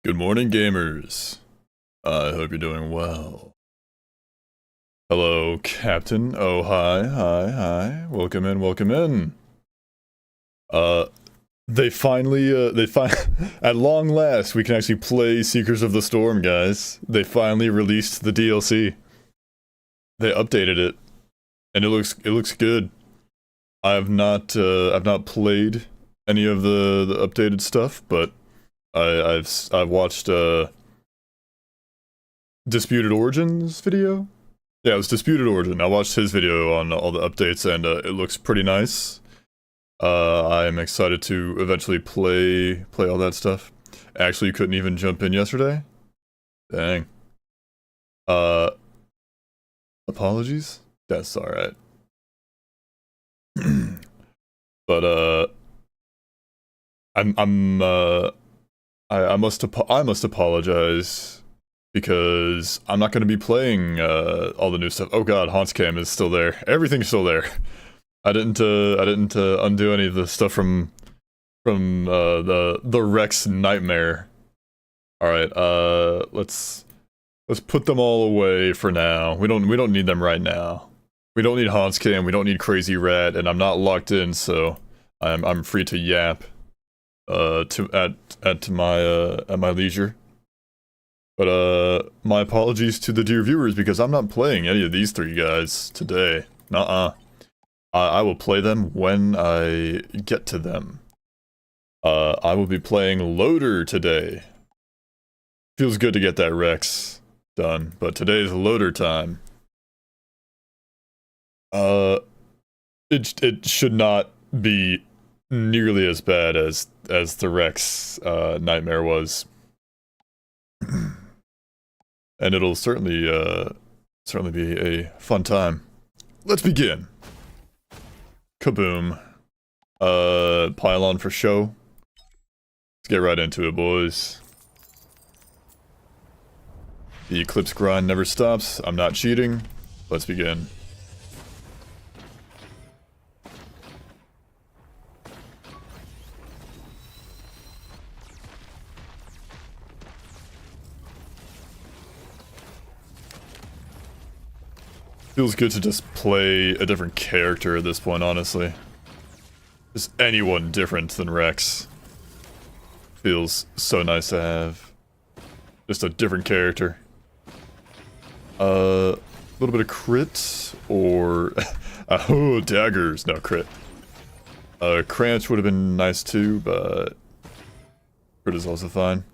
Good morning, gamers. I hope you're doing well. Hello, Captain. Oh, hi. Welcome in, welcome in. Uh, at long last, we can actually play Seekers of the Storm, guys. They finally released the DLC. They updated it, and it looks good. I've not played any of the updated stuff, but I've watched Disputed Origins video? Yeah, it was Disputed Origin. I watched his video on all the updates, and it looks pretty nice. I am excited to eventually play all that stuff. Actually, you couldn't even jump in yesterday? Dang. Uh, Apologies? That's alright. But, I must apologize because I'm not going to be playing all the new stuff. Oh god, Haunts Cam is still there. Everything's still there. I didn't undo any of the stuff from the Rex nightmare. All right, let's put them all away for now. We don't need them right now. We don't need Haunts Cam. We don't need Crazy Rat, and I'm not locked in, so I'm free to yap at my leisure. But my apologies to the dear viewers because I'm not playing any of these three guys today. Nuh-uh. I will play them when I get to them. I will be playing Loader today. Feels good to get that Rex done, but today's Loader time. It should not be nearly as bad as the Rex nightmare was. And it'll certainly be a fun time. Let's begin. Kaboom. Pylon for show. Let's get right into it, boys. The Eclipse grind never stops. I'm not cheating. Let's begin. Feels good to just play a different character at this point, honestly. Just anyone different than Rex. Feels so nice to have. Just a different character. A little bit of crit, or... oh, daggers, no crit. Cranch would have been nice too, but... crit is also fine.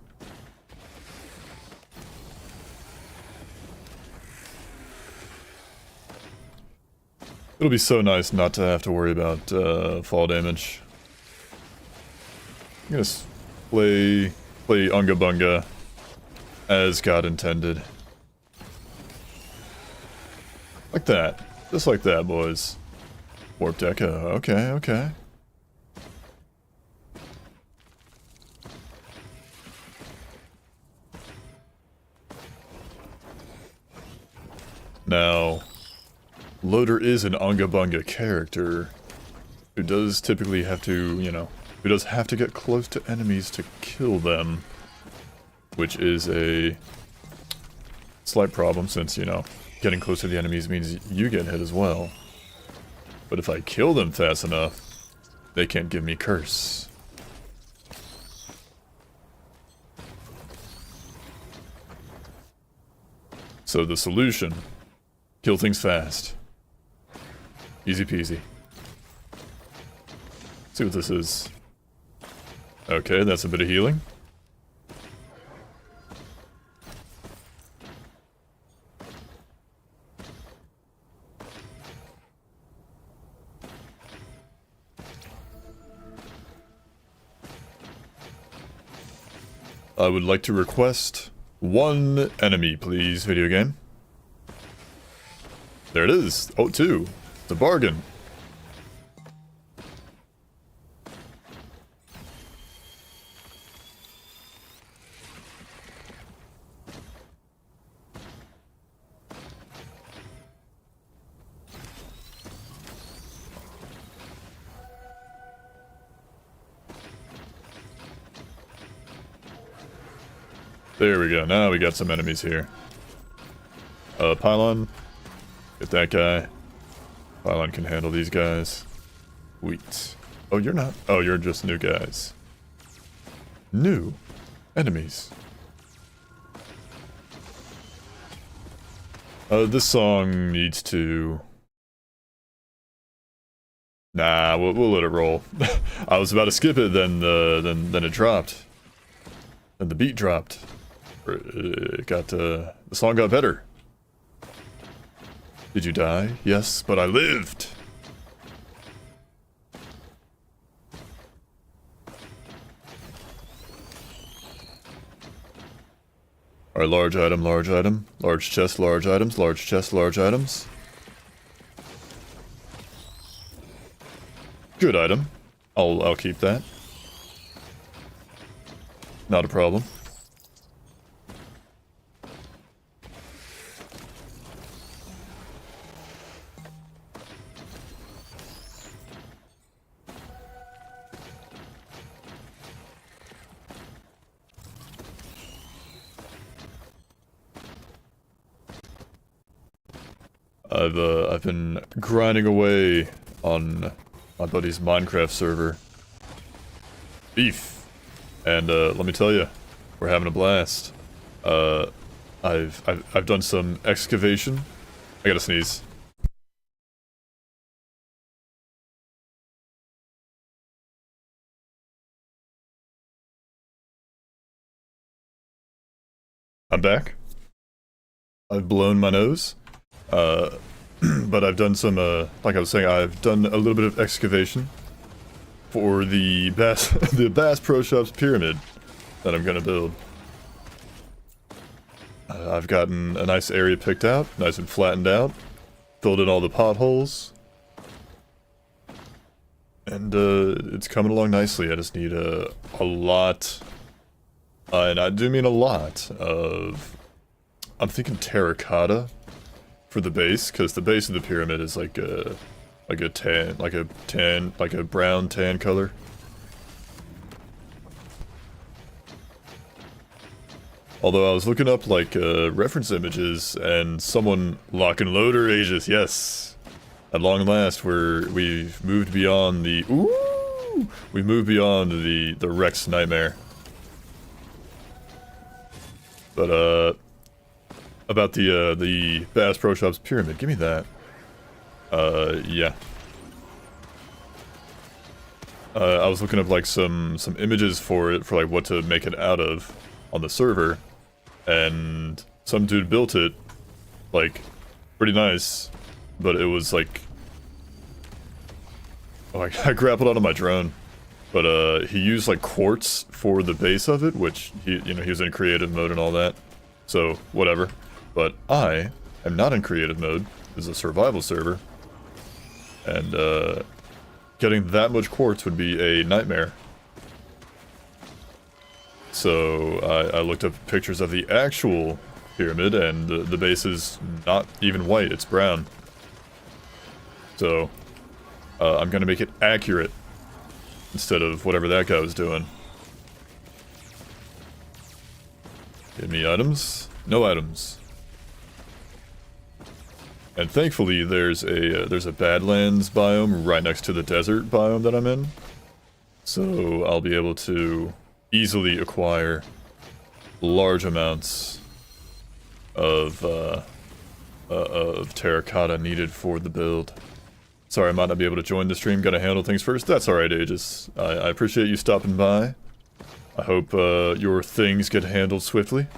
It'll be so nice not to have to worry about fall damage. I'm gonna play Unga Bunga as God intended. Like that. Just like that, boys. Warped Echo. Okay. Now... Loader is an Unga Bunga character who does typically have to, who does have to get close to enemies to kill them, which is a slight problem since, getting close to the enemies means you get hit as well. But if I kill them fast enough, they can't give me curse. So the solution, kill things fast. Easy peasy. See what this is. Okay, that's a bit of healing. I would like to request one enemy, please, video game. There it is. Oh, two. The bargain. There we go. Now we got some enemies here. Pylon. Get that guy. Pylon can handle these guys. Wheat. Oh, you're not. Oh, you're just new guys. New enemies. This song needs to... Nah, we'll let it roll. I was about to skip it, then it dropped. Then the beat dropped. It got, the song got better. Did you die? Yes, but I lived! Alright, large item, large item. Large chest, large items, large chest, large items. Good item. I'll keep that. Not a problem. I've been grinding away on my buddy's Minecraft server. Beef. And let me tell you, we're having a blast. I've done some excavation. I gotta sneeze. I'm back. I've blown my nose. But I've done some, like I was saying, I've done a little bit of excavation for the Bass Pro Shops pyramid that I'm gonna build. I've gotten a nice area picked out, nice and flattened out, filled in all the potholes, and it's coming along nicely. I just need a lot, and I do mean a lot of, I'm thinking terracotta for the base, because the base of the pyramid is like a brown tan color. Although I was looking up like reference images, and someone lock and loader Aegis, yes. At long last, we've moved beyond the we moved beyond the Rex nightmare. But about the Bass Pro Shops pyramid, give me that. Yeah. I was looking up like some images for it, for like what to make it out of on the server, and some dude built it like pretty nice, but it was like, oh, I grappled onto my drone, but he used like quartz for the base of it, which he was in creative mode and all that, so whatever. But I am not in creative mode. This is a survival server, and getting that much quartz would be a nightmare. So I looked up pictures of the actual pyramid, and the base is not even white, it's brown. So I'm gonna make it accurate instead of whatever that guy was doing. Give me items. No items. And thankfully, there's a Badlands biome right next to the desert biome that I'm in, so I'll be able to easily acquire large amounts of terracotta needed for the build. Sorry, I might not be able to join the stream. Gotta handle things first. That's all right, Aegis. I appreciate you stopping by. I hope your things get handled swiftly.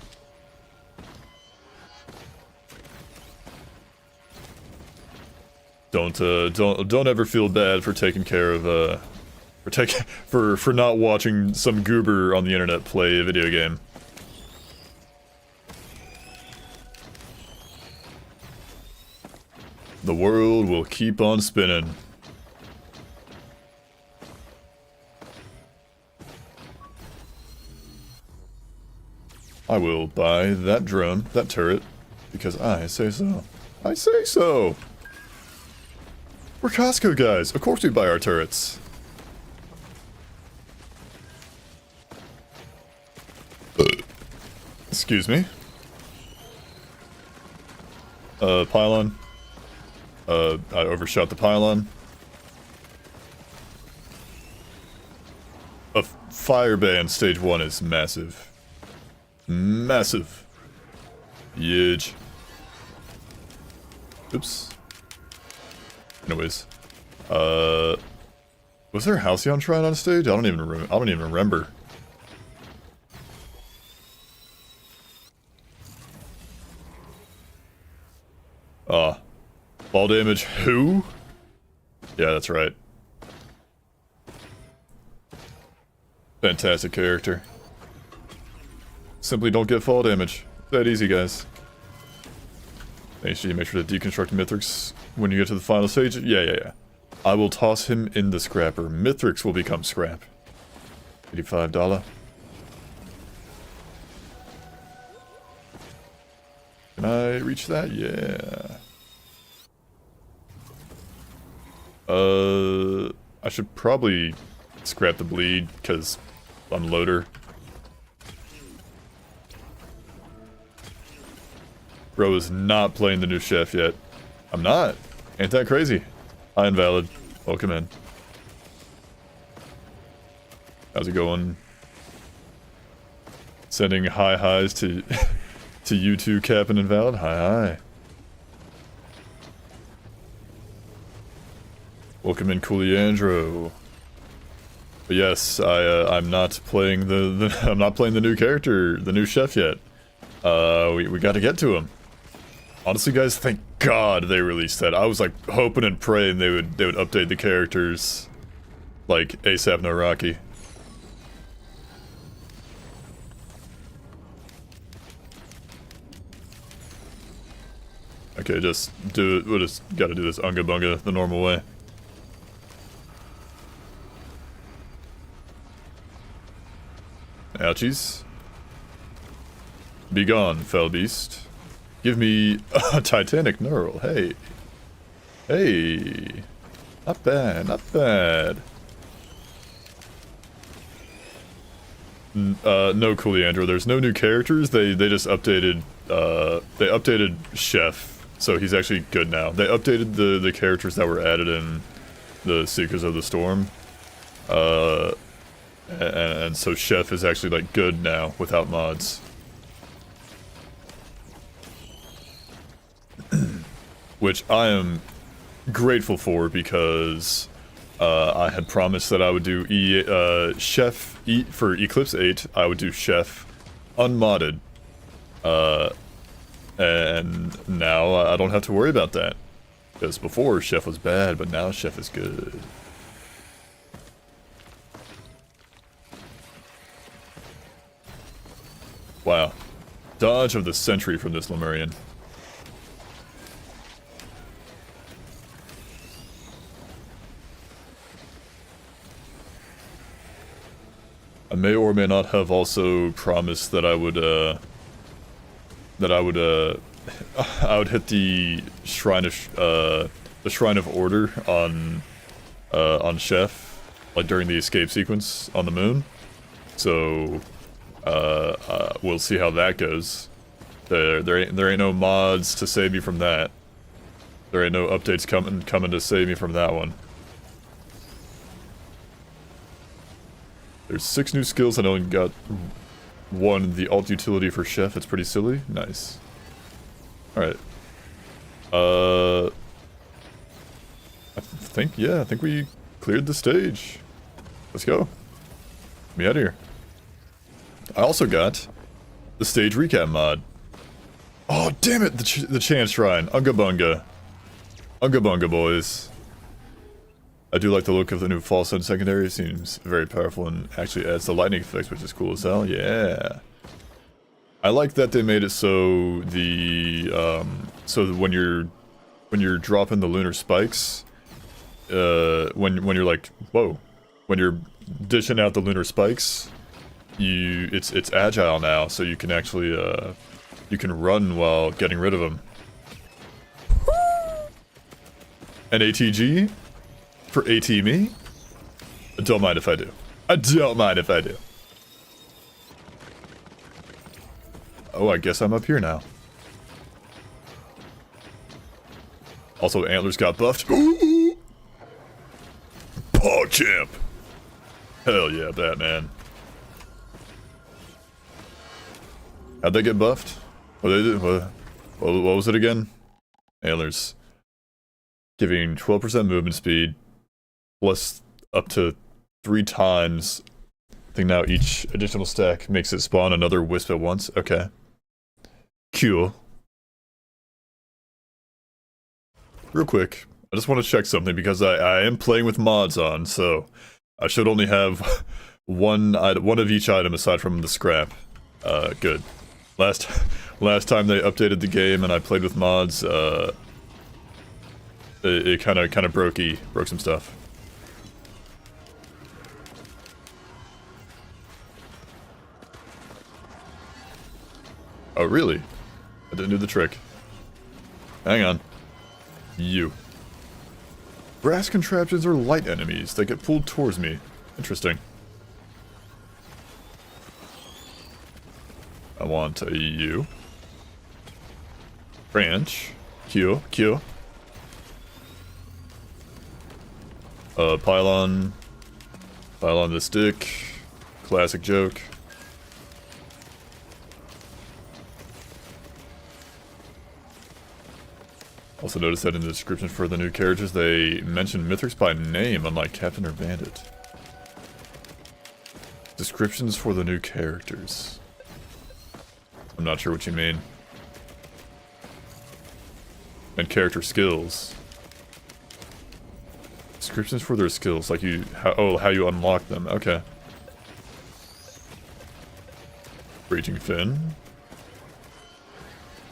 Don't ever feel bad for taking care of for not watching some goober on the internet play a video game. The world will keep on spinning. I will buy that drone, that turret, because I say so. I say so! We're Costco guys. Of course we buy our turrets. Excuse me. Pylon. I overshot the pylon. A fire band stage 1 is massive. Massive. Huge. Oops. Anyways. Was there a Halcyon Shrine on stage? I don't even remember. Fall damage who? Yeah, that's right. Fantastic character. Simply don't get fall damage. That easy, guys. Make sure to deconstruct Mithrix when you get to the final stage. Yeah. I will toss him in the scrapper. Mithrix will become scrap. $85. Can I reach that? Yeah. I should probably scrap the bleed, because I'm loader. Bro is not playing the new chef yet. I'm not. Ain't that crazy? Hi, Invalid. Welcome in. How's it going? Sending highs to to you two, Cap and Invalid. Hi. Welcome in, Cooliandro. But yes, I'm not playing I'm not playing the new character, the new chef yet. We got to get to him. Honestly, guys, thank God they released that. I was like hoping and praying they would update the characters like ASAP No Rocky. Okay, just do it. We'll just gotta do this Unga Bunga the normal way. Ouchies. Be gone, fell beast. Give me a Titanic Neural. Hey. Hey. Not bad, not bad. No Cooliandro. There's no new characters. They just updated they updated Chef, so he's actually good now. They updated the characters that were added in the Seekers of the Storm. And so Chef is actually like good now without mods. Which I am grateful for, because I had promised that I would do Chef for Eclipse 8. I would do Chef unmodded, and now I don't have to worry about that, because before Chef was bad, but now Chef is good. Wow, dodge of the century from this Lemurian. I may or may not have also promised that I would hit the Shrine of Order on Chef, like during the escape sequence on the moon. So we'll see how that goes. There ain't no mods to save me from that. There ain't no updates coming to save me from that one. There's 6 new skills. I only got 1, the alt utility for Chef. It's pretty silly. Nice. Alright. I think we cleared the stage. Let's go. Get me out of here. I also got the stage recap mod. Oh, damn it! The Chance Shrine. Unga Bunga. Unga Bunga, boys. I do like the look of the new Fall Sun secondary. It seems very powerful and actually adds the lightning effects, which is cool as hell. Yeah. I like that they made it so when you're dropping the lunar spikes, when you're like, whoa, when you're dishing out the lunar spikes, it's agile now, so you can actually you can run while getting rid of them. And ATG for AT me? I don't mind if I do. I don't mind if I do. Oh, I guess I'm up here now. Also, Antlers got buffed. Ooh! Paw champ! Hell yeah, Batman. How'd they get buffed? What they did? What was it again? Antlers. Giving 12% movement speed, plus up to 3 times. I think now each additional stack makes it spawn another wisp at once. Okay. Cool. Real quick, I just want to check something because I am playing with mods on, so I should only have one of each item aside from the scrap. Good. Last time they updated the game and I played with mods, it kind of broke some stuff. Oh really? I didn't do the trick. Hang on. You. Brass contraptions are light enemies. They get pulled towards me. Interesting. I want a you. Branch. Q. Pylon. Pylon the stick. Classic joke. Also noticed that in the description for the new characters, they mention Mithrix by name, unlike Captain or Bandit. Descriptions for the new characters. I'm not sure what you mean. And character skills. Descriptions for their skills, like how you unlock them. Okay. Breaching Fin.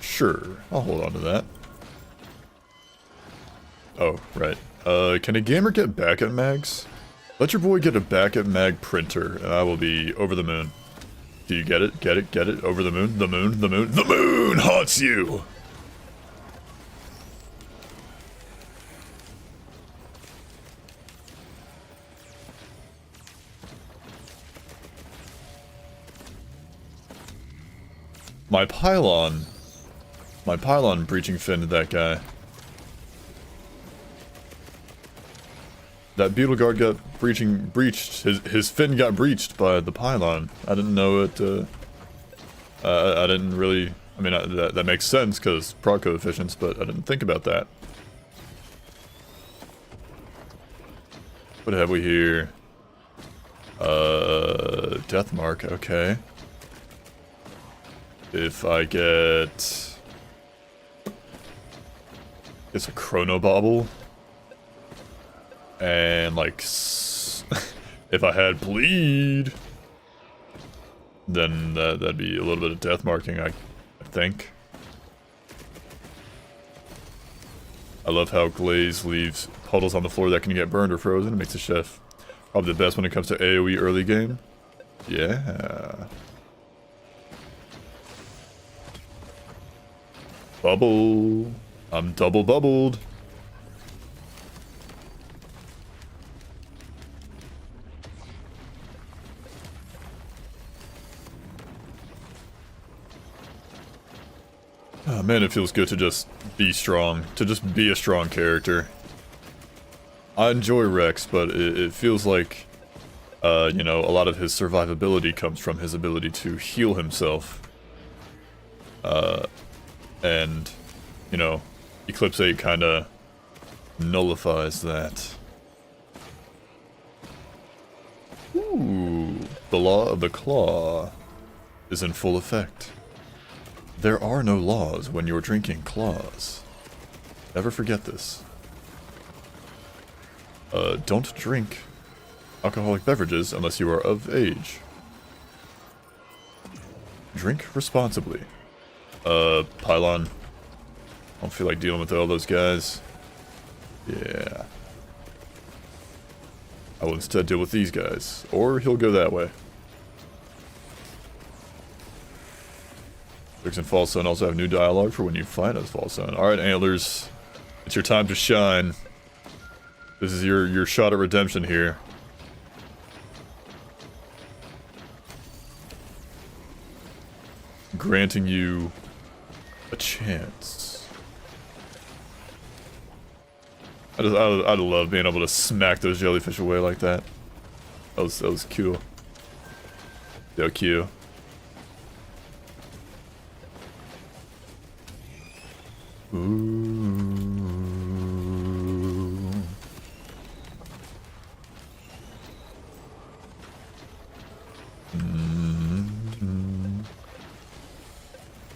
Sure, I'll hold on to that. Oh, right. Can a gamer get back at mags? Let your boy get a back at mag printer, and I will be over the moon. Do you get it? Get it? Over the moon? The moon? The moon haunts you! My pylon breaching fin to that guy. That beetle guard got breached. His fin got breached by the pylon. I didn't know it. I didn't really. I mean, that makes sense because proc coefficients, but I didn't think about that. What have we here? Death mark. Okay. If I get, it's a chrono bauble. And like, if I had bleed, then that'd be a little bit of death marking, I think. I love how glaze leaves puddles on the floor that can get burned or frozen. It makes the chef probably the best when it comes to AoE early game. Yeah. Bubble. I'm double bubbled. Oh man, it feels good to just be strong. To just be a strong character. I enjoy Rex, but it feels like, you know, a lot of his survivability comes from his ability to heal himself. And, you know, Eclipse 8 kinda nullifies that. Ooh, the law of the claw is in full effect. There are no laws when you're drinking claws. Never forget this. Don't drink alcoholic beverages unless you are of age. Drink responsibly. Pylon. I don't feel like dealing with all those guys. Yeah. I will instead deal with these guys. Or he'll go that way. Vix and False Sun also have new dialogue for when you fight as False Sun. Alright, Antlers. It's your time to shine. This is your shot at redemption here. granting you a chance. I'd love being able to smack those jellyfish away like that. That was cool. So cute. Ooh.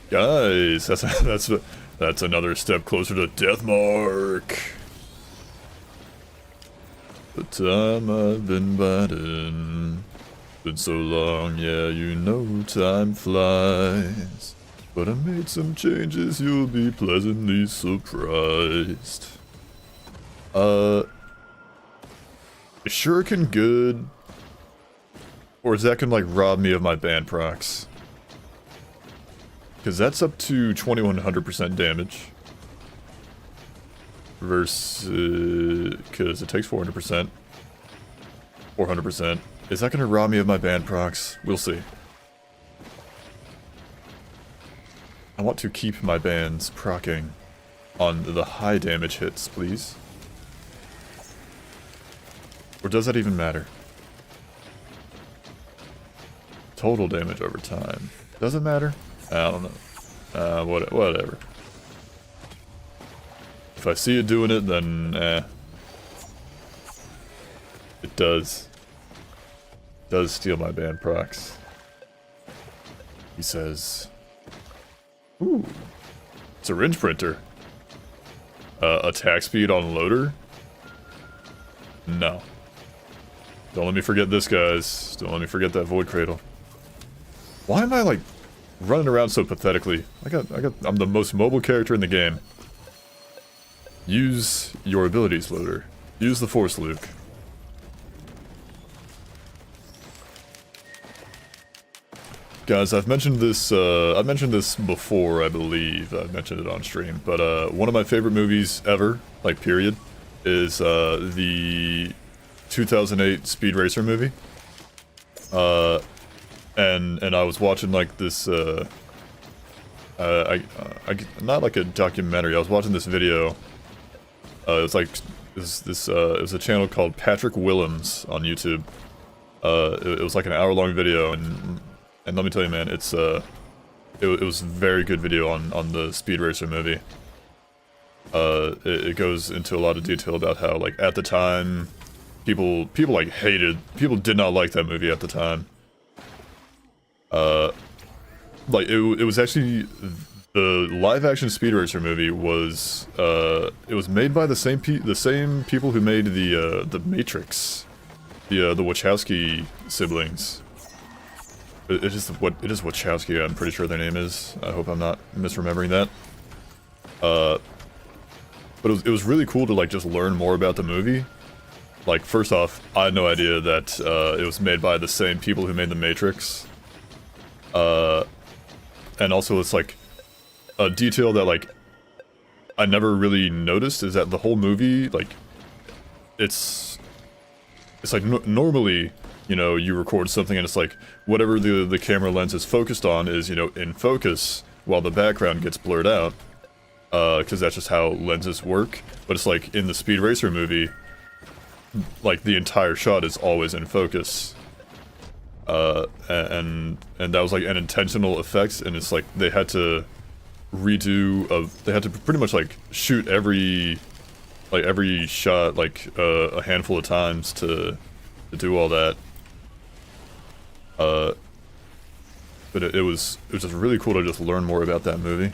Guys, that's another step closer to death mark. The time I've been biting, been so long, yeah, you know time flies. But I made some changes, you'll be pleasantly surprised. Is Shuriken good? Or is that gonna like rob me of my band procs? Because that's up to 2100% damage. Versus... because it takes 400%. 400%. Is that gonna rob me of my band procs? We'll see. I want to keep my bands proccing on the high damage hits, please. Or does that even matter? Total damage over time. Does it matter? I don't know. Whatever. If I see it doing it, then it does. It does steal my band procs. He says, ooh, syringe printer. Attack speed on loader? No. Don't let me forget this, guys. Don't let me forget that void cradle. Why am I like running around so pathetically? I'm the most mobile character in the game. Use your abilities, loader. Use the force, Luke. Guys, I've mentioned this before, I believe. I've mentioned it on stream, but one of my favorite movies ever, like period, is the 2008 Speed Racer movie. And I was watching like this not like a documentary. I was watching this video. It was a channel called Patrick Willems on YouTube. It was like an hour-long video, and let me tell you, man, it was a very good video on the Speed Racer movie. It goes into a lot of detail about how, like, at the time, people did not like that movie at the time. Like, it was actually, the live-action Speed Racer movie was, it was made by the same people who made the Matrix, the Wachowski siblings. It is Wachowski, I'm pretty sure their name is. I hope I'm not misremembering that. But it was really cool to, like, just learn more about the movie. Like, first off, I had no idea that, it was made by the same people who made the Matrix. And also it's like a detail that like I never really noticed is that the whole movie, like, it's like normally, you know, you record something and it's like whatever the camera lens is focused on is, you know, in focus while the background gets blurred out, because that's just how lenses work. But it's like in the Speed Racer movie, like the entire shot is always in focus. And that was like an intentional effect, and it's like they had to they had to pretty much like shoot every shot like a handful of times to do all that. But it was just really cool to just learn more about that movie.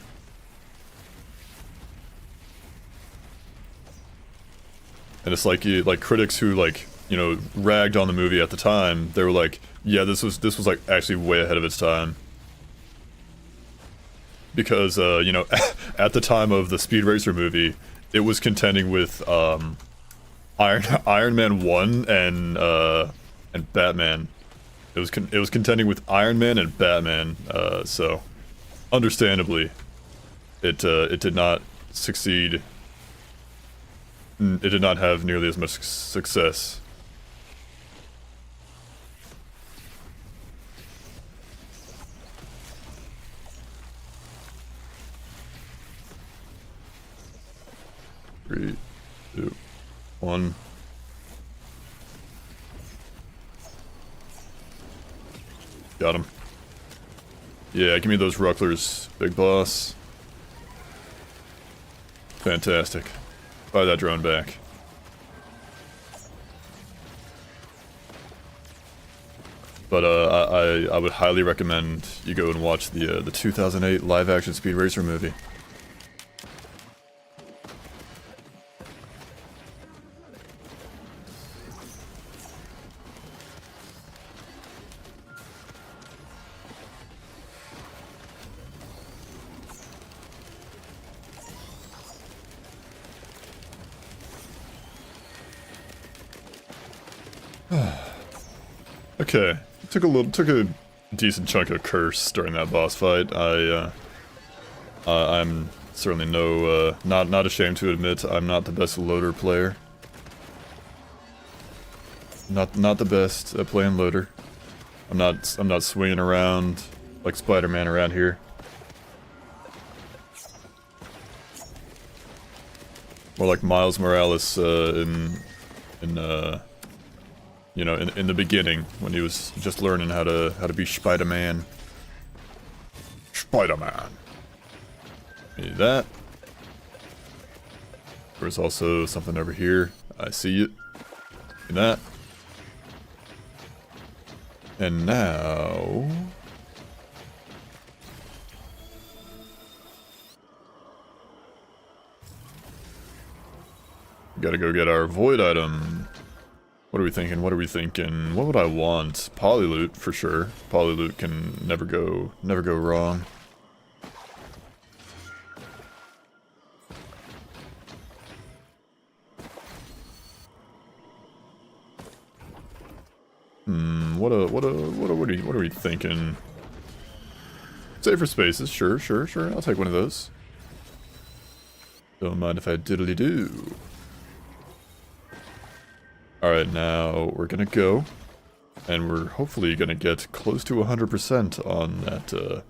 And it's like critics who like, you know, ragged on the movie at the time, they were like, yeah, this was like actually way ahead of its time. Because, you know, at the time of the Speed Racer movie, it was contending with, Iron Man 1 and Batman. It was contending with Iron Man and Batman, so, understandably, it did not succeed. It did not have nearly as much success. one. Got him. Yeah, give me those Rucklers, big boss. Fantastic. Buy that drone back. But I would highly recommend you go and watch the 2008 live-action Speed Racer movie. Okay, took a decent chunk of curse during that boss fight. I'm certainly not ashamed to admit I'm not the best loader player. Not the best at playing loader. I'm not swinging around like Spider-Man around here. More like Miles Morales you know, in the beginning, when he was just learning how to be Spider-Man. Spider-Man. Need that. There's also something over here. I see it. Need that. And now... gotta go get our void item. What are we thinking? What are we thinking? What would I want? Polyloot for sure. Polyloot can never go wrong. What are we thinking? Safer spaces, sure. I'll take one of those. Don't mind if I diddly do. Alright, now we're gonna go, and we're hopefully gonna get close to 100% on that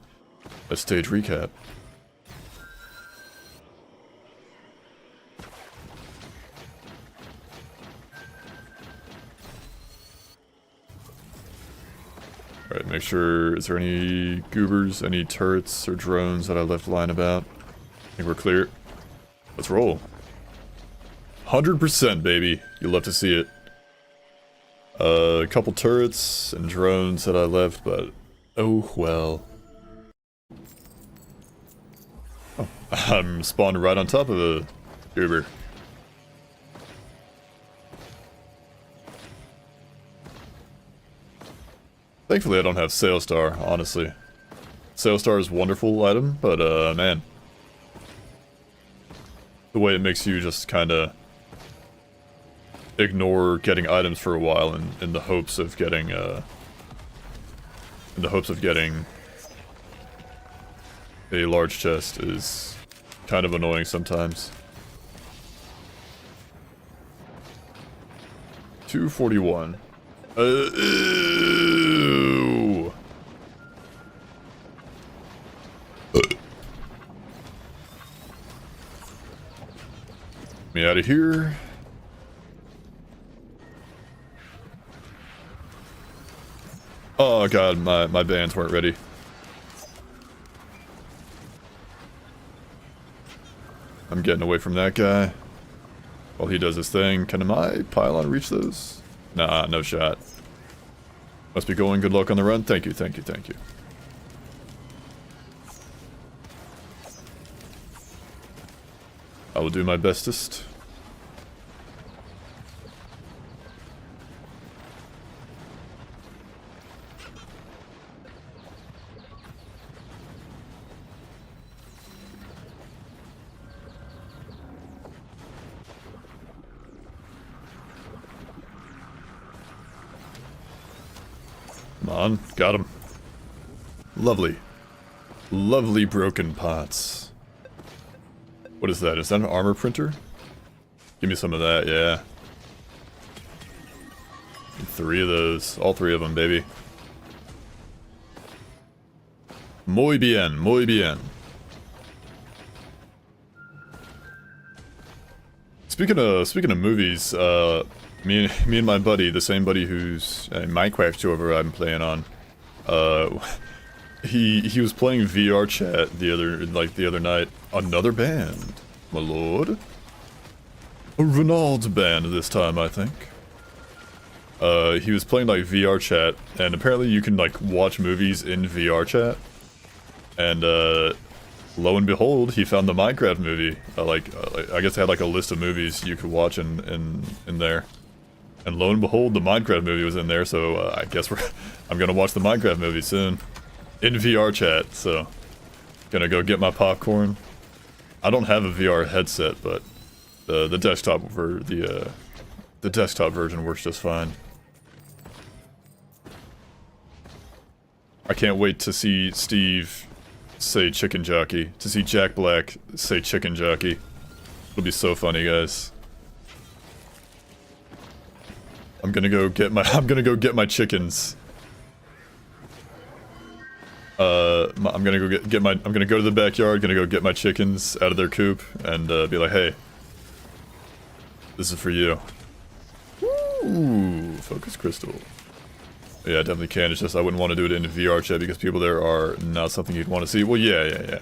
stage recap. Alright, make sure, is there any goobers, any turrets or drones that I left lying about? I think we're clear. Let's roll. 100%, baby. You'll love to see it. A couple turrets and drones that I left, but oh well. Oh, I'm spawned right on top of a goober. Thankfully I don't have Sailstar, honestly. Sailstar is a wonderful item, but man. The way it makes you just kinda ignore getting items for a while in the hopes of getting a large chest is kind of annoying sometimes. 241. Ew. Get me out of here. Oh god, my bands weren't ready. I'm getting away from that guy while he does his thing. Can my pylon reach those? Nah, no shot. Must be going. Good luck on the run. Thank you. I will do my bestest. Come on, got him. Lovely. Lovely broken pots. What is that? Is that an armor printer? Give me some of that, yeah. 3 of those. All 3 of them, baby. Muy bien, muy bien. speaking of movies, me and my buddy, the same buddy who's Minecraft server I'm playing on, he was playing VR chat the other night. Another band, my lord. A Renaud's band this time, I think. He was playing like VR chat, and apparently you can like watch movies in VR chat. And lo and behold, he found the Minecraft movie. I guess it had like a list of movies you could watch in there. And lo and behold, the Minecraft movie was in there. So I guess I'm gonna watch the Minecraft movie soon, in VR chat. So gonna go get my popcorn. I don't have a VR headset, but the desktop the desktop version works just fine. I can't wait to see Steve say chicken jockey, to see Jack Black say chicken jockey. It'll be so funny, guys. I'm gonna go get my chickens. I'm gonna go to the backyard, gonna go get my chickens out of their coop, and be like, hey, this is for you. Ooh, focus crystal. Yeah, I definitely can. It's just I wouldn't want to do it in VR chat because people there are not something you'd want to see. Well, yeah.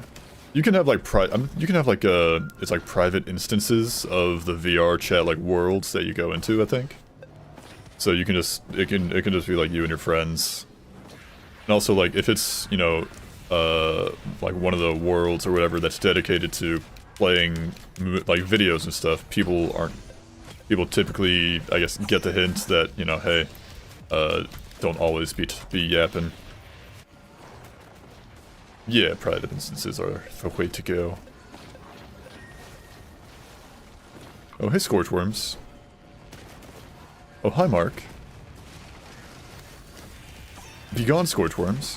You can have like it's like private instances of the VR chat like worlds that you go into, I think. So you can just it can just be like you and your friends. And also like if it's, you know, like one of the worlds or whatever that's dedicated to playing like videos and stuff, people typically, I guess, get the hint that, you know, hey, don't always be yapping. Yeah, private instances are the way to go. Oh, hey, Scorchworms. Oh, hi, Mark. Be gone, Scorchworms.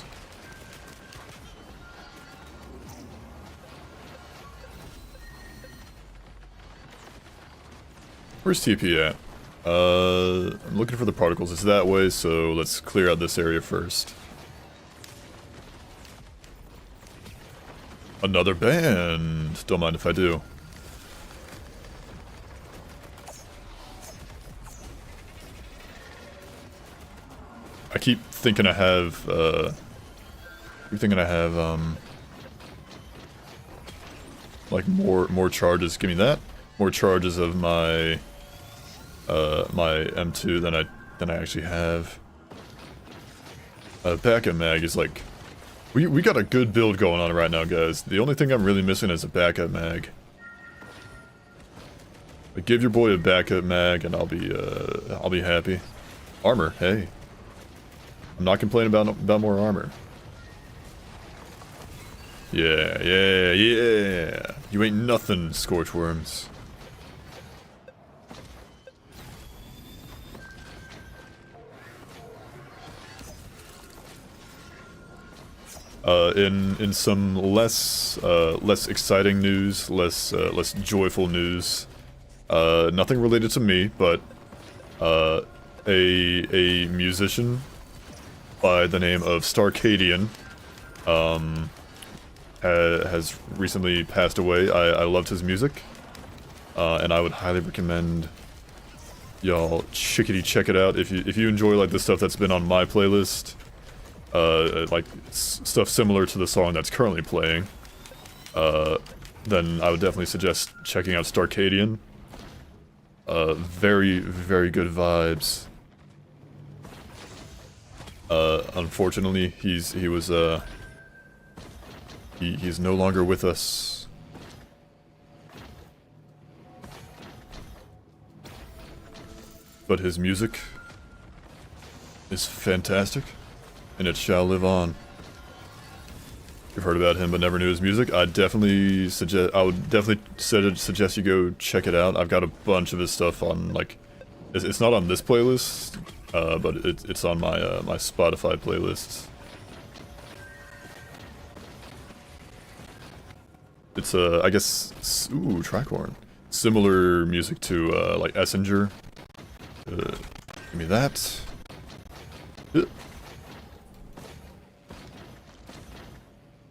Where's TP at? I'm looking for the particles. It's that way, so let's clear out this area first. Another band! Don't mind if I do. I keep thinking I have, like more charges. Give me that. More charges of my my M2 than I actually have. Backup mag is like, we got a good build going on right now, guys. The only thing I'm really missing is a backup mag. But give your boy a backup mag, and I'll be happy. Armor, hey. I'm not complaining about more armor. Yeah. You ain't nothing, Scorchworms. In some less exciting news, less joyful news, nothing related to me, but a musician by the name of Starcadian has recently passed away. I loved his music, and I would highly recommend y'all check it out if you enjoy like the stuff that's been on my playlist. Like stuff similar to the song that's currently playing, then I would definitely suggest checking out Starcadian. Very good vibes. Unfortunately, he's no longer with us. But his music is fantastic. And it shall live on. You've heard about him but never knew his music. I would definitely suggest you go check it out. I've got a bunch of his stuff on, like, it's not on this playlist, but it's on my my Spotify playlists. It's I guess, ooh, Tricorn. Similar music to like Essinger. Give me that.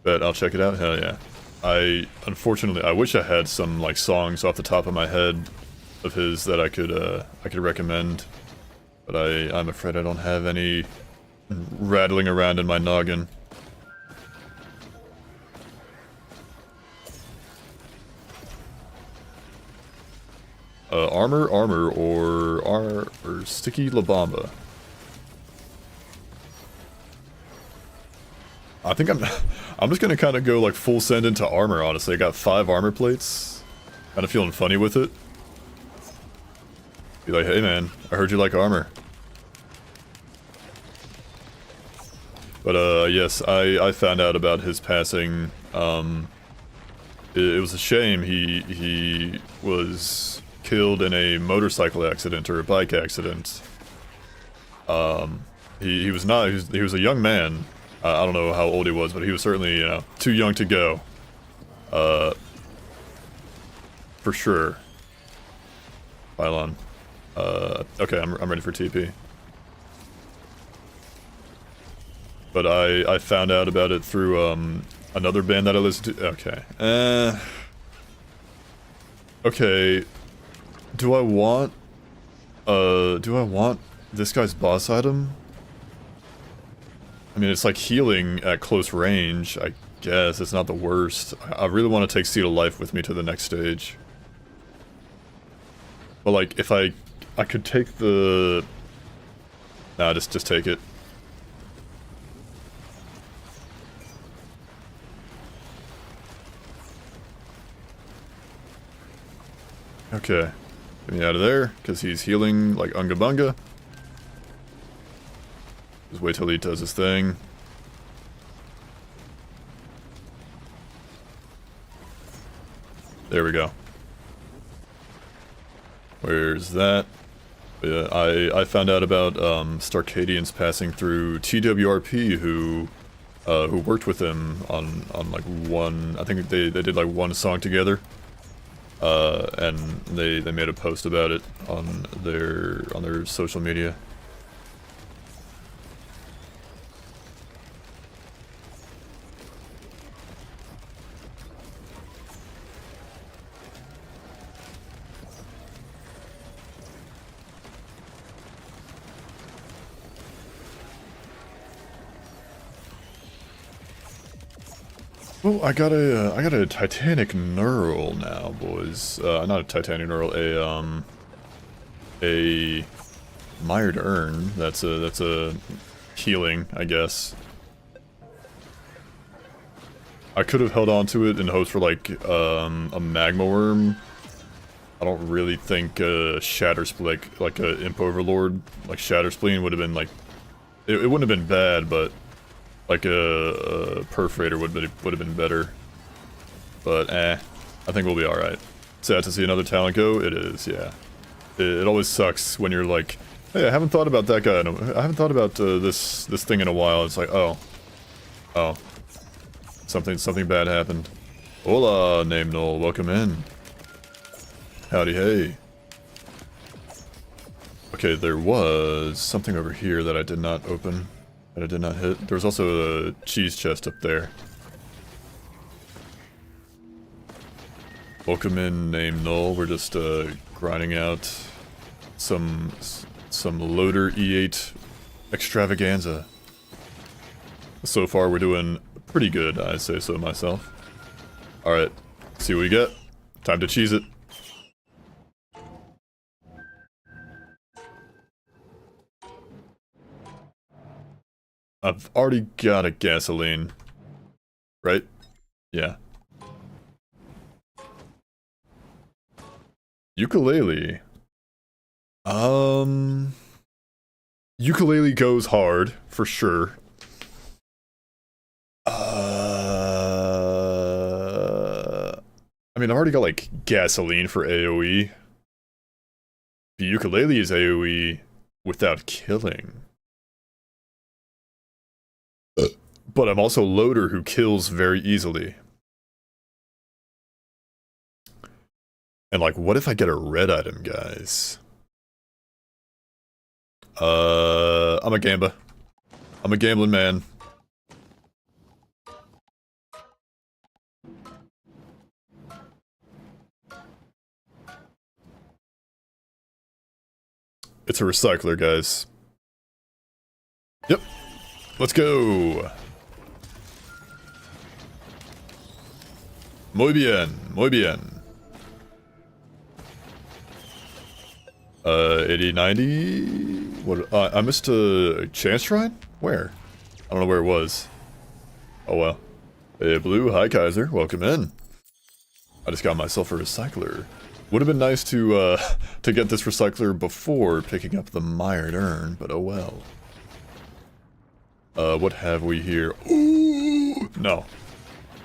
But I'll check it out, hell yeah. Unfortunately, I wish I had some, like, songs off the top of my head of his that I could recommend, but I'm afraid I don't have any rattling around in my noggin. Armor, or Sticky La Bamba. I think I'm just gonna kind of go like full send into armor, honestly. I got 5 armor plates. Kind of feeling funny with it. Be like, hey man, I heard you like armor. But yes, I found out about his passing. It was a shame. He was killed in a motorcycle accident or a bike accident. He was not. He was a young man. I don't know how old he was, but he was certainly, you know, too young to go. For sure. Pylon. Okay, I'm ready for TP. But I found out about it through another band that I listened to. Okay. Okay. Do I want this guy's boss item? I mean, it's like healing at close range, I guess. It's not the worst. I really want to take Seed of Life with me to the next stage. But like, if I could take the... Nah, just take it. Okay. Get me out of there, because he's healing like Unga Bunga. Just wait till he does his thing. There we go. Where's that? Yeah, I found out about Starcadians passing through TWRP who worked with him on like one. I think they did like one song together. And they made a post about it on their social media. Oh, I got a Titanic Neural now, boys. Not a Titanic Neural, a Mired Urn. That's a healing, I guess. I could have held on to it in hopes for like a Magma Worm. I don't really think Shatter Spleen, like a Imp Overlord, like Shatter Spleen would have been like, it wouldn't have been bad, but like a Perforator would have been better. But I think we'll be alright. Sad to see another talent go, it is, yeah. It always sucks when you're like, hey, I haven't thought about that guy, I haven't thought about this thing in a while. It's like, oh. Something bad happened. Hola, name Null, welcome in. Howdy hey. Okay, there was something over here that I did not open. That I did not hit. There was also a cheese chest up there. Welcome in, name Null. We're just grinding out some loader E8 extravaganza. So far we're doing pretty good, I'd say so myself. Alright, see what we get. Time to cheese it. I've already got a gasoline. Right? Yeah. Ukulele. Ukulele goes hard, for sure. I mean, I've already got, like, gasoline for AoE. The ukulele is AoE without killing. But I'm also Loader who kills very easily. And like, what if I get a red item, guys? I'm a gamba. I'm a gambling man. It's a recycler, guys. Yep. Let's go. Muy bien. Muy bien. 80, 90... What? I missed a chance shrine? Where? I don't know where it was. Oh well. Hey, Blue. Hi, Kaiser. Welcome in. I just got myself a recycler. Would have been nice to get this recycler before picking up the mired urn, but oh well. What have we here? Ooh! No.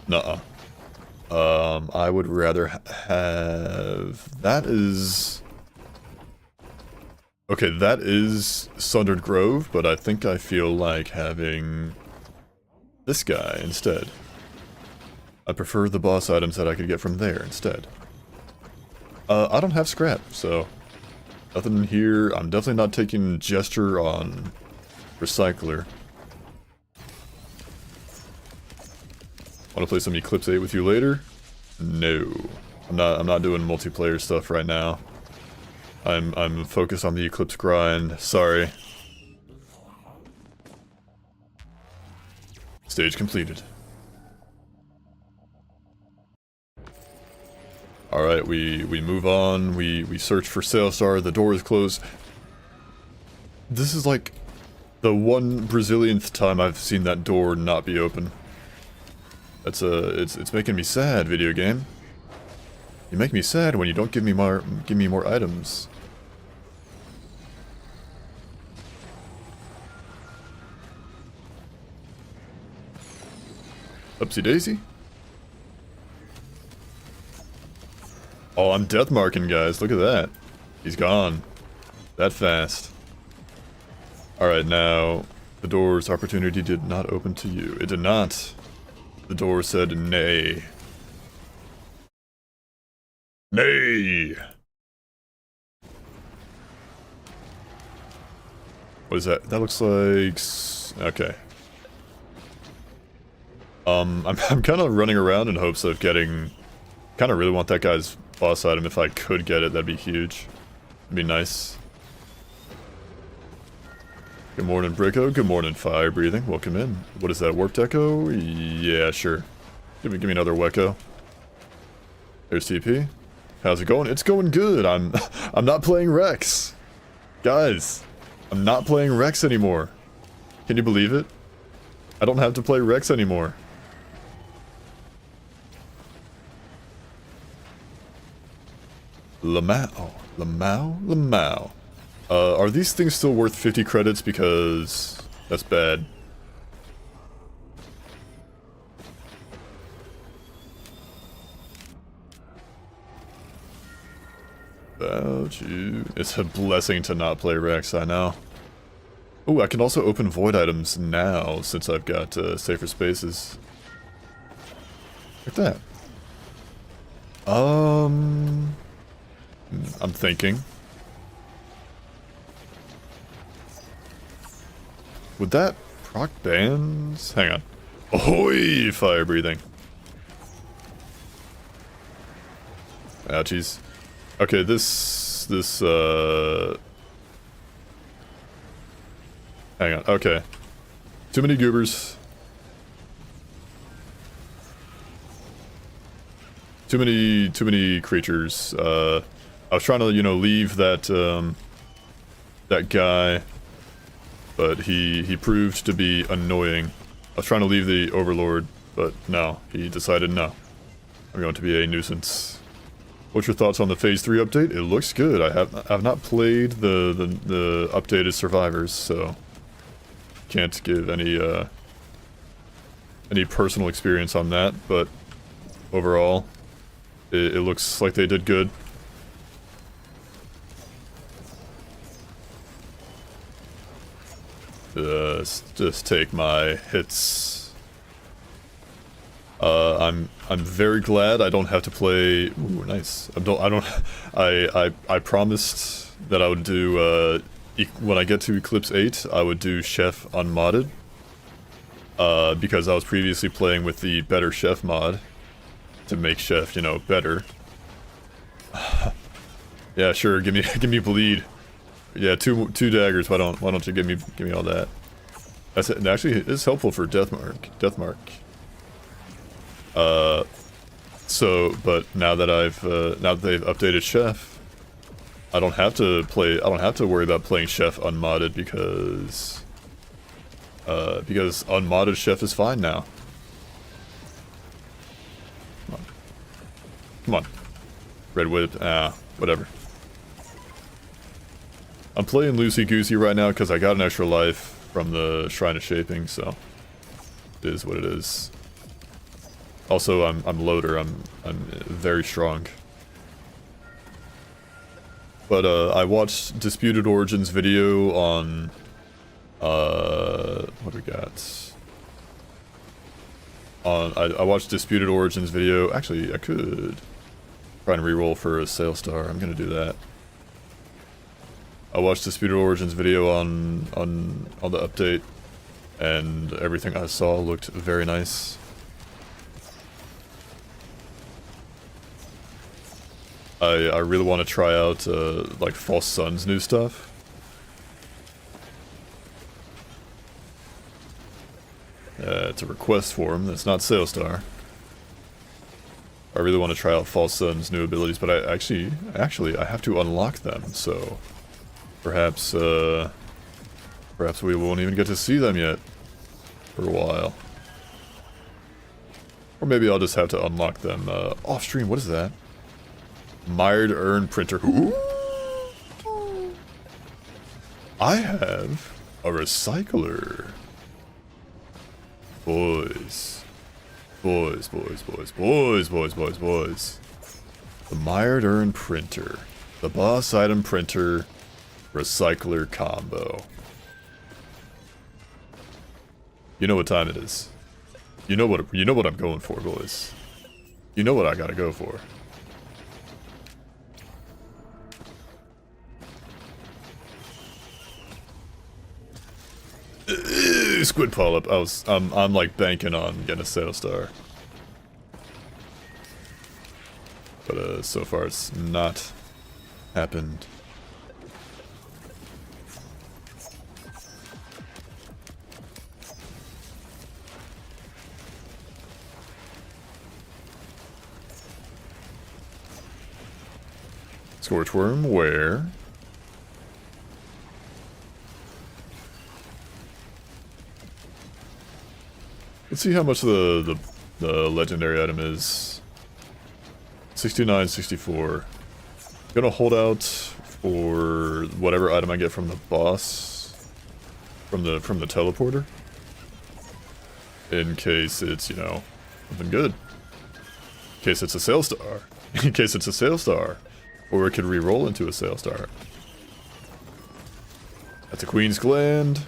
Nuh-uh. I would rather have... That is... Okay, that is Sundered Grove, but I think I feel like having this guy instead. I prefer the boss items that I could get from there instead. I don't have scrap, so nothing here. I'm definitely not taking gesture on recycler. Want to play some Eclipse 8 with you later? No. I'm not doing multiplayer stuff right now. I'm focused on the Eclipse grind. Sorry. Stage completed. Alright, we move on, we search for Sailstar, the door is closed. This is like the one Brazilianth time I've seen that door not be open. That's it's making me sad, video game. You make me sad when you don't give me more items. Upsy daisy. Oh, I'm death marking, guys. Look at that. He's gone. That fast. Alright, now, the door's opportunity did not open to you. It did not. The door said nay. Nay! What is that? That looks like... Okay. I'm kind of running around in hopes of getting... Kind of really want that guy's boss item. If I could get it, that'd be huge. It'd be nice. Good morning, Bricko. Good morning, Fire Breathing. Welcome in. What is that, Warped Echo? Yeah, sure. Give me another Wecco. There's TP. How's it going? It's going good. I'm not playing Rex. Guys, I'm not playing Rex anymore. Can you believe it? I don't have to play Rex anymore. Lamau. Are these things still worth 50 credits? Because that's bad. About you. It's a blessing to not play Rex, I know. Oh, I can also open void items now since I've got safer spaces. Like that. I'm thinking. Would that proc bans? Hang on. Ahoy! Fire breathing. Ouchies. Okay, this, hang on, okay. Too many goobers. Too many creatures. I was trying to, you know, leave that, that guy, but he proved to be annoying. I was trying to leave the Overlord, but no, he decided no. I'm going to be a nuisance. What's your thoughts on the Phase 3 update? It looks good. I've not played the updated survivors, so can't give any personal experience on that, but overall, it looks like they did good. Just take my hits. I'm very glad I don't have to play. Ooh, nice. I promised that I would do when I get to Eclipse 8, I would do Chef unmodded. Because I was previously playing with the better Chef mod to make Chef, you know, better. Yeah, sure. Give me bleed. Yeah, two daggers. Why don't you give me all that? That's it. Actually, it's helpful for Deathmark. So, but now that now that they've updated Chef, I don't have to worry about playing Chef unmodded because unmodded Chef is fine now. Come on. Red Whip, whatever. I'm playing loosey-goosey right now because I got an extra life from the Shrine of Shaping, so it is what it is. Also, I'm loader. I'm very strong. But I watched Disputed Origins video on what do we got? I watched Disputed Origins video. Actually, I could try and reroll for a Sail Star. I'm gonna do that. I watched Disputed Origins video on the update, and everything I saw looked very nice. I really want to try out like False Sun's new stuff. It's a request form. That's not Sail Star. I really want to try out False Sun's new abilities, but I actually I have to unlock them. So perhaps we won't even get to see them yet for a while. Or maybe I'll just have to unlock them off stream. What is that? Mired Urn Printer. Ooh. I have a recycler. Boys. The Mired Urn Printer. The boss item printer recycler combo. You know what time it is. You know what I'm going for, boys. You know what I gotta go for. Squid polyp. I'm like banking on getting a Sail Star, but so far it's not happened. Scorchworm, where? Let's see how much the legendary item is. 69, 64. Gonna hold out for whatever item I get from the boss, from the teleporter, in case it's, you know, something good. In case it's a Sail Star. In case it's a Sail Star, or it could re-roll into a Sail Star. That's a Queen's Gland.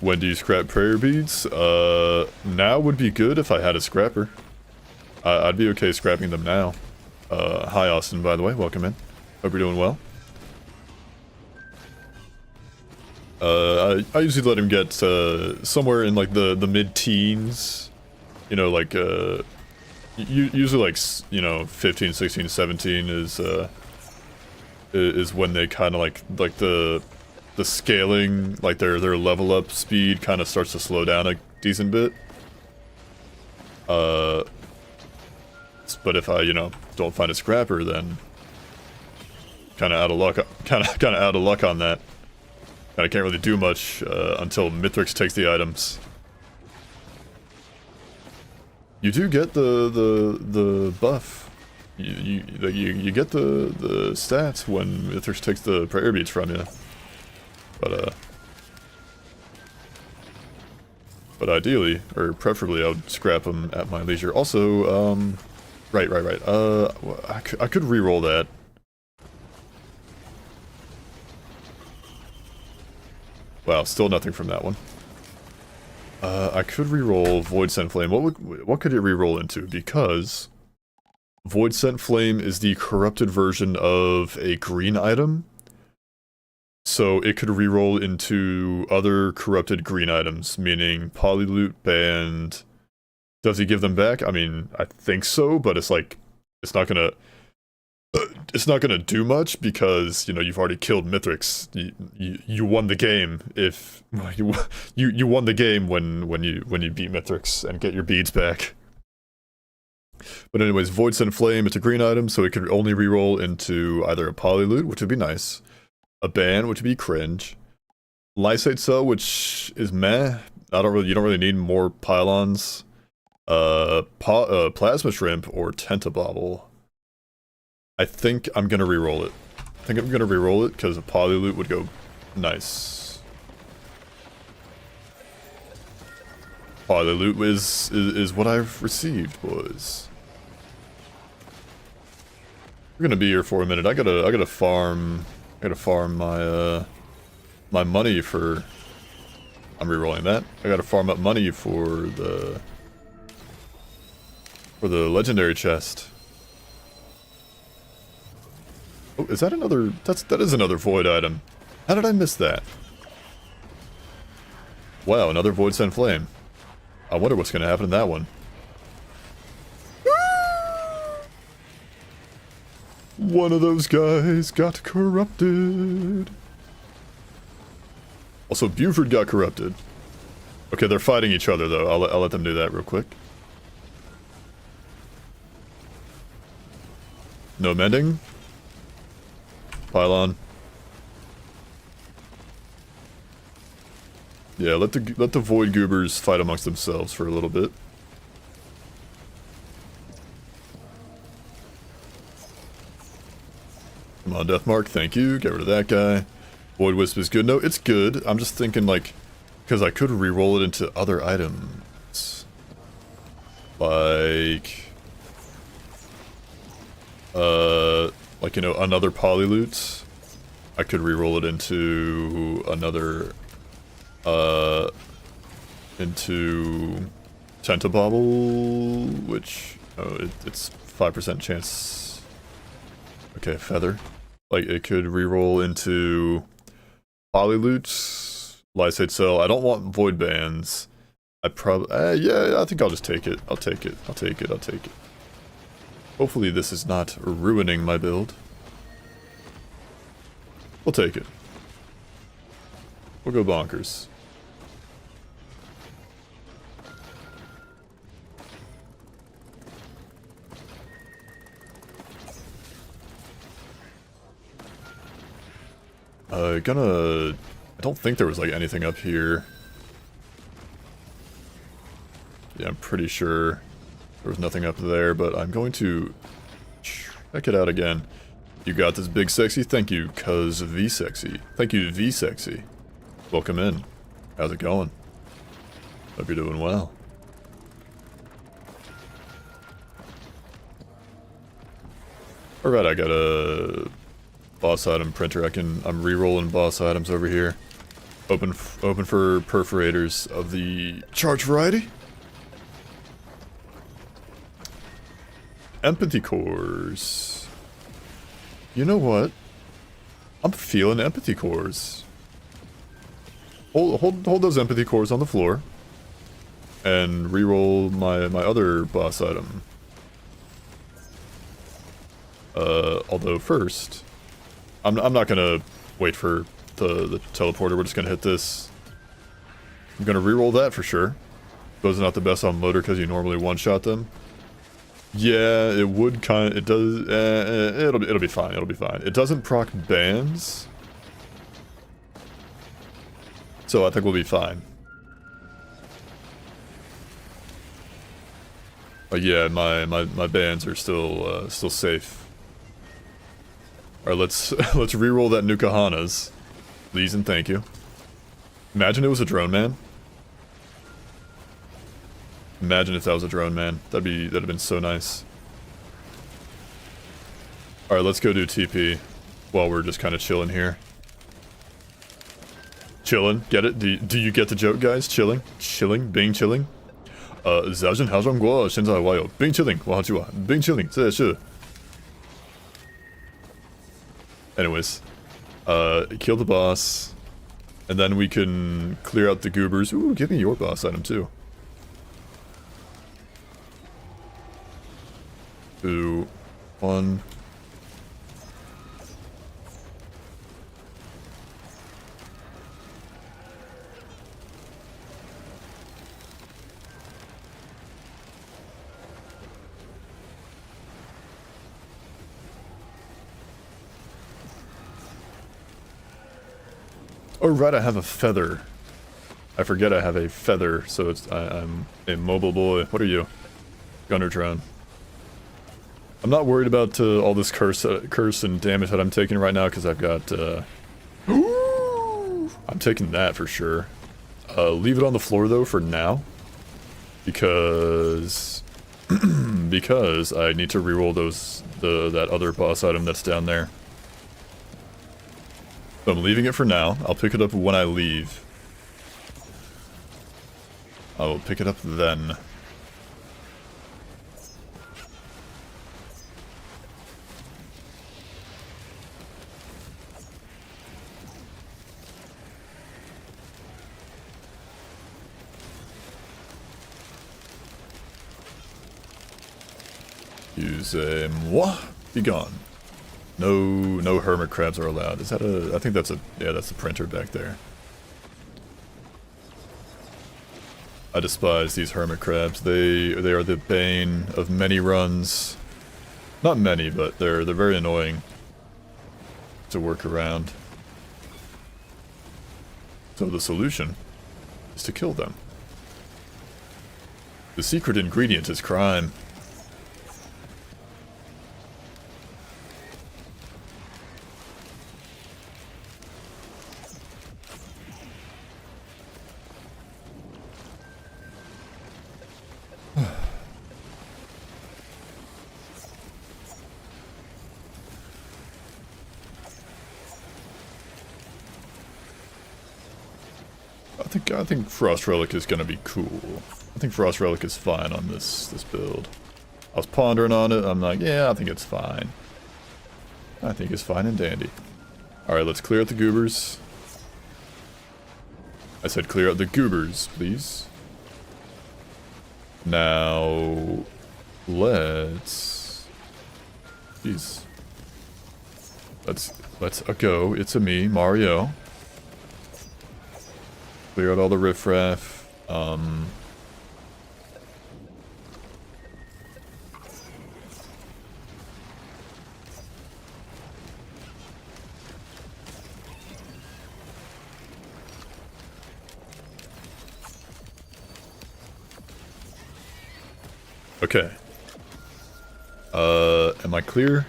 When do you scrap prayer beads? Now would be good if I had a scrapper. I'd be okay scrapping them now. Hi Austin, by the way, welcome in. Hope you're doing well. I usually let him get somewhere in like the mid-teens. You know, like usually like, you know, 15, 16, 17 is when they kind of like the scaling, like their level up speed kind of starts to slow down a decent bit. But if I, you know, don't find a scrapper, then kind of out of luck. Kind of out of luck on that. And I can't really do much until Mithrix takes the items. You do get the buff. You get the stats when Mithrix takes the prayer beads from you. But ideally, or preferably, I would scrap them at my leisure. Also, right. I could re-roll that. Wow, still nothing from that one. I could re-roll Void Scent Flame. What could it re-roll into? Because Void Scent Flame is the corrupted version of a green item. So it could reroll into other corrupted green items, meaning Polyloot Band, Does he give them back? I mean, I think so, but it's like, it's not gonna do much because, you know, you've already killed Mithrix. You won the game if you won the game when you beat Mithrix and get your beads back. But anyways, Void Send Flame, it's a green item, so it could only reroll into either a Polyloot, which would be nice, a Ban, which would be cringe, Lysate Cell, which is meh. You don't really need more pylons. Plasma Shrimp or Tentabobble. I think I'm gonna reroll it. I think I'm gonna reroll it because a Polyloot would go nice. Polyloot is what I've received, boys. We're gonna be here for a minute. I gotta farm my my money for. I'm rerolling that. I gotta farm up money for the legendary chest. Oh, is that another? That is another void item. How did I miss that? Wow, another Void Send Flame. I wonder what's gonna happen in that one. One of those guys got corrupted. Also, Buford got corrupted. Okay, they're fighting each other though. I'll let them do that real quick. No mending. Pylon. Yeah, let the Void Goobers fight amongst themselves for a little bit. Come on, Deathmark, thank you. Get rid of that guy. Void Wisp is good. No, it's good. I'm just thinking, like, because I could re-roll it into other items. Like, you know, another Polyloot. I could re-roll it into another, into Tentabobble, which, oh, it's 5% chance. Okay, Feather. Like, it could re-roll into Polyloot, Lysate Cell. I don't want Void Bands. I probably, yeah, I think I'll just take it. I'll take it. Hopefully this is not ruining my build. We'll take it. We'll go bonkers. I don't think there was like anything up here. Yeah, I'm pretty sure there was nothing up there, but I'm going to check it out again. You got this, Big Sexy? Thank you, cuz V Sexy. Thank you, V Sexy. Welcome in. How's it going? Hope you're doing well. Alright, I got a boss item printer. I'm re-rolling boss items over here. Open for perforators of the charge variety. Empathy cores. You know what? I'm feeling empathy cores. Hold those empathy cores on the floor. And re-roll my other boss item. Although first, I'm not gonna wait for the teleporter. We're just gonna hit this. I'm gonna re-roll that for sure. Those are not the best on loader because you normally one-shot them. Yeah, it would kind of, it does, it'll be fine, It doesn't proc bans. So I think we'll be fine. But yeah, my bans are still safe. Alright, let's re-roll that Nuka-Hanas. Please and thank you. Imagine it was a drone man. Imagine if that was a drone man. That'd have been so nice. Alright, let's go do TP while we're just kind of chilling here. Chilling, get it? Do you get the joke, guys? Chilling? Chilling? Being chilling? 早晨好中国现在我有冰淇淋我好喜欢冰淇淋这是 Anyways, kill the boss, and then we can clear out the goobers. Ooh, give me your boss item too. 2, 1. Oh right, I have a feather. I forget I have a feather, so I'm a mobile boy. What are you? Gunner drone. I'm not worried about all this curse and damage that I'm taking right now because I've got. I'm taking that for sure. Leave it on the floor though for now, because because I need to reroll that other boss item that's down there. So I'm leaving it for now. I'll pick it up when I leave. I will pick it up then. Use a moi. Be gone. No hermit crabs are allowed. Is that a? I think that's a. Yeah, that's the printer back there. I despise these hermit crabs. They are the bane of many runs. Not many, but they're very annoying to work around. So the solution is to kill them. The secret ingredient is crime. I think Frost Relic is gonna be cool. I think Frost Relic is fine on this build. I was pondering on it, I'm like, yeah, I think it's fine. I think it's fine and dandy. Alright, let's clear out the goobers. I said clear out the goobers, please. Now, let's... Jeez. Let's go. It's a me, Mario. Clear out all the riffraff. Okay. Am I clear?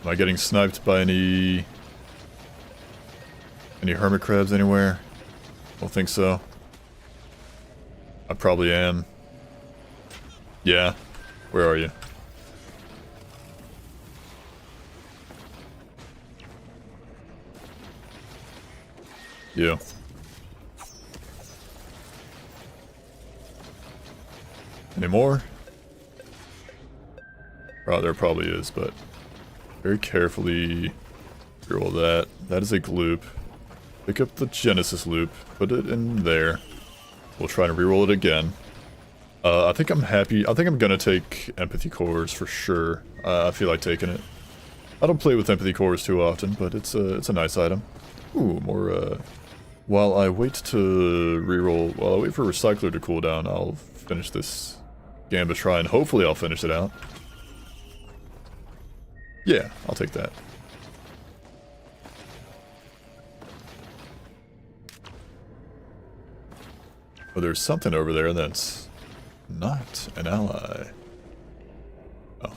Am I getting sniped by any hermit crabs anywhere? Don't think so. I probably am. Yeah. Where are you? You. Any more? Oh, there probably is, but very carefully roll that. That is a gloop. Pick up the Genesis loop, put it in there. We'll try and reroll it again. I think I'm happy. I think I'm gonna take empathy cores for sure. I feel like taking it. I don't play with empathy cores too often, but it's a nice item. Ooh, more. While I wait to reroll, while I wait for Recycler to cool down, I'll finish this Gambit Shrine. Hopefully, I'll finish it out. Yeah, I'll take that. Oh, there's something over there that's not an ally. Oh.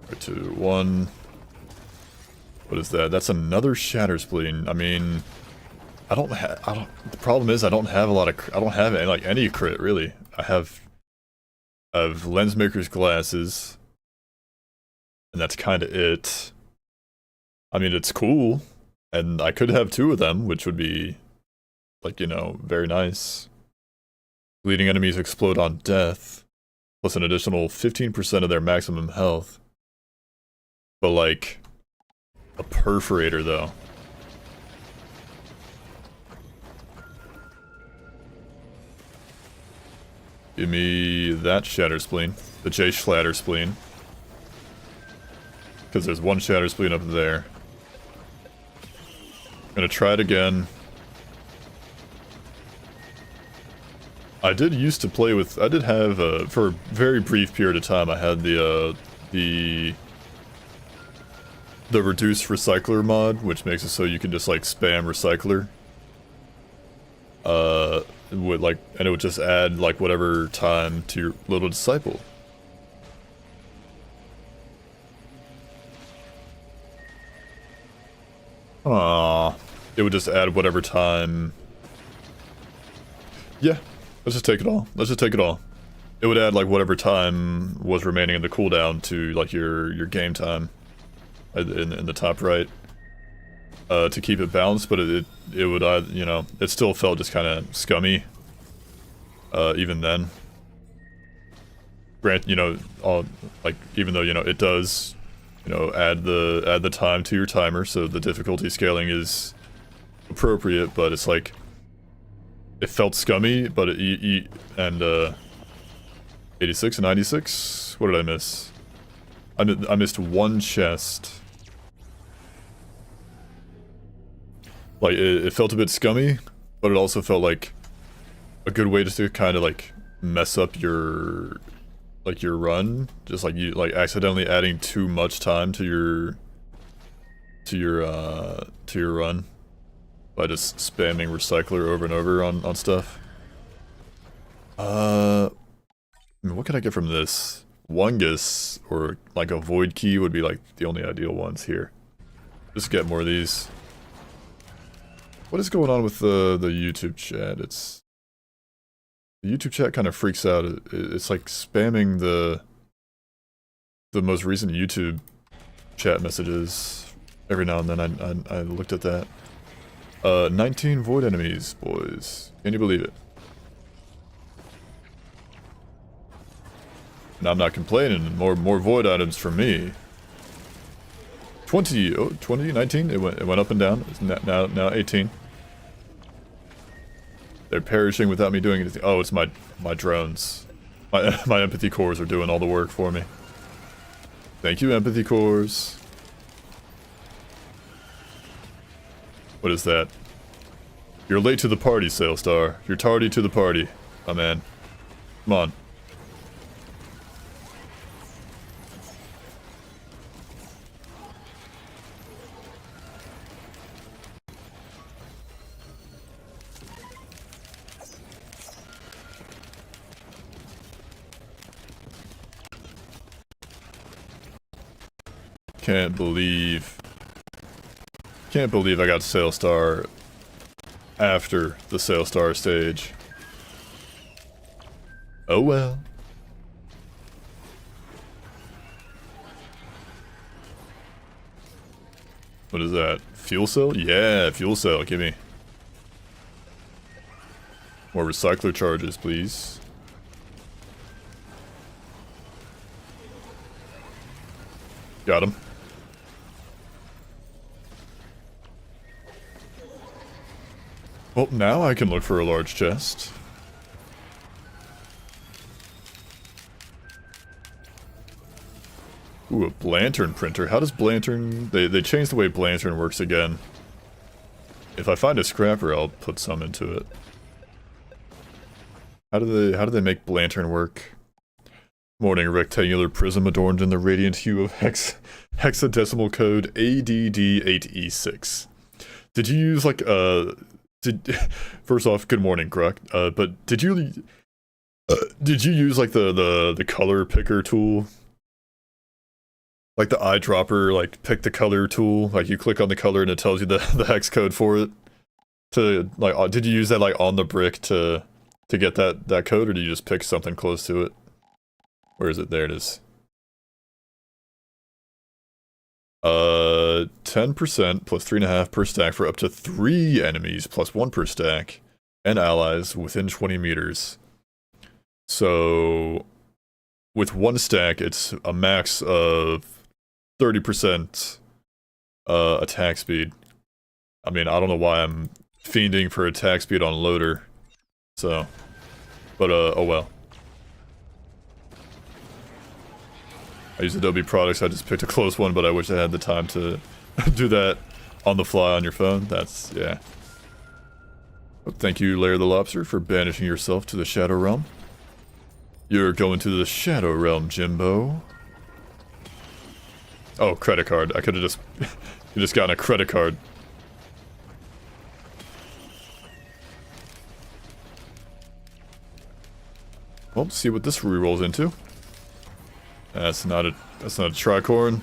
3, 2, 1. What is that? That's another Shatter Spleen. I mean, the problem is I don't have any crit really. I have Lensmaker's Glasses, and that's kind of it. I mean, it's cool, and I could have 2 of them, which would be, like, you know, very nice. Bleeding enemies explode on death, plus an additional 15% of their maximum health. But, like, a Perforator, though. Give me that Shatter Spleen. The J Schlatter Spleen. Because there's one Shatter Spleen up there. I'm gonna try it again. I did used to play with... I did have, for a very brief period of time, I had the Reduced Recycler mod, which makes it so you can just, like, spam Recycler. And it would just add, like, whatever time to your little disciple. Aww. It would just add whatever time... Yeah, let's just take it all. Let's just take it all. It would add, like, whatever time was remaining in the cooldown to, like, your game time in the top right. To keep it balanced, but it would, you know, it still felt just kind of scummy. Even then. Grant, you know, even though, you know, it does, you know, add the time to your timer, so the difficulty scaling is appropriate, but it's like, it felt scummy, but 86 and 96? What did I miss? I missed one chest. Like, it felt a bit scummy, but it also felt like a good way just to kind of, like, mess up your run. Just, like, you, like, accidentally adding too much time to your run. By just spamming Recycler over and over on stuff. I mean, what can I get from this? Wungus, or, like, a Void Key would be, like, the only ideal ones here. Just get more of these. What is going on with the YouTube chat? The YouTube chat kind of freaks out. It's like spamming the most recent YouTube chat messages every now and then. I looked at that. 19 void enemies, boys. Can you believe it? And I'm not complaining. More void items for me. 20, 19? It went up and down. It's now 18. They're perishing without me doing anything. Oh, it's my drones. My empathy cores are doing all the work for me. Thank you, empathy cores. What is that? You're late to the party, Sailstar. You're tardy to the party, my man. Come on. Can't believe I got Sailstar after the Sailstar stage. Oh well. What is that? Fuel cell? Yeah, fuel cell, give me. More recycler charges, please. Got him. Well, now I can look for a large chest. Ooh, a Blantern printer. How does Blantern... They changed the way Blantern works again. If I find a scrapper, I'll put some into it. How do they make Blantern work? Morning, rectangular prism adorned in the radiant hue of hexadecimal code ADD8E6. Did you use, like, first off, good morning, Grok. But did you use, like, the color picker tool? Like the eyedropper, like, pick the color tool? Like, you click on the color and it tells you the hex code for it? To, like, did you use that, like, on the brick to get that code, or did you just pick something close to it? Where is it? There it is. 10% plus 3.5 per stack for up to 3 enemies plus 1 per stack and allies within 20 meters. So with 1 stack, it's a max of 30% attack speed. I mean, I don't know why I'm fiending for attack speed on loader. So, but oh well. I use Adobe products, I just picked a close one, but I wish I had the time to do that on the fly on your phone. That's, yeah. Thank you, Larry the Lobster, for banishing yourself to the Shadow Realm. You're going to the Shadow Realm, Jimbo. Oh, credit card. I could've just... you just gotten a credit card. Well, see what this re-rolls into. That's not a tricorn.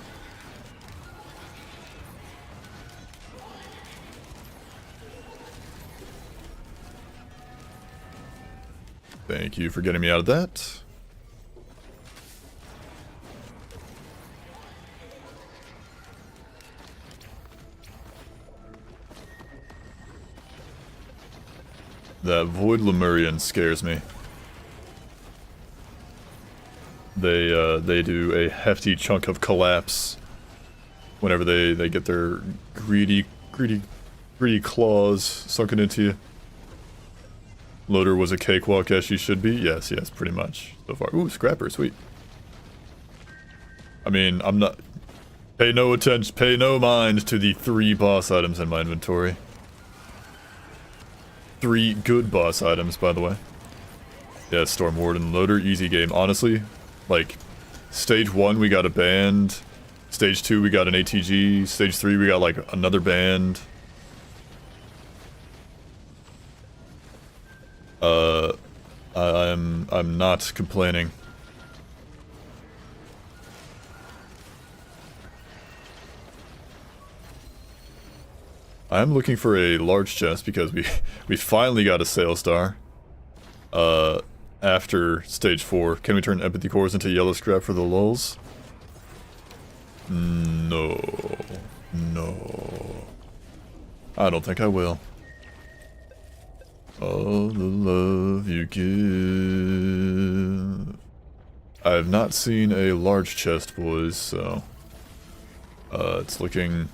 Thank you for getting me out of that. That Void Lemurian scares me. They do a hefty chunk of collapse whenever they get their greedy claws sunken into you. Loader was a cakewalk as she should be. Yes, pretty much so far. Ooh, scrapper, sweet. I mean, I'm not. Pay no attention, pay no mind to the 3 boss items in my inventory. 3 good boss items, by the way. Yeah, Storm Warden, Loader, easy game. Honestly, like, stage 1 we got a band, stage 2 we got an ATG, stage 3 we got like another band. I'm not complaining. I'm looking for a large chest because we finally got a sale star. After stage 4. Can we turn empathy cores into yellow scrap for the lulz? No. I don't think I will. All the love you give. I have not seen a large chest, boys, so... it's looking...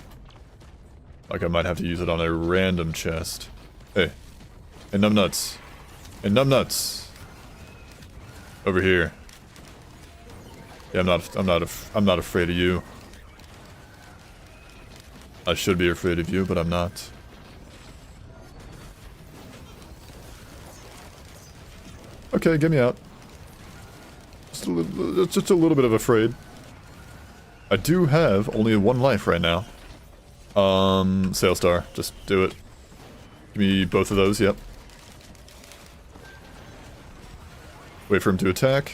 like I might have to use it on a random chest. Hey. Hey, numbnuts. Hey, numbnuts! Over here. Yeah, I'm not afraid of you. I should be afraid of you, but I'm not. Okay, get me out. Just a little bit of afraid. I do have only 1 life right now. Sail Star, just do it. Give me both of those, yep. Wait for him to attack.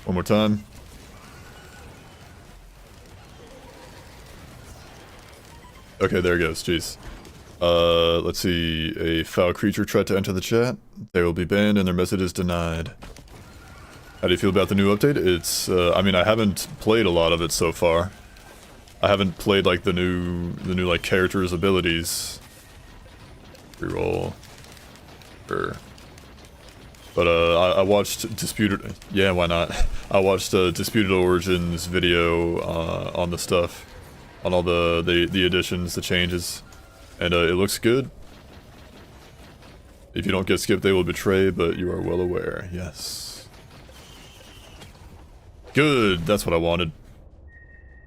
One more time. Okay, there it goes, jeez. Let's see. A foul creature tried to enter the chat. They will be banned and their message is denied. How do you feel about the new update? It's, I mean, I haven't played a lot of it so far. I haven't played, like, the new, like, characters' abilities. Reroll. Sure. But, I watched Disputed... Yeah, why not? I watched, Disputed Origins video, on the stuff. On all the additions, the changes. And, it looks good. If you don't get skipped, they will betray, but you are well aware. Yes. Good! That's what I wanted.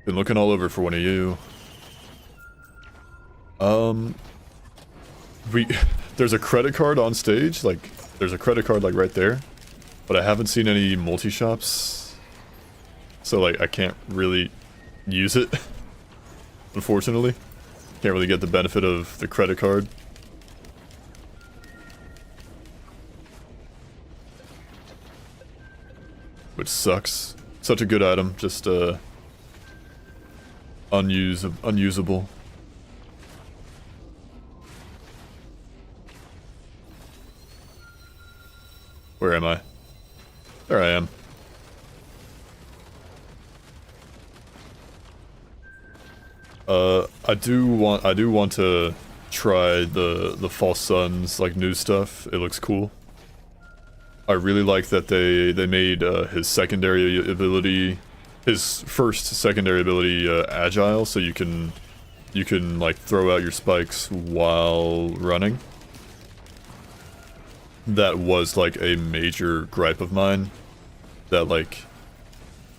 Been looking all over for one of you. There's a credit card on stage, like, there's a credit card, like, right there. But I haven't seen any multi-shops. So, like, I can't really use it. Unfortunately. Can't really get the benefit of the credit card. Which sucks. Such a good item, just, unusable. Where am I? There I am. I do want to try the False Sun's, like, new stuff. It looks cool. I really like that they made his secondary ability, his first secondary ability, agile, so you can like throw out your spikes while running. That was like a major gripe of mine, that like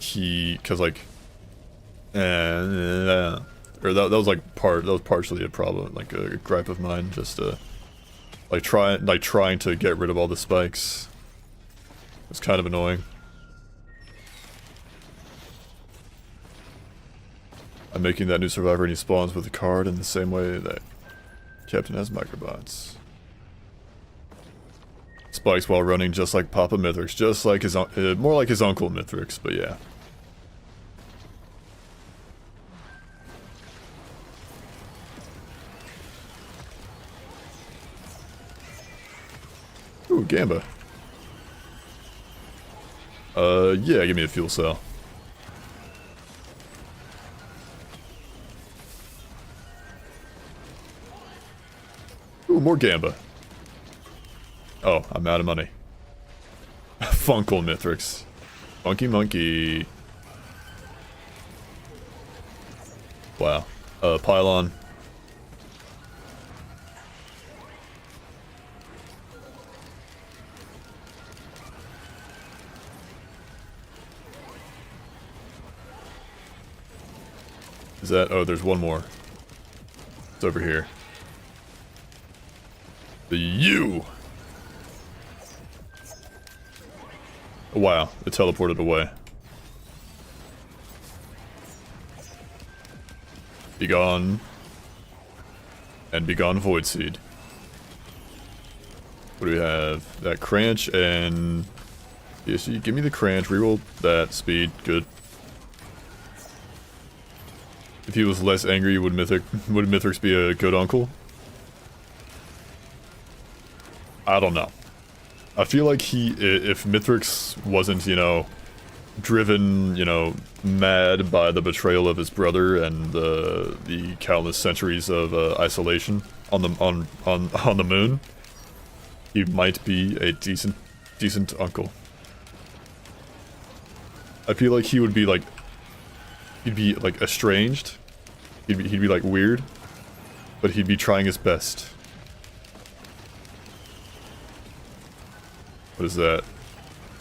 cause like, or that was like that was partially a problem, like a gripe of mine, just like trying to get rid of all the spikes. It's kind of annoying. I'm making that new survivor and he spawns with a card in the same way that Captain has microbots. Spikes while running just like Papa Mithrix, just like his more like his Uncle Mithrix, but yeah. Ooh, Gamba. Yeah, give me a fuel cell. Ooh, more Gamba. Oh, I'm out of money. Funkle Mithrix. Funky monkey. Wow. Pylon. Is that... oh, there's one more. It's over here. The U! Oh, wow, it teleported away. Be gone. And be gone, Void Seed. What do we have? That Cranch and... yes, give me the Cranch, reroll that, speed, good. If he was less angry, would Mithrix be a good uncle? I don't know. I feel like if Mithrix wasn't, you know, driven, you know, mad by the betrayal of his brother and the countless centuries of isolation on the moon, he might be a decent uncle. I feel like he would be like, he'd be like estranged. He'd be like weird, but he'd be trying his best. What is that?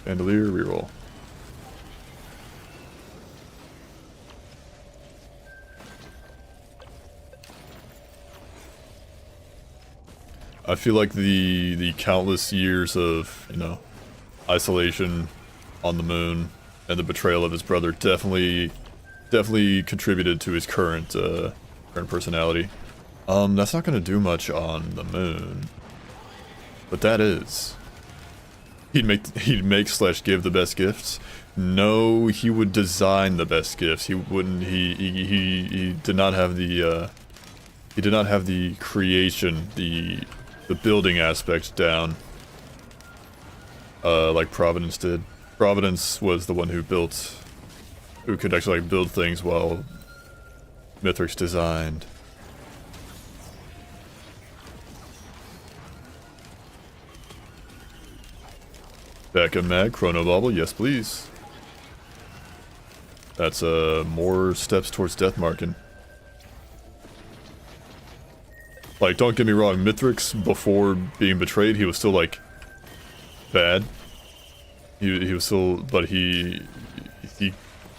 Chandelier, reroll. I feel like the countless years of, you know, isolation on the moon and the betrayal of his brother definitely contributed to his current personality. That's not gonna do much on the moon, but that is. He'd make / give the best gifts. No, he would design the best gifts. He wouldn't. He did not have the he did not have the creation, the building aspect down. Like Providence did. Providence was the one who could actually like build things while Mithrix designed. Back and Mag, Chrono Bobble, yes please. That's more steps towards death marking. Like, don't get me wrong, Mithrix, before being betrayed, he was still like bad. He was still, but he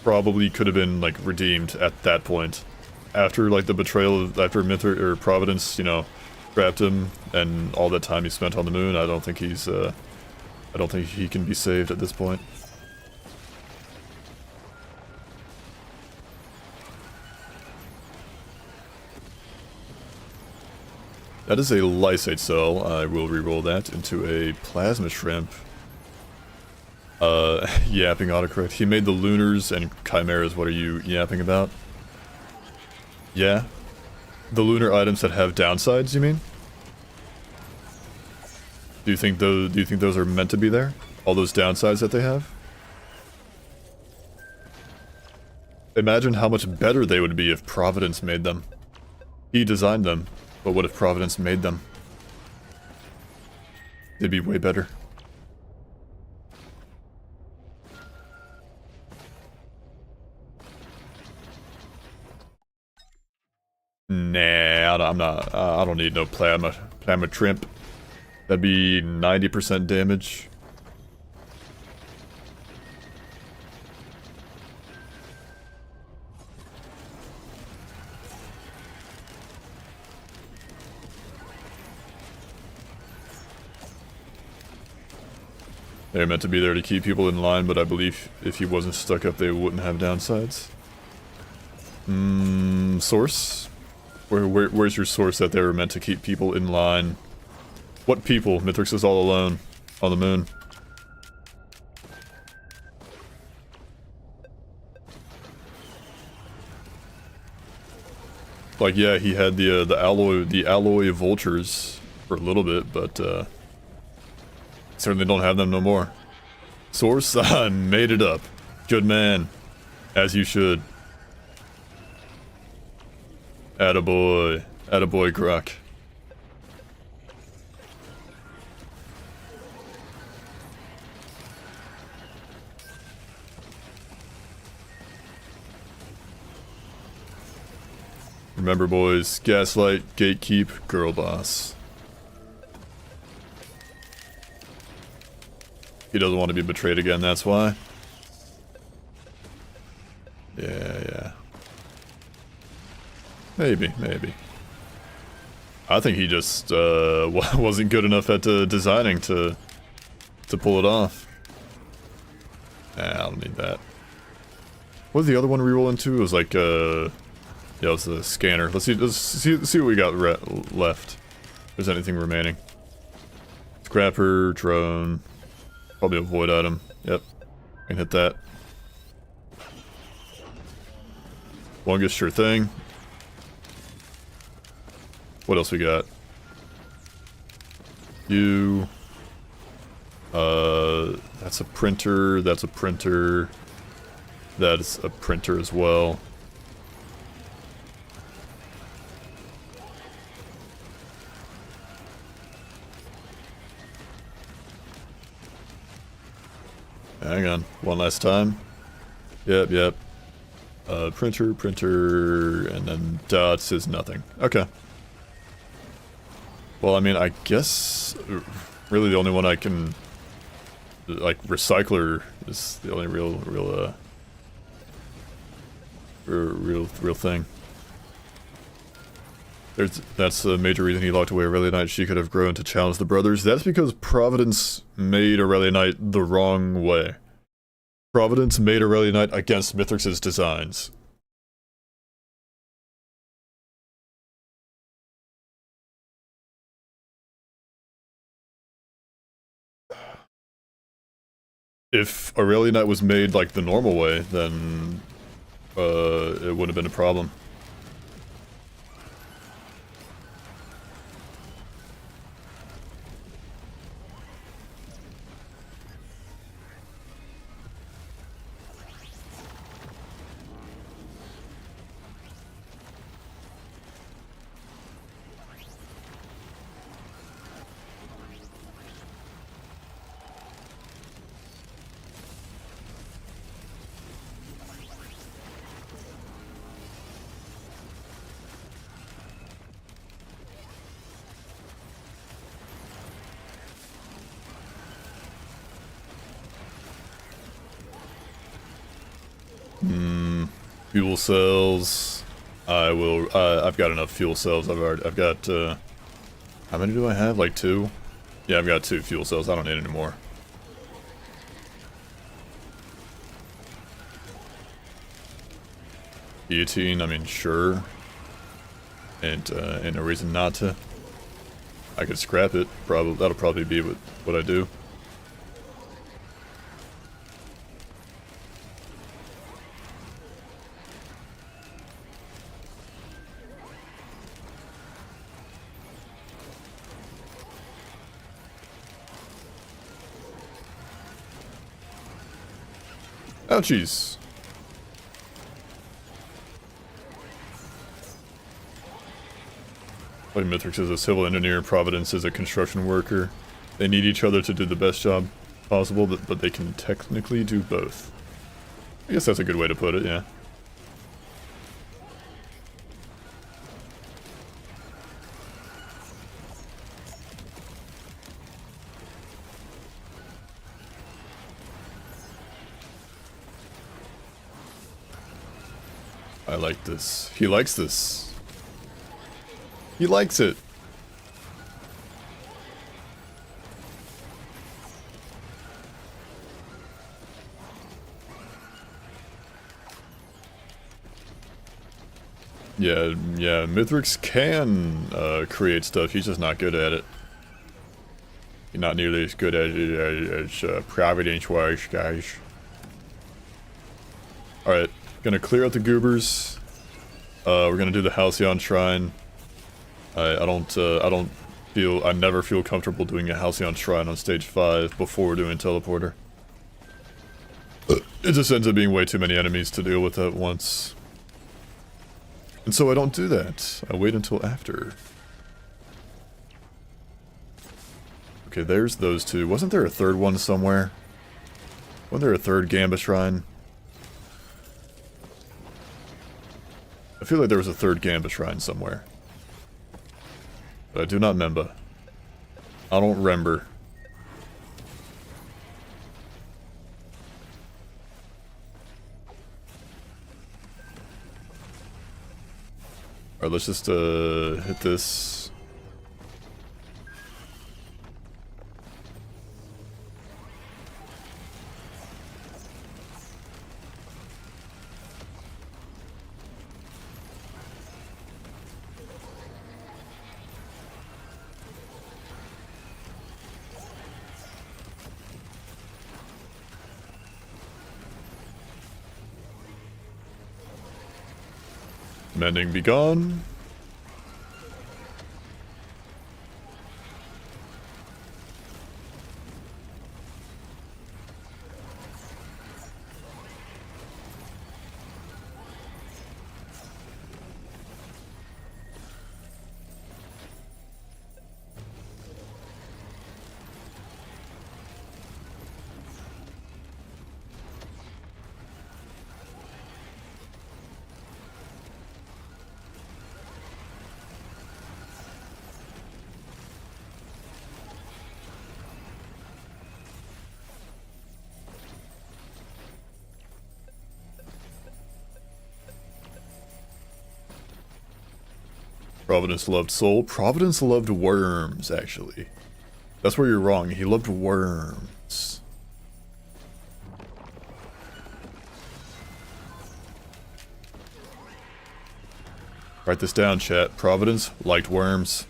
probably could have been like redeemed at that point. After like the betrayal after Mithrix or Providence, you know, trapped him and all that time he spent on the moon, I don't think he can be saved at this point. That is a Lysate cell. I will reroll that into a Plasma Shrimp. Yapping autocorrect. He made the Lunars and Chimeras. What are you yapping about? Yeah? The lunar items that have downsides, you mean? Do you think those are meant to be there? All those downsides that they have? Imagine how much better they would be if Providence made them. He designed them, but what if Providence made them? They'd be way better. Nah, I don't need no plasma trimp. That'd be 90% damage. They're meant to be there to keep people in line, but I believe if he wasn't stuck up, they wouldn't have downsides. Source? Where's your source that they were meant to keep people in line? What people? Mithrix is all alone on the moon. Like, yeah, he had the alloy vultures for a little bit, but certainly don't have them no more. Source, I made it up. Good man, as you should. Attaboy, attaboy, Grok. Remember, boys, gaslight, gatekeep, girl boss. He doesn't want to be betrayed again, that's why. Yeah. Maybe. I think he just wasn't good enough at designing to pull it off. Nah, I don't need that. What did the other one reroll into? It was like yeah, it was the scanner. Let's see what we got left. If there's anything remaining. Scrapper, drone, probably a void item. Yep, can hit that. Longest sure thing. What else we got? You. That's a printer. That's a printer. That's a printer as well. Hang on, one last time. Yep. Printer, and then dots is nothing. Okay. Well, I mean, I guess really the only one I can like recycler is the only real thing. That's the major reason he locked away Aurelia Knight. She could have grown to challenge the brothers. That's because Providence made Aurelia Knight the wrong way. Providence made Aurelia Knight against Mithrix's designs. If Aurelia Knight was made like the normal way, then it wouldn't have been a problem. Fuel cells. I've got enough fuel cells. I've got, how many do I have? Like 2? Yeah, I've got 2 fuel cells. I don't need any more. Guillotine, I mean, sure. And no reason not to. I could scrap it. That'll probably be what I do. Ouchies. Like Mithrix is a civil engineer, Providence is a construction worker. They need each other to do the best job possible, but they can technically do both. I guess that's a good way to put it, yeah. I like this. He likes this. He likes it. Yeah, Mithrix can create stuff, he's just not good at it. He's not nearly as good at it as Providence was, guys. Alright, gonna clear out the goobers. We're gonna do the Halcyon Shrine. I never feel comfortable doing a Halcyon Shrine on stage 5 before doing Teleporter. It just ends up being way too many enemies to deal with at once. And so I don't do that. I wait until after. Okay, there's those two. Wasn't there a third one somewhere? Wasn't there a third Gamba Shrine? I feel like there was a third Gamba Shrine somewhere. But I do not remember. I don't remember. Alright, let's just hit this. Mending be gone. Providence loved soul. Providence loved worms, actually. That's where you're wrong. He loved worms. Write this down, chat. Providence liked worms.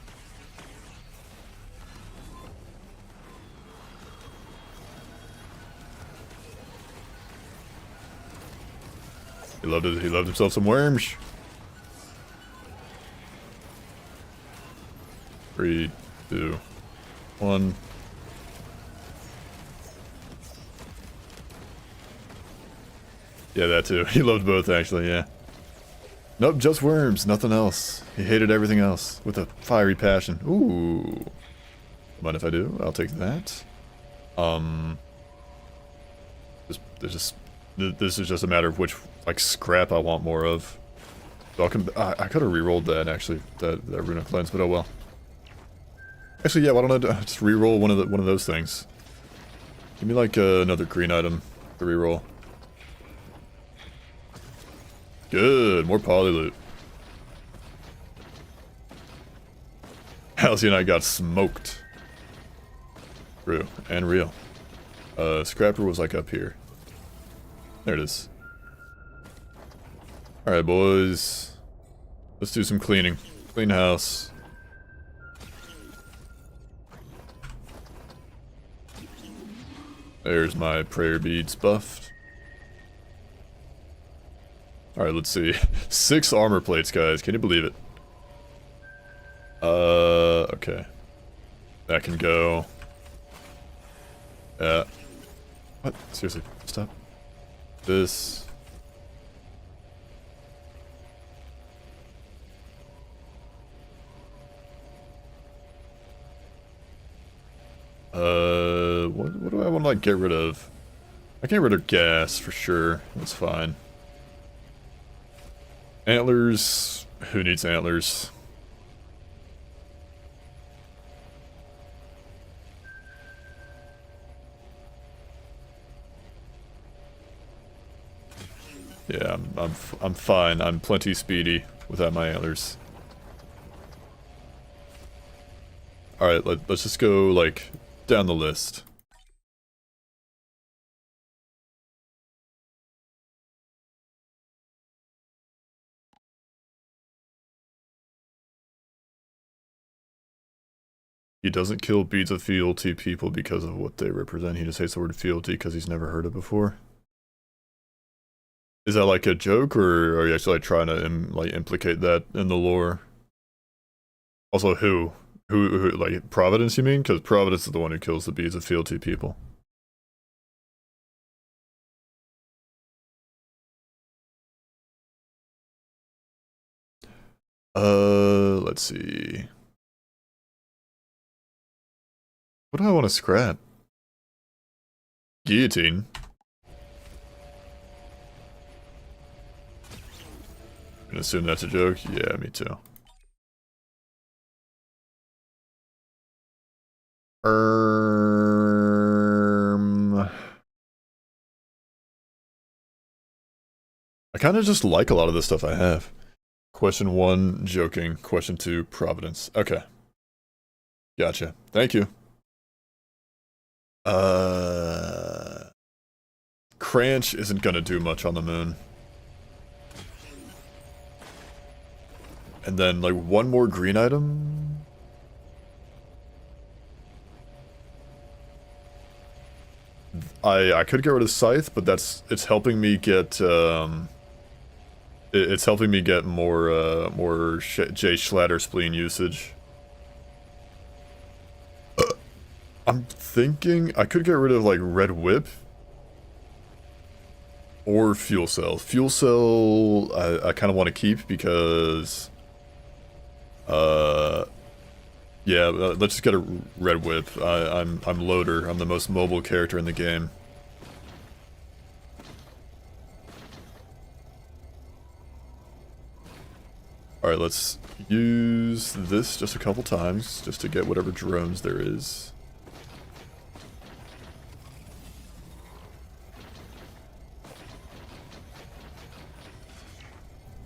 He loved it. He loved himself some worms. 3, 2, 1. Yeah, that too. He loved both, actually, yeah. Nope, just worms, nothing else. He hated everything else with a fiery passion. Ooh. Mind if I do? I'll take that. This is just a matter of which, like, scrap I want more of. So I could have re-rolled that, actually, that Runic Cleanse, but oh well. Actually, yeah, why don't I just re-roll one of those things? Give me, like, another green item to re-roll. Good, more poly loot. Halcyon and I got smoked. True, and real. Scrapper was like up here. There it is. Alright, boys. Let's do some cleaning. Clean house. There's my prayer beads buffed. Alright, let's see. 6 armor plates, guys. Can you believe it? Okay. That can go. What? Seriously, stop. This. What do I want to, like, get rid of? I can get rid of gas, for sure. That's fine. Antlers. Who needs antlers? Yeah, I'm fine. I'm plenty speedy without my antlers. Alright, let's just go, like, down the list. He doesn't kill beads of fealty people because of what they represent. He just hates the word fealty because he's never heard it before. Is that like a joke, or are you actually like trying to like implicate that in the lore? Also, who? Who like Providence, you mean? Because Providence is the one who kills the beads of fealty people. Let's see. What do I want to scrap? Guillotine. I'm gonna assume that's a joke. Yeah, me too. I kind of just like a lot of the stuff I have. Question 1, joking. Question 2, Providence. Okay. Gotcha. Thank you. Cranch isn't gonna do much on the moon. And then, like, one more green item? I could get rid of Scythe, but it's helping me get, it's helping me get more, J. Schlatter Spleen usage. I'm thinking I could get rid of, like, Red Whip. Or Fuel Cell. Fuel Cell, I kind of want to keep because... yeah, let's just get a Red Whip. I'm Loader. I'm the most mobile character in the game. Alright, let's use this just a couple times, just to get whatever drones there is.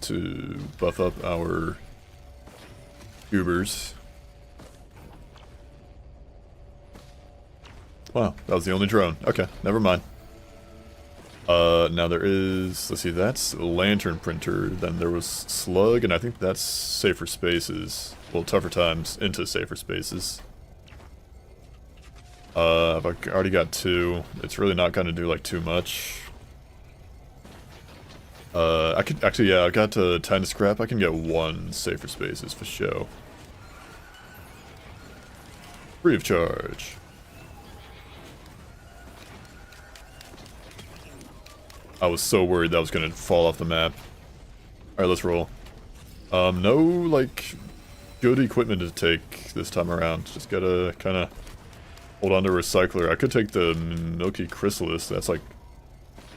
To buff up our Ubers. Wow, that was the only drone. Okay, never mind. Now there is, let's see, that's Lantern Printer, then there was Slug, and I think that's Safer Spaces. Well, Tougher Times into Safer Spaces. I've already got 2. It's really not gonna do, like, too much. I could, actually, yeah, I got time to scrap. I can get 1 Safer Spaces for show. Free of charge. I was so worried that was gonna fall off the map. Alright, let's roll. No, like, good equipment to take this time around. Just gotta kinda hold on to Recycler. I could take the Milky Chrysalis. That's like,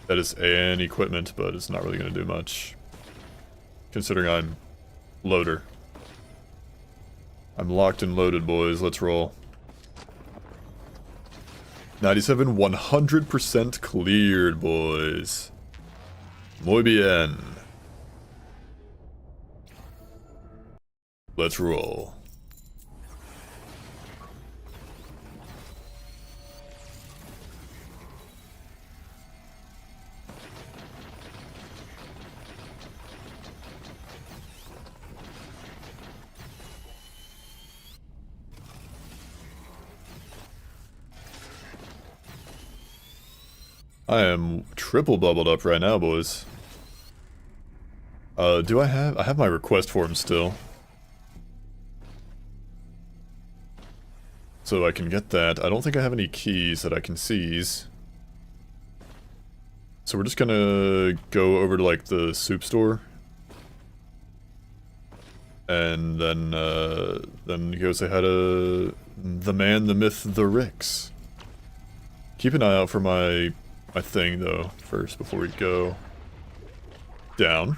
that is an equipment, but it's not really gonna do much. Considering I'm Loader. I'm locked and loaded, boys. Let's roll. 97, 100% cleared, boys. Muy bien. Let's roll. I am triple bubbled up right now, boys. Do I have my request form still. So I can get that. I don't think I have any keys that I can seize. So we're just gonna go over to, like, the soup store. And then go say hi to the man, the myth, the Rix. Keep an eye out for my thing, though, first, before we go down.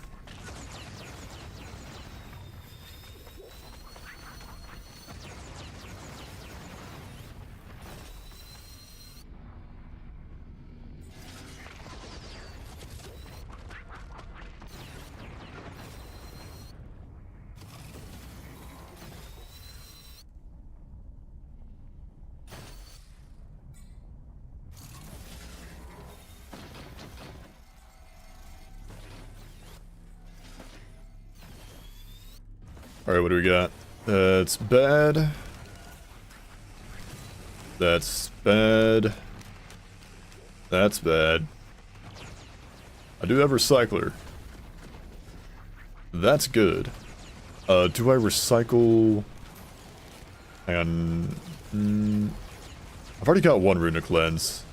Alright, what do we got? It's bad. That's bad. That's bad. I do have recycler. That's good. Do I recycle... Hang on. I've already got one runic lens.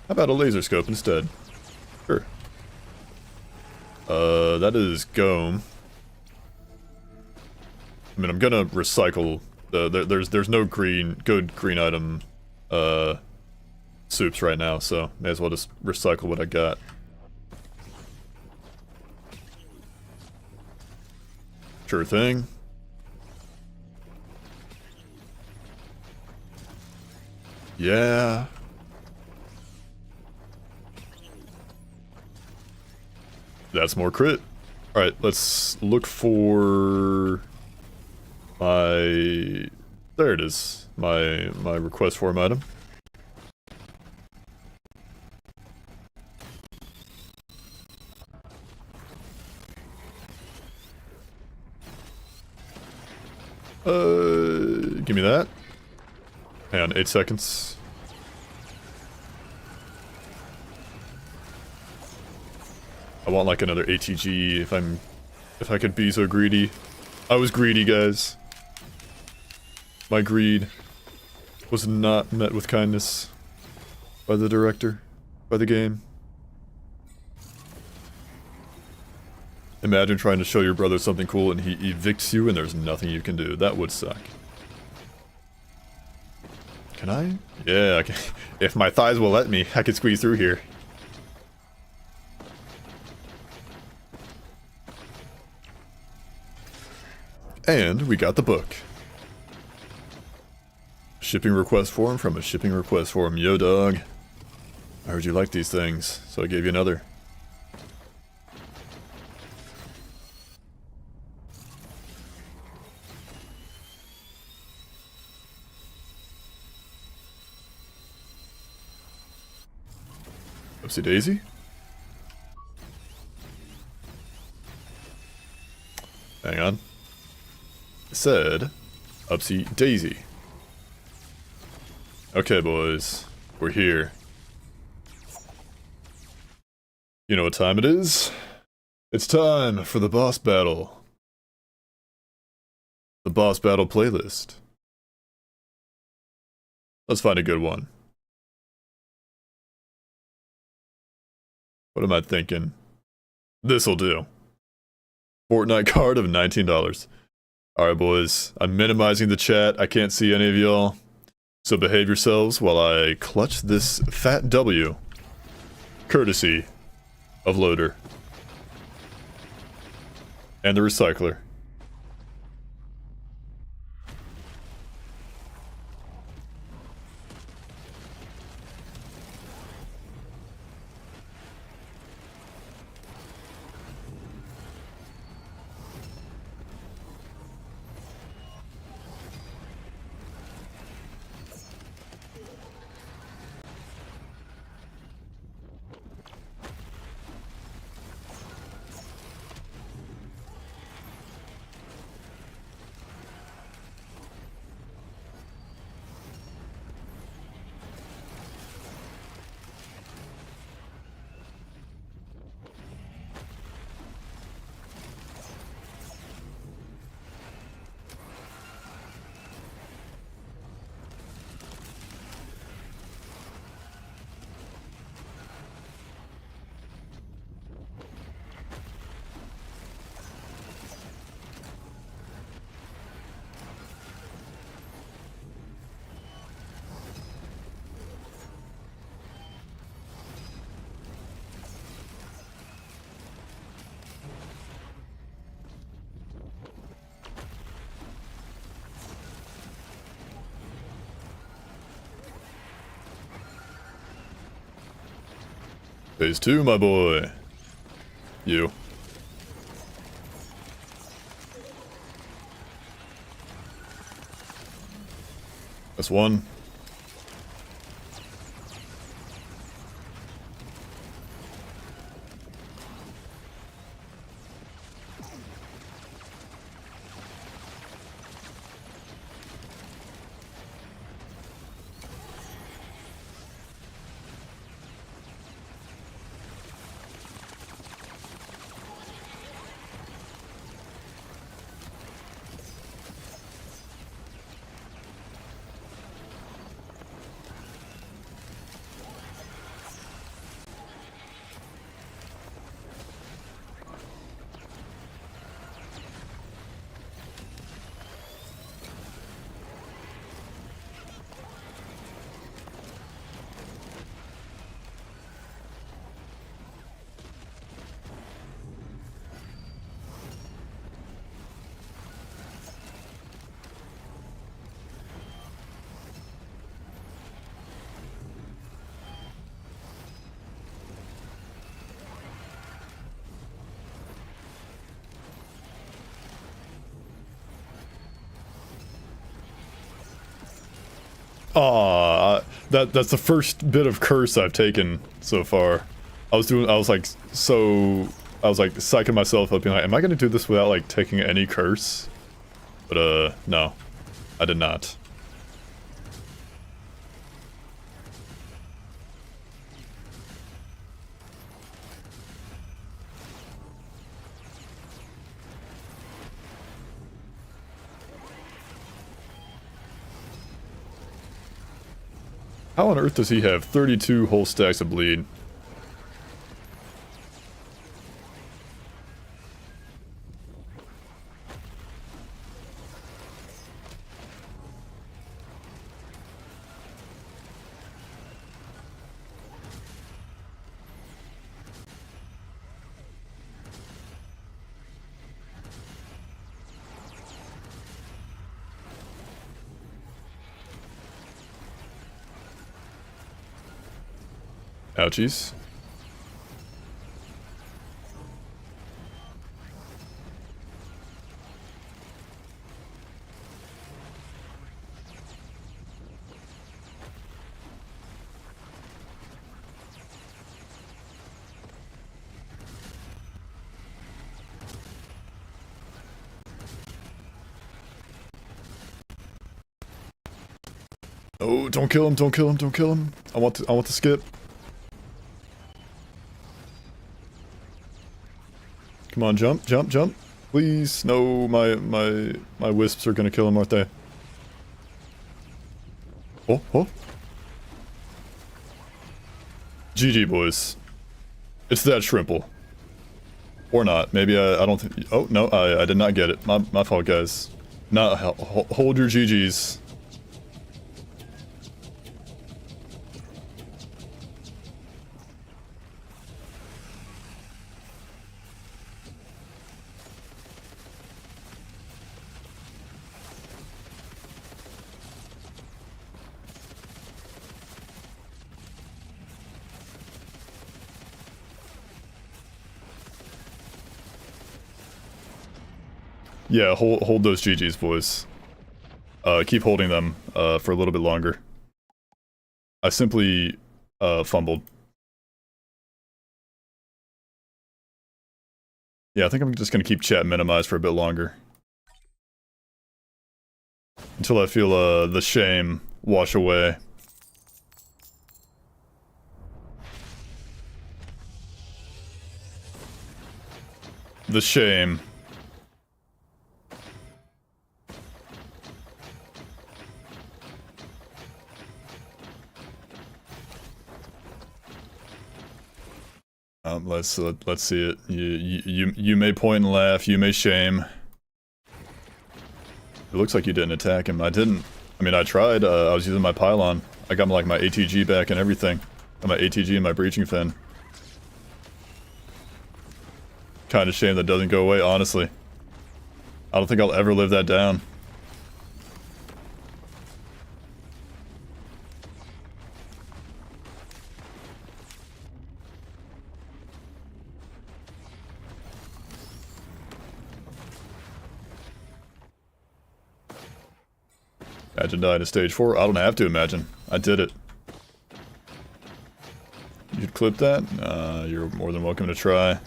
How about a laser scope instead? Sure. That is Gome. I mean, I'm gonna recycle. There's no good green item, soups right now, so may as well just recycle what I got. Sure thing. Yeah. That's more crit. Alright, let's look for my... There it is. My request form item. Give me that. Hang on, 8 seconds. I want like another ATG if I could be so greedy. I was greedy, guys. My greed was not met with kindness by the director, by the game. Imagine trying to show your brother something cool and he evicts you and there's nothing you can do. That would suck. Can I? Yeah, I can. If my thighs will let me, I can squeeze through here. And we got the book. Shipping request form from a shipping request form. Yo, dog. I heard you like these things, so I gave you another. Oopsie daisy? Hang on. It said Upsy Daisy. Okay, boys. We're here. You know what time it is? It's time for the boss battle. The boss battle playlist. Let's find a good one. What am I thinking? This'll do. Fortnite card of $19. Alright, boys. I'm minimizing the chat. I can't see any of y'all. So behave yourselves while I clutch this fat W. Courtesy of Loader. And the recycler. Phase 2, my boy. You. That's one. Aw, that's the first bit of curse I've taken so far. I was like psyching myself up, being like, am I gonna do this without like taking any curse? But no, I did not. How on earth does he have 32 whole stacks of bleed? Ouchies. Oh, don't kill him, don't kill him, don't kill him. I want to skip. Come on, jump, jump, jump. Please. No, my wisps are gonna kill him, aren't they? Oh, oh. GG, boys. It's that shrimple. Or not. Maybe I don't think... Oh, no, I did not get it. My fault, guys. Not... Hold your GGs. Yeah, hold those GGs, boys. Keep holding them for a little bit longer. I simply fumbled. Yeah, I think I'm just gonna keep chat minimized for a bit longer. Until I feel the shame wash away. The shame. Let's see it. You may point and laugh. You may shame. It looks like you didn't attack him. I didn't. I mean, I tried. I was using my pylon. I got like my ATG back and everything. And my ATG and my breaching fin. Kind of shame that doesn't go away, honestly. I don't think I'll ever live that down. Imagine dying to stage 4. I don't have to imagine. I did it. You'd clip that? You're more than welcome to try.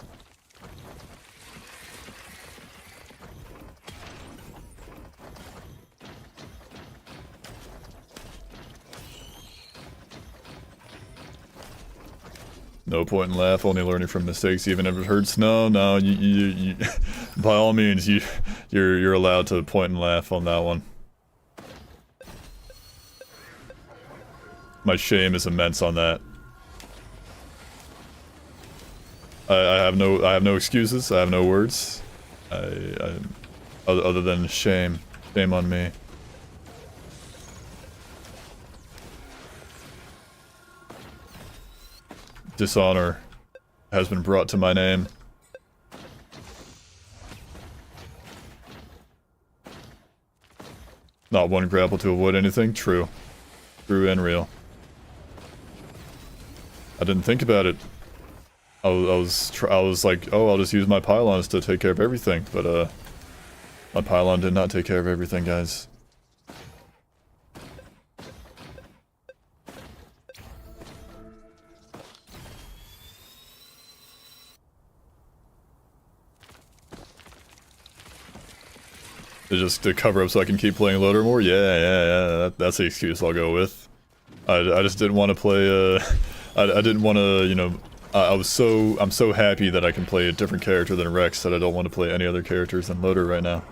No point in laugh, only learning from mistakes, even if it hurts. No, you by all means, you're allowed to point and laugh on that one. My shame is immense on that. I have no excuses. I have no words. Other than shame. Shame on me. Dishonor has been brought to my name. Not one grapple to avoid anything? True. True and real. I didn't think about it. I was like, oh, I'll just use my pylons to take care of everything, but my pylon did not take care of everything, guys. Just to cover up so I can keep playing loader more? Yeah. That's the excuse I'll go with. I just didn't want to play, I didn't want to, you know, I'm so happy that I can play a different character than Rex that I don't want to play any other characters than loader right now.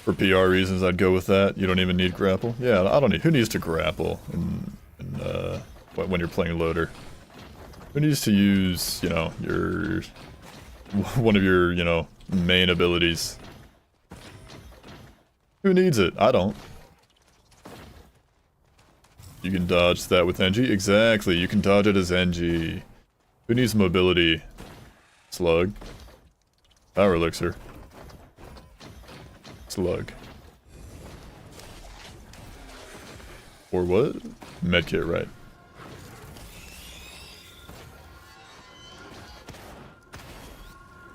For PR reasons, I'd go with that. You don't even need grapple. Yeah, I don't need. Who needs to grapple when you're playing loader? Who needs to use, you know, your one of your, you know, main abilities? Who needs it? I don't. You can dodge that with NG. Exactly. You can dodge it as NG. Who needs mobility? Slug. Power elixir. Slug. Or what? Medkit, right.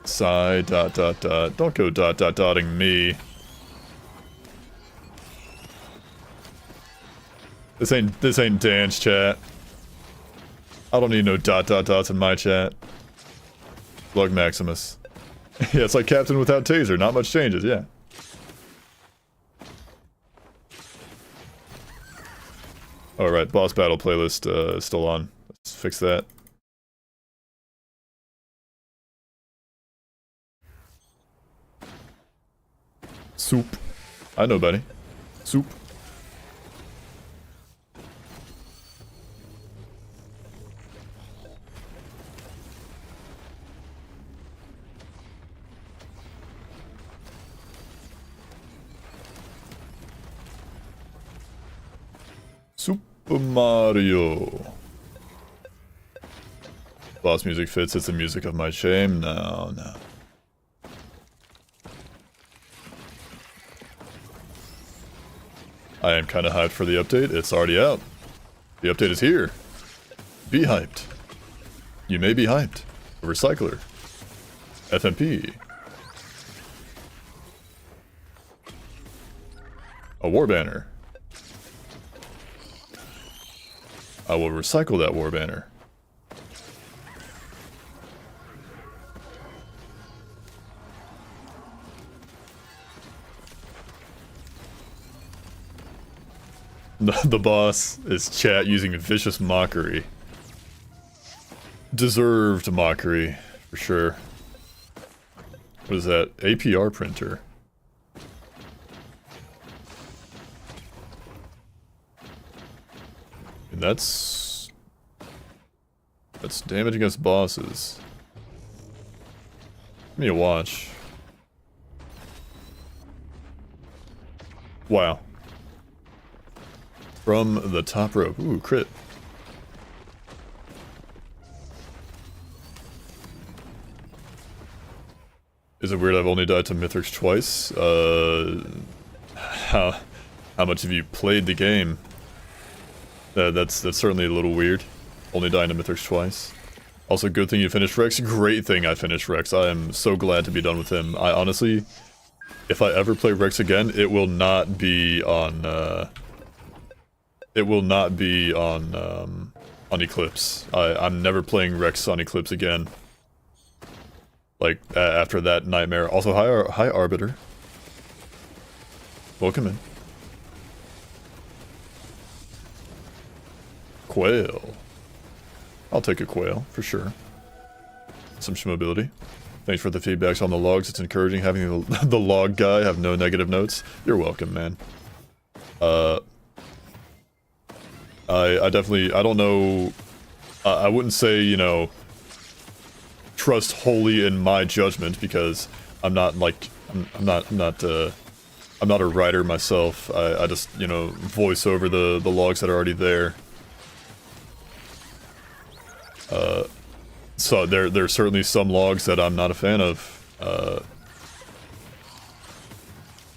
Sigh, ... Don't go ... dotting me. This ain't dance chat. I don't need no ... dots in my chat. Slug Maximus. Yeah, it's like Captain without taser. Not much changes, yeah. Alright, boss battle playlist is still on. Let's fix that. Soup. I know, buddy. Soup. Super Mario. Boss music fits, it's the music of my shame. No. I am kinda hyped for the update. It's already out. The update is here. Be hyped. You may be hyped. A recycler. FMP. A war banner. I will recycle that war banner. The boss is chat using vicious mockery. Deserved mockery, for sure. What is that? APR printer. And that's damage against bosses. Give me a watch. Wow. From the top rope. Ooh, crit. Is it weird I've only died to Mithrix twice? How much have you played the game? That's certainly a little weird. Only dying to Mithrix twice. Also, good thing you finished Rex. Great thing I finished Rex. I am so glad to be done with him. I honestly, if I ever play Rex again, it will not be on, on Eclipse. I'm never playing Rex on Eclipse again. Like, after that nightmare. Also, hi Arbiter. Welcome in. Quail. I'll take a quail, for sure. Some shmobility. Thanks for the feedbacks on the logs. It's encouraging having the log guy have no negative notes. You're welcome, man. I definitely, I don't know, I wouldn't say, you know, trust wholly in my judgment, because I'm not like, I'm not a writer myself. I just, you know, voice over the logs that are already there. So there's certainly some logs that I'm not a fan of.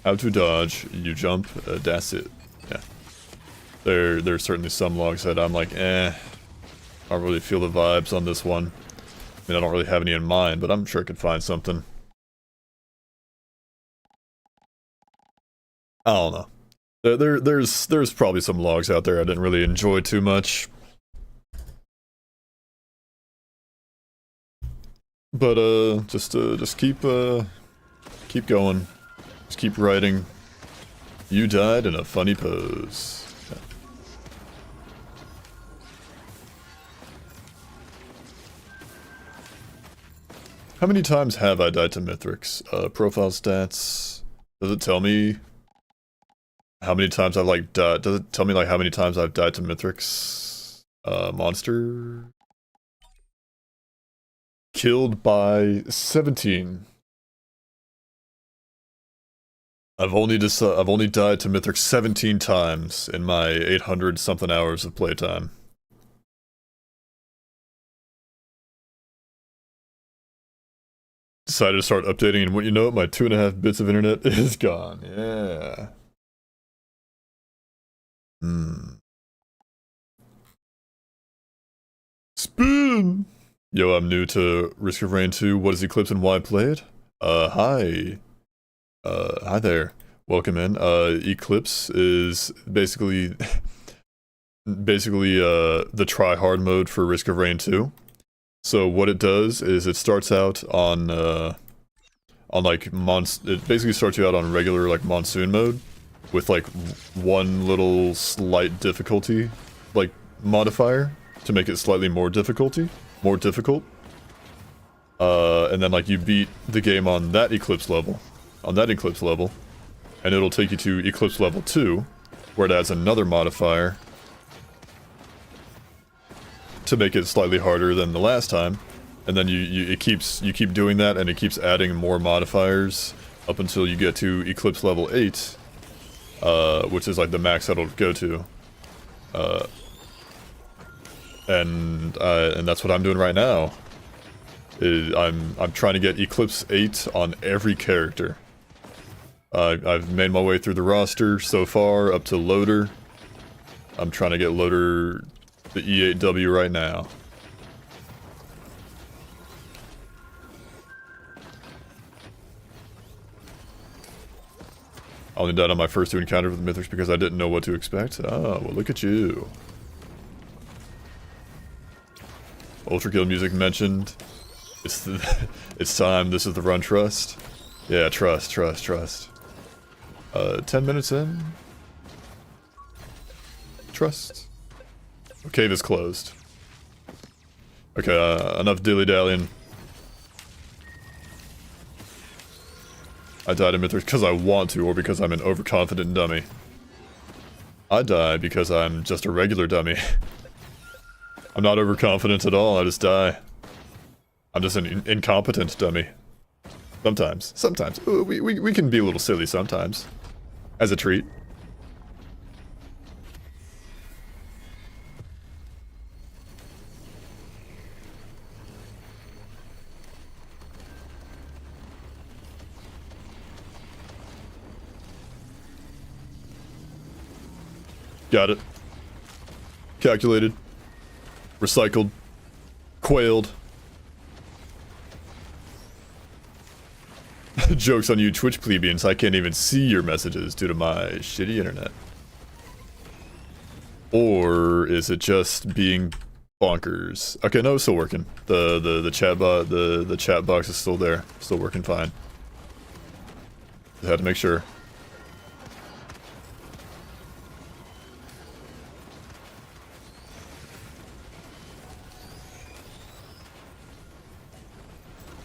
How to dodge, you jump, that's it. Yeah. There's certainly some logs that I'm like, I don't really feel the vibes on this one. I mean, I don't really have any in mind, but I'm sure I could find something. I don't know. There's probably some logs out there I didn't really enjoy too much. But just keep going. Just keep writing. You died in a funny pose. Yeah. How many times have I died to Mithrix? Profile stats. Does it tell me how many times I've like died? Does it tell me like how many times I've died to Mithrix? Monster. Killed by 17. I've only died to Mithrix 17 times in my 800 something hours of playtime. Decided to start updating, and what you know, my 2.5 bits of internet is gone. Yeah. Spin! Yo, I'm new to Risk of Rain 2. What is Eclipse and why play it? Hi. Hi there. Welcome in. Eclipse is basically the try-hard mode for Risk of Rain 2. So what it does is it starts out on like it basically starts you out on regular like monsoon mode with like one little slight difficulty like modifier to make it slightly more difficult. And then like you beat the game on that Eclipse level, and it'll take you to Eclipse level 2, where it adds another modifier to make it slightly harder than the last time, and then you keep doing that, and it keeps adding more modifiers up until you get to Eclipse level 8, which is like the max that'll go to, and that's what I'm doing right now. I'm trying to get Eclipse 8 on every character. I've made my way through the roster so far up to Loader. I'm trying to get Loader the E8W right now. I only died on my first 2 encounters with Mithrix because I didn't know what to expect. Oh, well look at you. Ultra Kill music mentioned. It's time, this is the run trust. Yeah, trust. 10 minutes in. Trust. Cave is closed. Okay, enough dilly-dallying. I died in Mithrix because I want to, or because I'm an overconfident dummy. I die because I'm just a regular dummy. I'm not overconfident at all, I just die. I'm just an incompetent dummy. Sometimes. Ooh, we can be a little silly sometimes. As a treat. Got it. Calculated. Recycled. Quailed. Joke's on you Twitch plebeians, I can't even see your messages due to my shitty internet. Or is it just being bonkers? Okay, no, it's still working. The chat bot, the chat box is still there. Still working fine. Just had to make sure.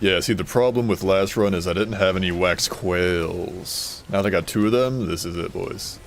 Yeah, see, the problem with last run is I didn't have any wax quails. Now that I got 2 of them, this is it, boys.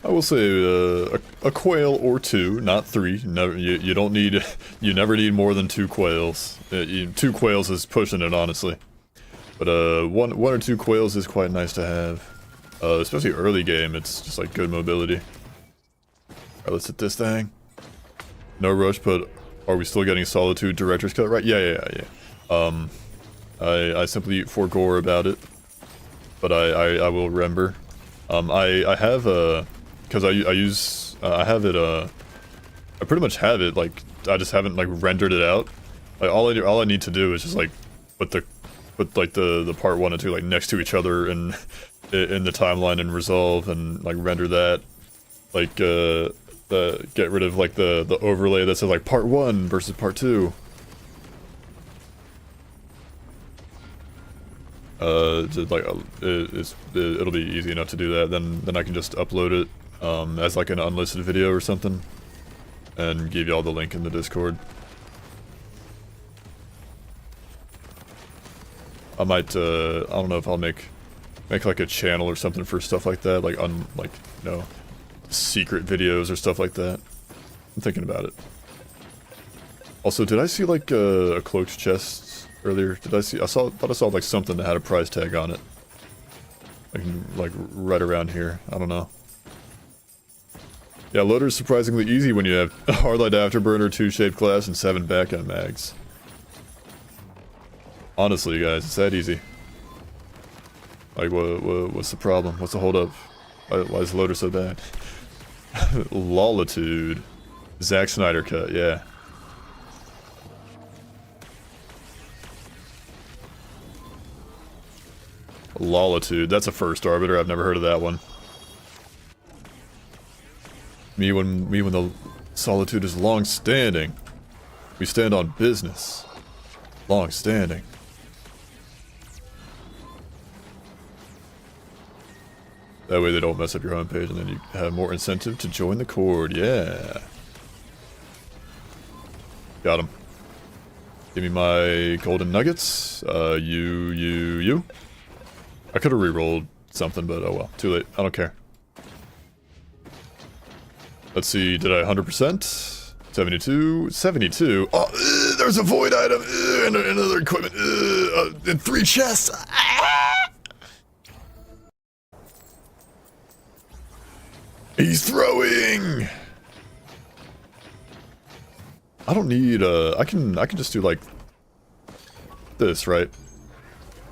I will say a quail or two, not three. Never, you don't need, you never need more than 2 quails. 2 quails is pushing it, honestly. But one or 2 quails is quite nice to have. Especially early game, it's just like good mobility. Alright, let's hit this thing. No rush, but are we still getting Solitude Director's Cut, right? Yeah. I simply forgore about it. But I will remember. I have because I have it, I pretty much have it, like, I just haven't, like, rendered it out. Like, all I need to do is just, like, put like, the part 1 and 2, like, next to each other in the timeline and resolve, and, like, render that. Like, get rid of, like, the overlay that says, like, part 1 versus part 2. Just like, it'll be easy enough to do that, then I can just upload it, as like an unlisted video or something, and give y'all the link in the Discord. I might, I don't know if I'll make like a channel or something for stuff like that, like you know, secret videos or stuff like that. I'm thinking about it. Also, did I see like a cloaked chest earlier? Did I see? Thought I saw like something that had a price tag on it. Like right around here. I don't know. Yeah, loader's surprisingly easy when you have a Hardlight Afterburner, 2 Shaped Glass, and 7 back-end mags. Honestly, guys, it's that easy. Like, what's the problem? What's the holdup? Why is the loader so bad? Lolitude. Zack Snyder cut, yeah. Lolitude, that's a first arbiter. I've never heard of that one. Me when the solitude is long-standing. We stand on business. Long-standing. That way they don't mess up your homepage, and then you have more incentive to join the Horde. Yeah. Got him. Give me my golden nuggets. You. I could have re-rolled something, but oh well. Too late. I don't care. Let's see, did I 100%? 72? 72? Oh, there's a void item! And another equipment! And 3 chests! Ah! He's throwing! I don't need, I can just do, like, this, right?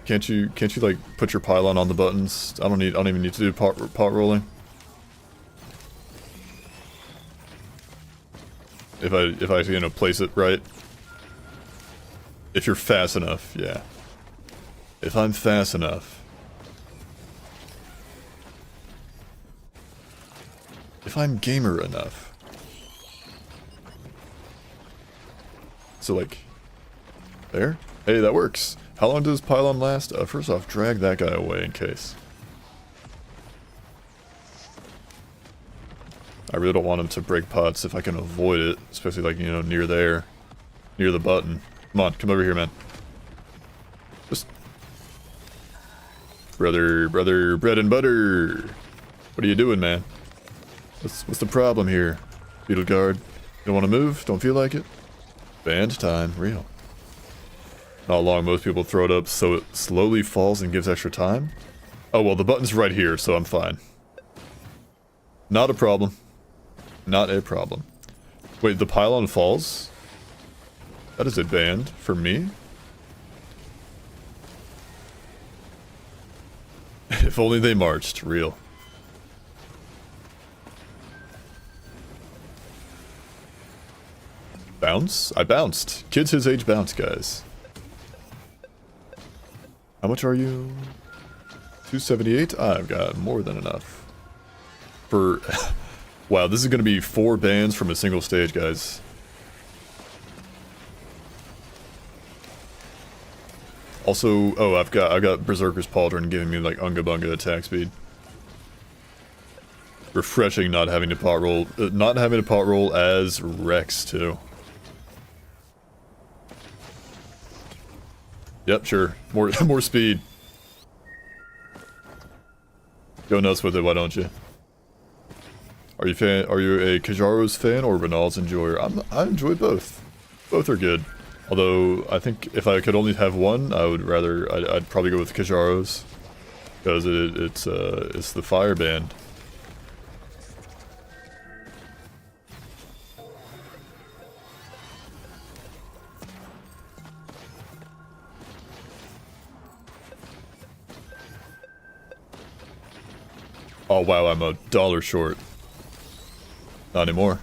Can't you, like, put your pylon on the buttons? I don't even need to do pot rolling. If I, you know, place it right. If you're fast enough, yeah. If I'm fast enough. If I'm gamer enough. So, like, there? Hey, that works. How long does pylon last? First off, drag that guy away in case. I really don't want him to break pots if I can avoid it, especially like, you know, near there. Near the button. Come on, come over here, man. Just... Brother, bread and butter! What are you doing, man? What's the problem here? Beetle guard. You don't want to move? Don't feel like it? Band time. Real. Not long, most people throw it up so it slowly falls and gives extra time. Oh, well, the button's right here, so I'm fine. Not a problem. Not a problem. Wait, the pylon falls? That is a band for me? If only they marched. Real. Bounce? I bounced. Kids his age bounce, guys. How much are you? 278? I've got more than enough. For... Wow, this is going to be 4 bands from a single stage, guys. Also, oh, I've got Berserker's Pauldron giving me like Unga Bunga attack speed. Refreshing not having to pot roll, as Rex too. Yep, sure. More speed. Go nuts with it, why don't you? Are you a Kajaro's fan or Renald's enjoyer? I enjoy both. Both are good. Although I think if I could only have one, I'd probably go with Kajaro's because it's the fire band. Oh wow, I'm $1 short. Not anymore.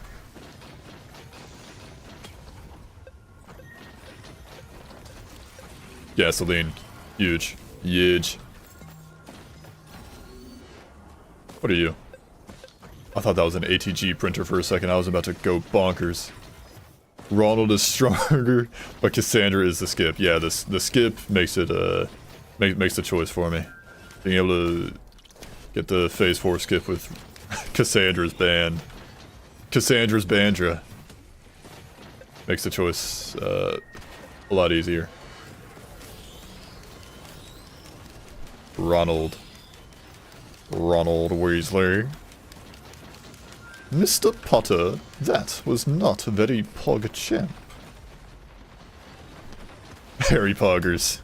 Gasoline. Huge. Huge. What are you? I thought that was an ATG printer for a second. I was about to go bonkers. Ronald is stronger, but Cassandra is the skip. Yeah, the skip makes it makes the choice for me. Being able to get the Phase 4 skip with Cassandra's band. Cassandra's Bandra. Makes the choice a lot easier. Ronald Weasley. Mr. Potter, that was not very pog-champ. Harry Poggers.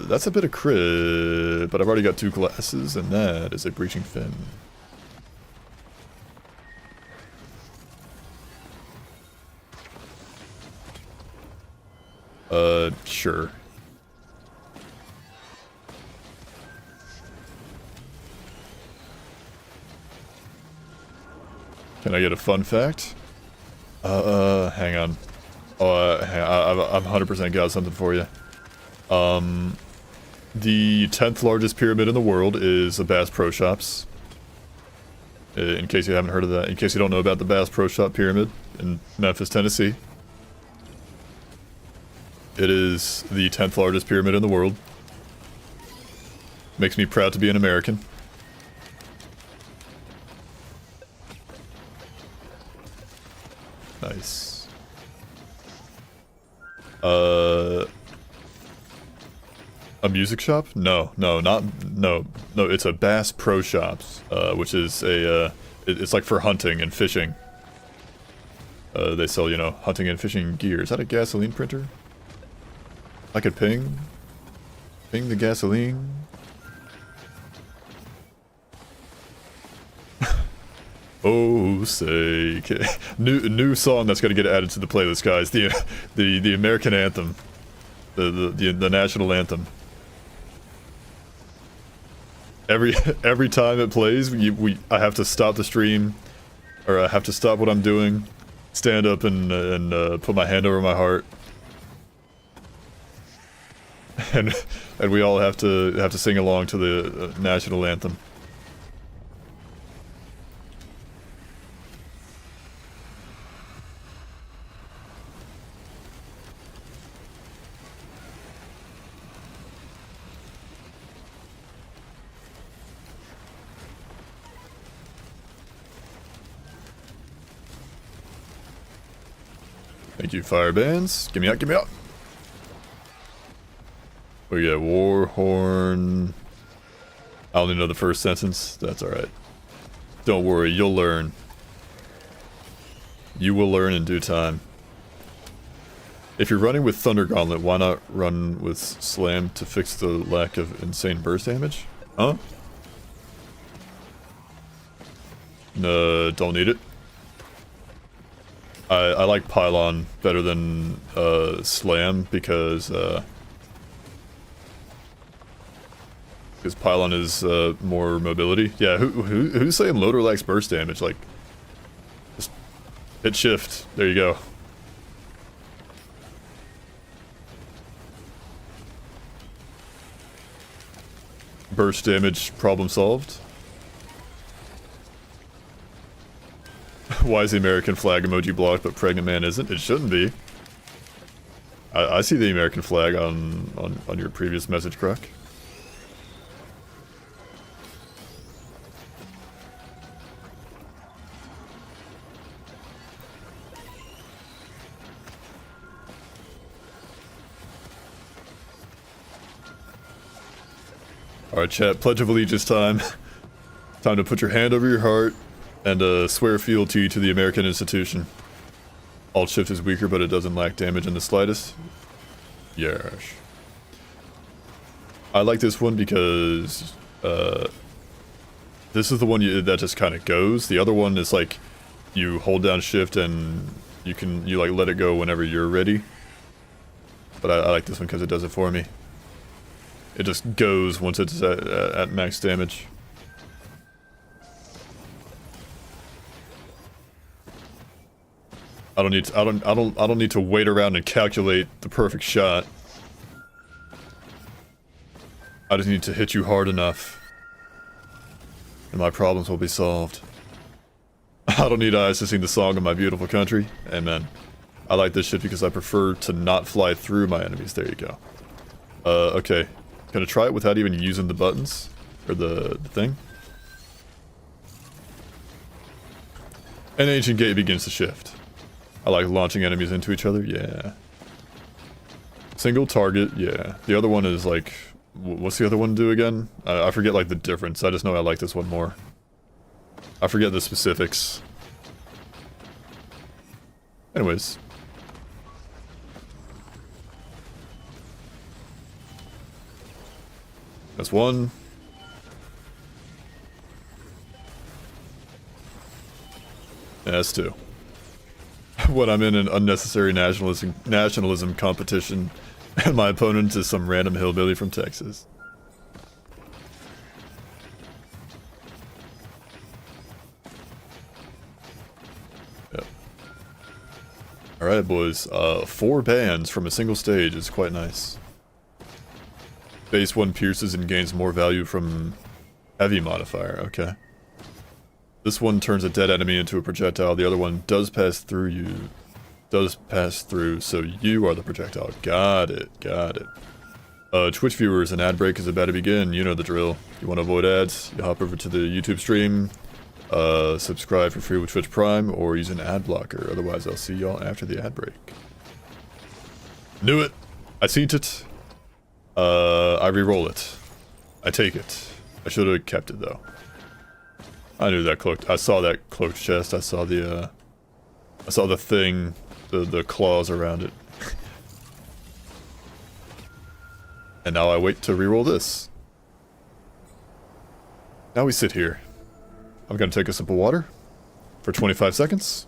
That's a bit of crit, but I've already got 2 glasses, and that is a breaching fin. Sure. Can I get a fun fact? Hang on. I'm 100% got something for you. The 10th largest pyramid in the world is the Bass Pro Shops. In case you haven't heard of that, in case you don't know about the Bass Pro Shop Pyramid in Memphis, Tennessee. It is the 10th largest pyramid in the world. Makes me proud to be an American. Nice. A music shop? No, it's a Bass Pro Shops, which is it's like for hunting and fishing. They sell, you know, hunting and fishing gear. Is that a gasoline printer? I could ping the gasoline. Oh, say, new song that's gonna get added to the playlist, guys. The American anthem, the national anthem. Every time it plays, I have to stop the stream, or I have to stop what I'm doing, stand up and put my hand over my heart. And we all have to sing along to the national anthem. Thank you, fire bands. Give me out, give me out. We got war horn. I only know the first sentence. That's alright. Don't worry, you'll learn. You will learn in due time. If you're running with Thunder Gauntlet, why not run with Slam to fix the lack of insane burst damage? Huh? No, don't need it. I like Pylon better than Slam because Pylon is more mobility. Yeah, who's saying loader lacks burst damage? Like, just hit shift. There you go. Burst damage problem solved. Why is the American flag emoji blocked but Pregnant Man isn't? It shouldn't be. I see the American flag on your previous message, Croc. Alright, chat, Pledge of Allegiance time. Time to put your hand over your heart and swear fealty to the American institution. Alt shift is weaker, but it doesn't lack damage in the slightest. Yes. I like this one because this is the one that just kind of goes. The other one is like you hold down shift and you like let it go whenever you're ready. But I like this one because it does it for me. It just goes once it's at max damage. I don't need to wait around and calculate the perfect shot. I just need to hit you hard enough, and my problems will be solved. I don't need eyes to sing the song of my beautiful country. Amen. I like this shit because I prefer to not fly through my enemies. There you go. Okay. Can I try it without even using the buttons? Or the thing? An ancient gate begins to shift. I like launching enemies into each other, yeah. Single target, yeah. The other one is like... What's the other one do again? I forget like the difference. I just know I like this one more. I forget the specifics. Anyways. That's one. And that's two. When I'm in an unnecessary nationalism competition, and my opponent is some random hillbilly from Texas. Yep. Alright boys, 4 bands from a single stage is quite nice. Base 1 pierces and gains more value from heavy modifier, okay. This one turns a dead enemy into a projectile, the other one does pass through you. So you are the projectile. Got it, got it. Twitch viewers, an ad break is about to begin, you know the drill. You want to avoid ads, you hop over to the YouTube stream, subscribe for free with Twitch Prime, or use an ad blocker, otherwise I'll see y'all after the ad break. Knew it! I seen it! I re-roll it. I take it. I should have kept it though. I knew that cloaked. I saw that cloaked chest. I saw the thing, the claws around it. And now I wait to re-roll this. Now we sit here. I'm gonna take a sip of water for 25 seconds.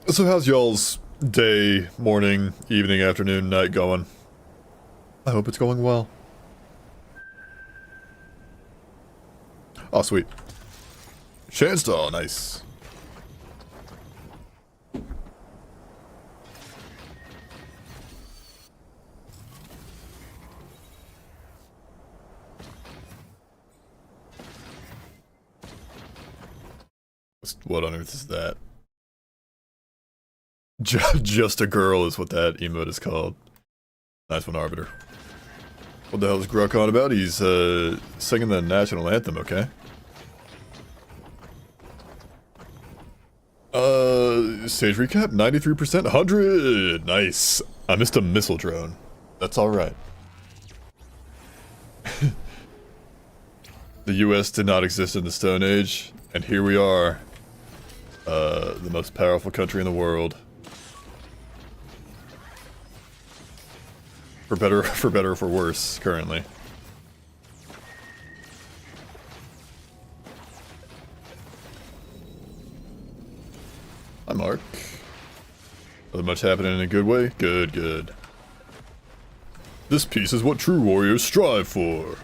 So how's y'all's day, morning, evening, afternoon, night going? I hope it's going well. Oh, sweet. Shanstall, nice. What on earth is that? Just a girl is what that emote is called. Nice one, Arbiter. What the hell is Gruk on about? He's singing the national anthem, okay? Stage recap, 93%, 100! Nice. I missed a missile drone. That's alright. The US did not exist in the Stone Age, and here we are. The most powerful country in the world. For better or for worse, currently. Hi, Mark. Nothing much happening in a good way? Good, good. This piece is what true warriors strive for.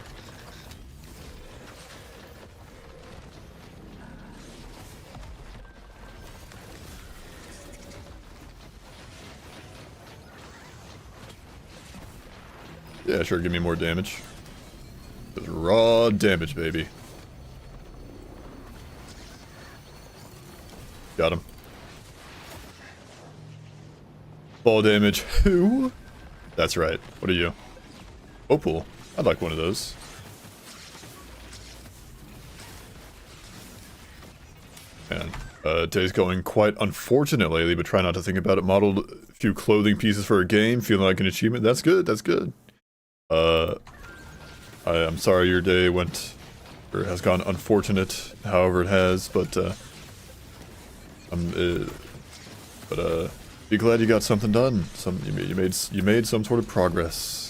Yeah, sure, give me more damage. Just raw damage, baby. Got him. Ball damage. Who? That's right. What are you? Opal. I'd like one of those. Day's going quite unfortunate lately, but try not to think about it. Modeled a few clothing pieces for a game, feeling like an achievement. That's good, that's good. I'm sorry your day went, or has gone unfortunate, however it has, but, be glad you got something done. You made some sort of progress.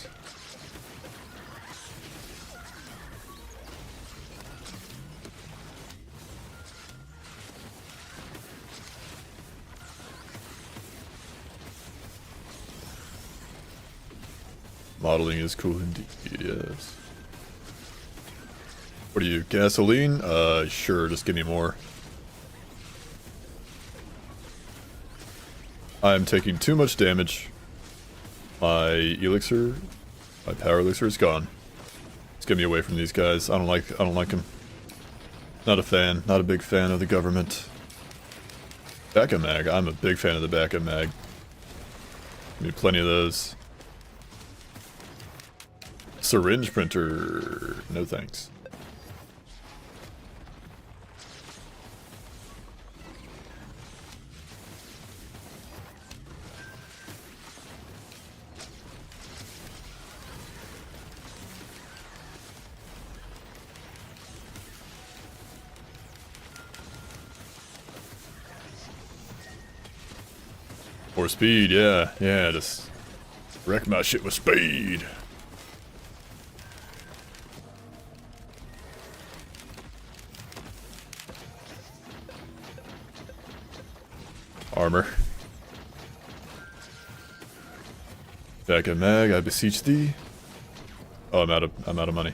Modeling is cool indeed, yes. What are you, gasoline? Sure, just give me more. I'm taking too much damage. My elixir, my power elixir is gone. Let's get me away from these guys. I don't like them. Not a fan, not a big fan of the government. Backup mag, I'm a big fan of the backup mag. Need plenty of those. Syringe printer, no thanks. More speed, yeah, just wreck my shit with speed. Armor. Backup mag, I beseech thee. Oh, I'm out of money.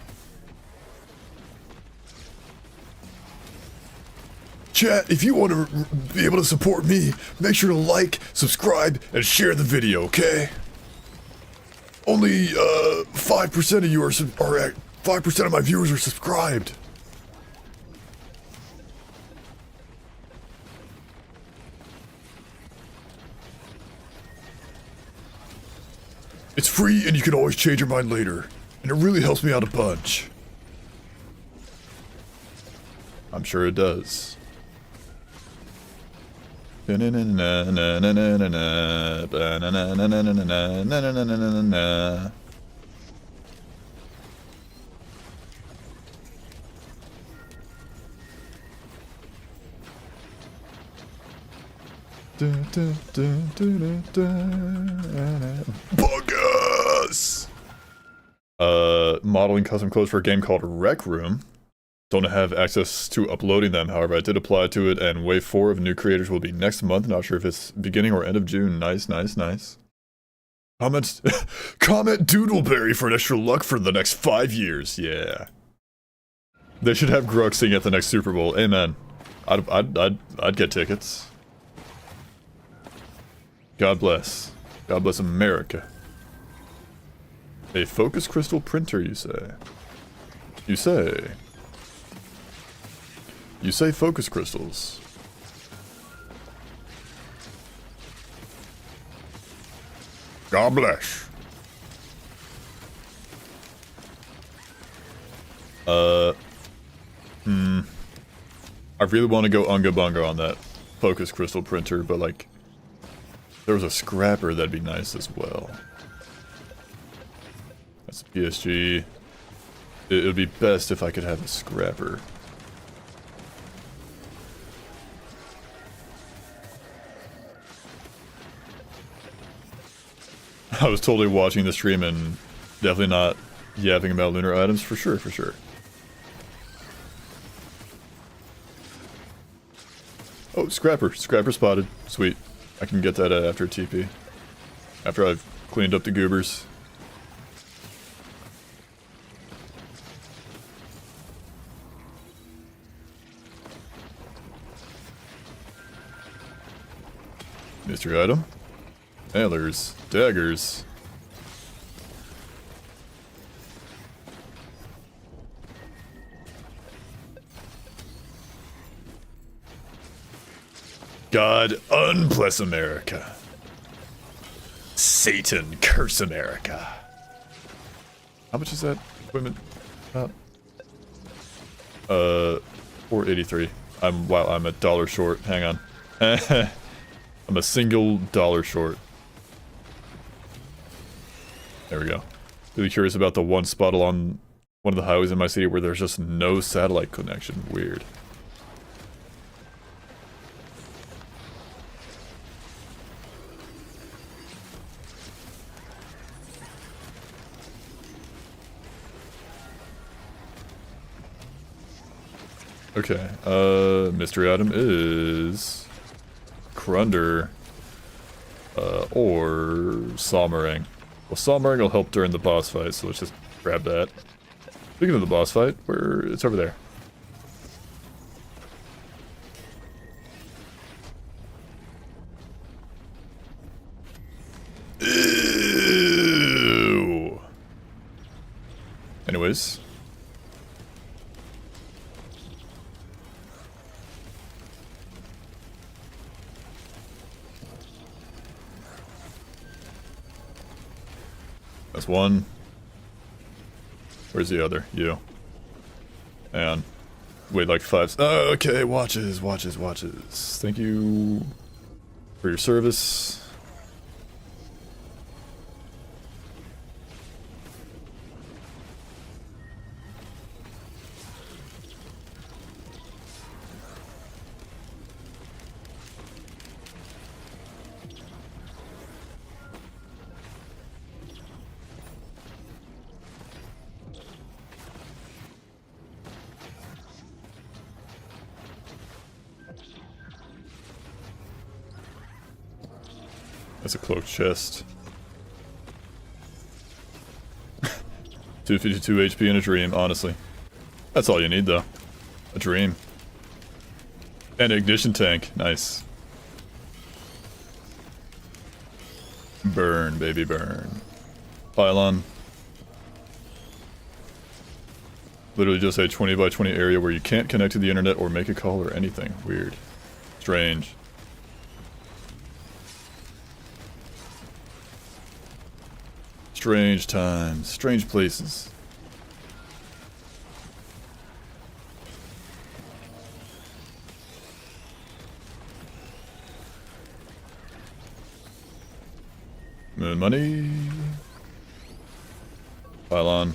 Chat, if you want to be able to support me, make sure to like, subscribe, and share the video, okay? Only 5% of you are 5% of my viewers are subscribed. It's free and you can always change your mind later, and it really helps me out a bunch. I'm sure it does. Buggers! Modeling custom clothes for a game called Rec Room. Don't have access to uploading them, however I did apply to it, and wave 4 of new creators will be next month. Not sure if it's beginning or end of June. Nice. Comment Doodleberry for an extra luck for the next 5 years. Yeah. They should have Grug sing at the next Super Bowl. Amen. I'd get tickets. God bless. God bless America. A focus crystal printer, you say? You say focus crystals. God bless. I really want to go unga bunga on that focus crystal printer, but like, if there was a scrapper, that'd be nice as well. That's a PSG. It would be best if I could have a scrapper. I was totally watching the stream and definitely not yapping about lunar items, for sure. Oh, scrapper spotted. Sweet. I can get that after TP. After I've cleaned up the goobers. Mystery item. Antlers. Daggers. God unbless America. Satan curse America. How much is that equipment? 483. I'm a dollar short. Hang on. I'm a single dollar short. There we go. Really curious about the one spot along one of the highways in my city where there's just no satellite connection. Weird. Okay, mystery item is Krunder, or Sawmering. Well, Sawmering will help during the boss fight, so let's just grab that. Speaking of the boss fight, it's over there. Ew. Anyways. That's one. Where's the other? You. And wait like 5. Oh, okay, watches. Thank you for your service. That's a cloaked chest. 252 HP in a dream, honestly. That's all you need, though. A dream. And an ignition tank. Nice. Burn, baby, burn. Pylon. Literally just a 20 by 20 area where you can't connect to the internet or make a call or anything. Weird. Strange. Strange times, strange places. Moon money. Pylon.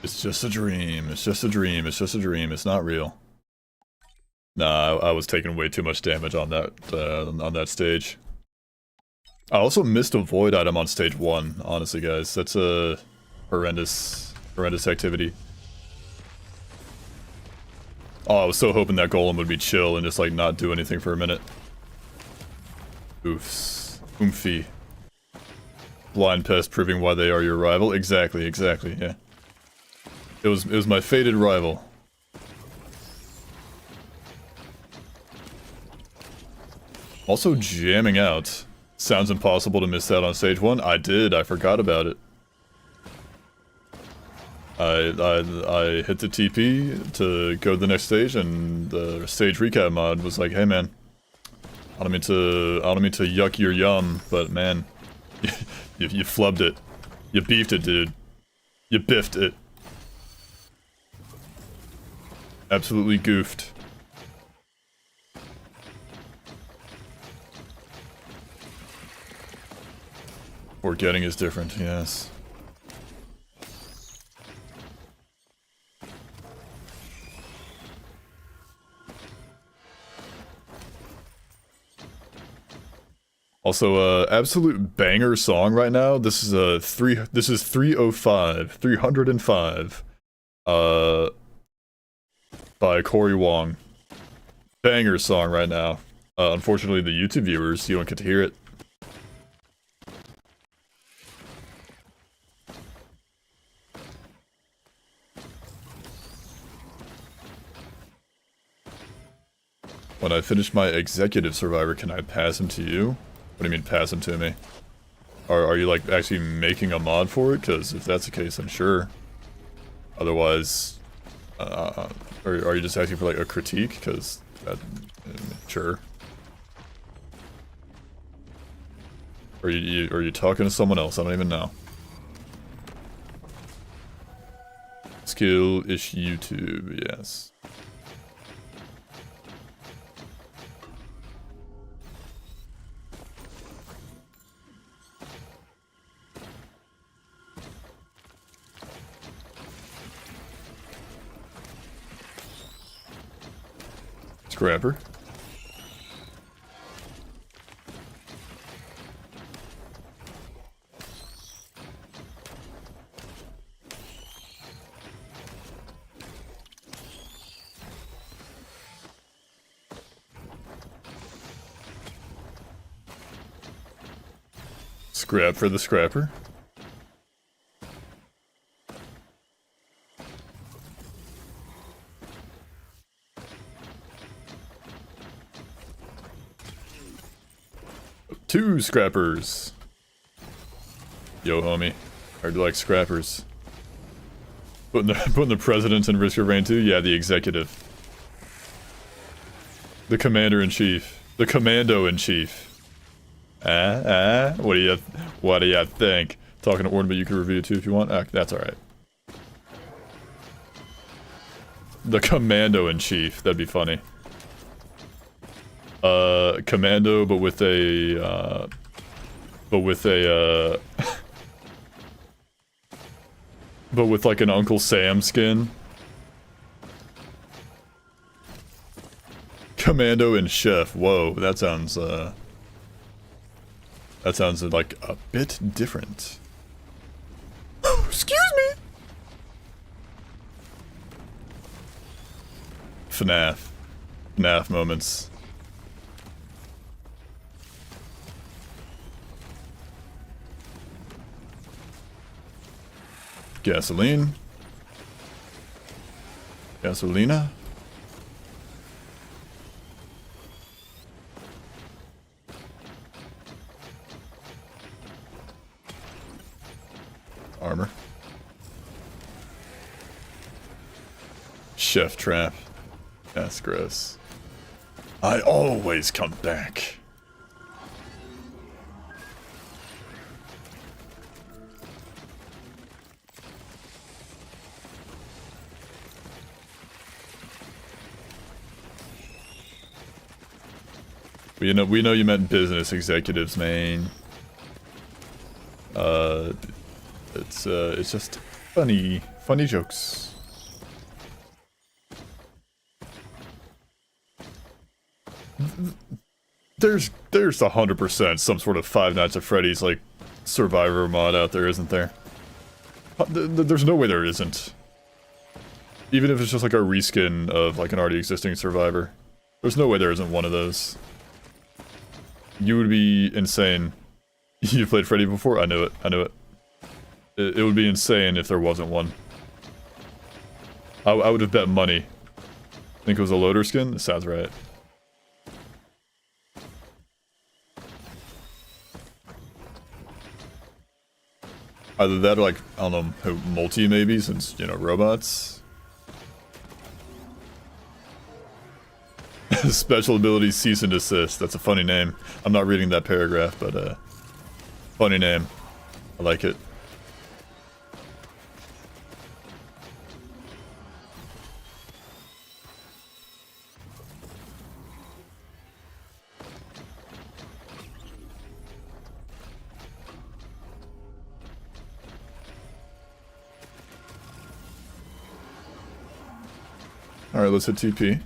It's just a dream, it's just a dream, it's just a dream, it's not real. Nah, I was taking way too much damage on that stage. I also missed a void item on stage 1, honestly guys. That's a horrendous activity. Oh, I was so hoping that golem would be chill and just like not do anything for a minute. Oofs. Oomphy. Blind pest proving why they are your rival. Exactly, yeah. It was my fated rival. Also jamming out. Sounds impossible to miss out on stage 1. I did, I forgot about it. I hit the TP to go to the next stage and the stage recap mod was like, hey man, I don't mean to yuck your yum, but man, you flubbed it. You beefed it, dude. You biffed it. Absolutely goofed. Forgetting is different, yes. Also, absolute banger song right now. This is 305. By Corey Wong. Banger song right now. Unfortunately, the YouTube viewers, you don't get to hear it. When I finish my executive survivor, can I pass him to you? What do you mean, pass him to me? Are you, like, actually making a mod for it? Because if that's the case, then sure. Otherwise, Or are you just asking for like a critique? Because sure. Or are you talking to someone else? I don't even know. Skill ish YouTube, yes. Scrapper. Scrap for the scrapper. Two scrappers. Yo, homie. Hard to like scrappers. Putting the president in risk of rain too? Yeah, the executive. The commander-in-chief. The commando-in-chief. What do you think? Talking to Ornament, you can review too if you want. That's alright. The commando-in-chief. That'd be funny. Commando, but with a, but with like an Uncle Sam skin. Commando and chef. Whoa, that sounds like a bit different. Excuse me. FNAF moments. Gasoline. Gasolina. Armor. Chef trap. That's gross. I always come back. We know you meant business executives, man. It's just funny jokes. There's 100% some sort of Five Nights at Freddy's like Survivor mod out there, isn't there? There's no way there isn't. Even if it's just like a reskin of like an already existing Survivor, there's no way there isn't one of those. You would be insane. You've played Freddy before? I knew it. I knew it. It would be insane if there wasn't one. I would have bet money. Think it was a loader skin? That sounds right. Either that or like, I don't know, multi maybe, since, you know, robots. Special ability cease and desist. That's a funny name. I'm not reading that paragraph, but funny name. I like it. Alright, let's hit TP.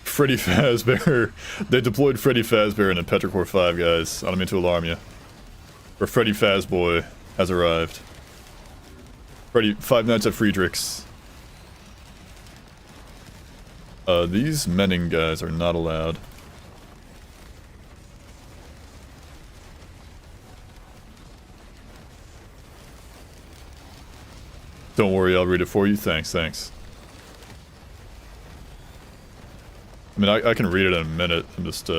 Freddy Fazbear. They deployed Freddy Fazbear in a Petrichor 5, guys. I don't mean to alarm you. Or Freddy Fazboy has arrived. Five Nights at Friedrich's. These Menning guys are not allowed. Don't worry, I'll read it for you. Thanks. I mean, I can read it in a minute. I'm just,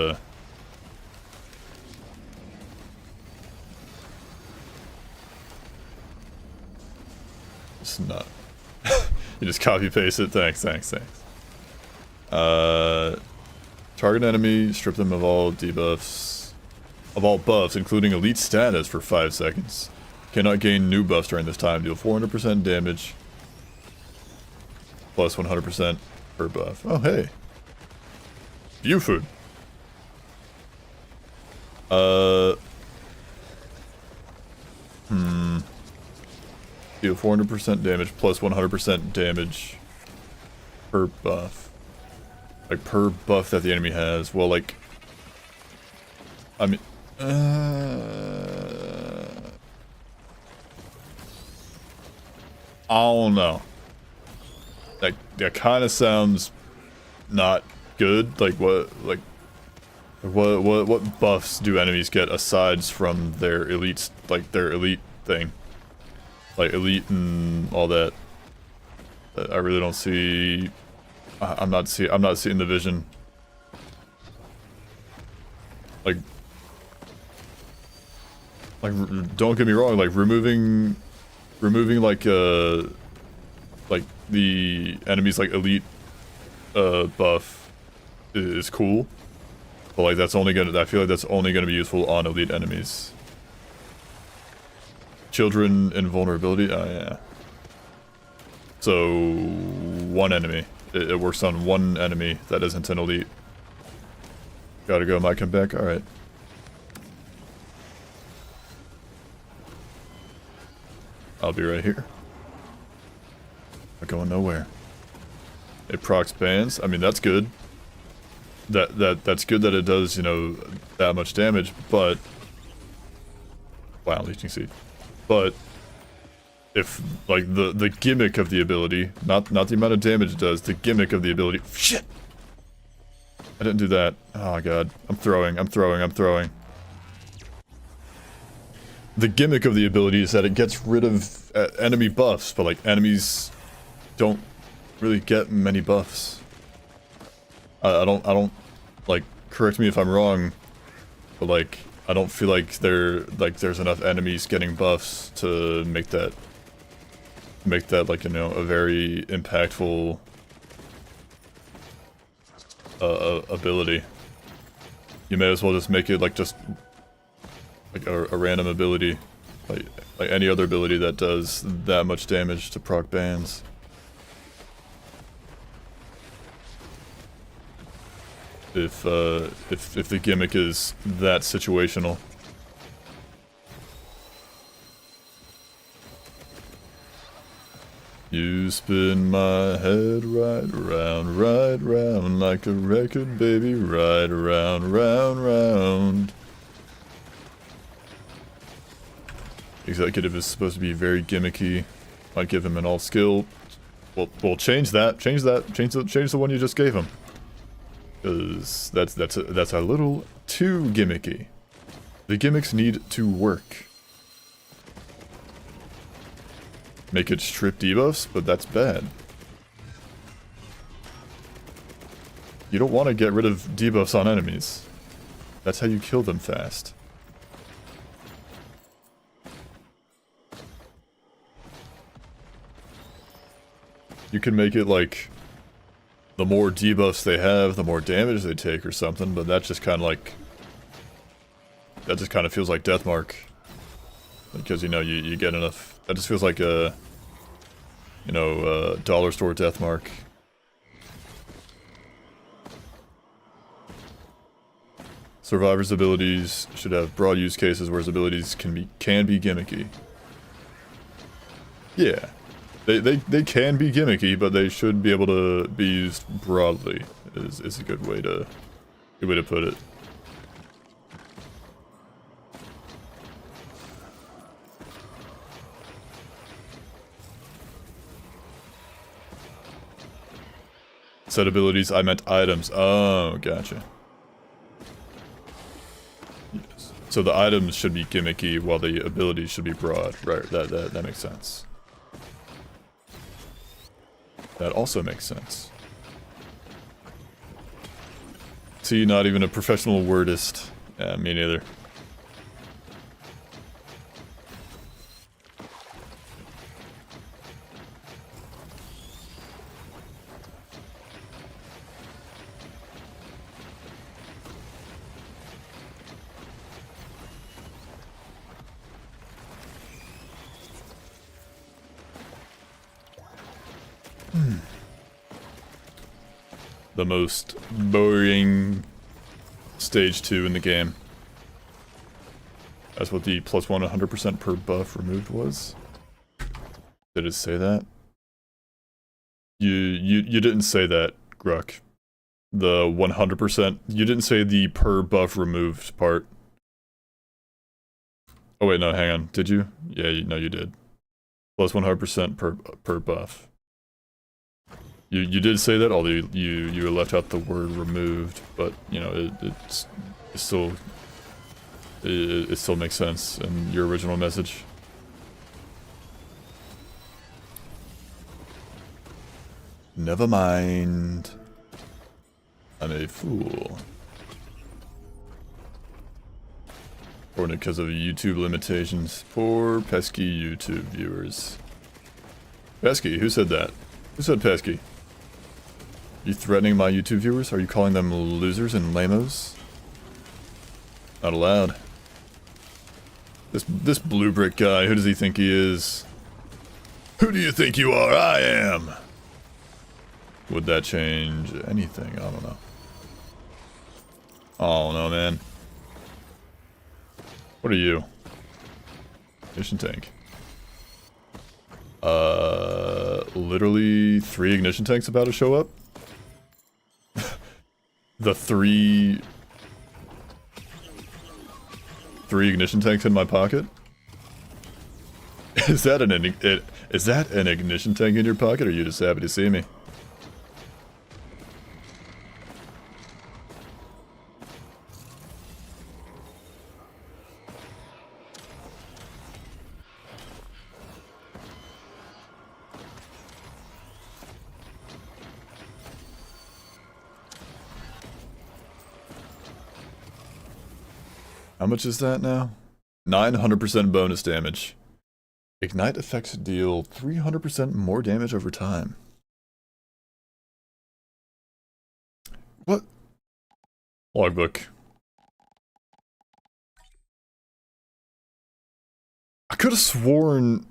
You just copy paste it. Thanks. Target enemy, strip them of all debuffs. Of all buffs, including elite status for 5 seconds. Cannot gain new buffs during this time. Deal 400% damage. Plus 100% per buff. Oh, hey. View food. Deal 400% damage plus 100% damage per buff. Like, per buff that the enemy has. Well, like... I mean... I don't know. That kind of sounds not good. Like, what buffs do enemies get aside from their elites, like their elite thing? Like elite and all that. I really don't see. I'm not seeing the vision. Like, don't get me wrong. Like removing like the enemy's like elite buff is cool. But like that's only gonna. I feel like that's only gonna be useful on elite enemies. Children and vulnerability. Oh yeah. So one enemy. It works on one enemy that isn't an elite. Gotta go. Might come back. All right. I'll be right here. Not going nowhere. It procs bans. I mean that's good. That's good that it does, you know, that much damage, but wow, leeching seed. But if like the gimmick of the ability, not the amount of damage it does, the gimmick of the ability. Shit. I didn't do that. Oh god. I'm throwing. The gimmick of the ability is that it gets rid of enemy buffs, but like enemies don't really get many buffs. I don't like, correct me if I'm wrong, but like I don't feel like there's enough enemies getting buffs to make that like, you know, a very impactful ability. You may as well just make it like just like a random ability, like any other ability that does that much damage to proc bans. If the gimmick is that situational. You spin my head right round like a record, baby, right around, round. Executive is supposed to be very gimmicky. Might give him an all skill. Well, change that. Change the one you just gave him. Because that's a little too gimmicky. The gimmicks need to work. Make it strip debuffs, but that's bad. You don't want to get rid of debuffs on enemies. That's how you kill them fast. You can make it like the more debuffs they have, the more damage they take or something, but that's just kind of like... That just kind of feels like Deathmark. Because, you know, you get enough... That just feels like a... You know, dollar store Deathmark. Survivor's abilities should have broad use cases, whereas abilities can be gimmicky. Yeah. They can be gimmicky, but they should be able to be used broadly. Is a good way to put it. Set abilities, I meant items. Oh, gotcha. Yes. So the items should be gimmicky while the abilities should be broad. Right, that makes sense. That also makes sense. See, not even a professional wordist. Yeah, me neither. The most boring stage 2 in the game. That's what the plus 100% per buff removed was. Did it say that? You didn't say that, Gruck. The 100%. You didn't say the per buff removed part. Oh wait, no, hang on. Did you? Yeah, no, you did. Plus 100% per buff. You did say that, although you left out the word removed, but you know it still makes sense in your original message. Never mind. I'm a fool. Or because of YouTube limitations. Poor pesky YouTube viewers. Pesky? Who said that? Who said pesky? You threatening my YouTube viewers? Are you calling them losers and lamos? Not allowed. This blue brick guy, who does he think he is? Who do you think you are? I am! Would that change anything? I don't know. Oh no, man. What are you? Ignition tank. Literally 3 ignition tanks about to show up? The three ignition tanks in my pocket? Is that an ignition tank in your pocket, or are you just happy to see me? How much is that now? 900% bonus damage. Ignite effects deal 300% more damage over time. What? Logbook. I could have sworn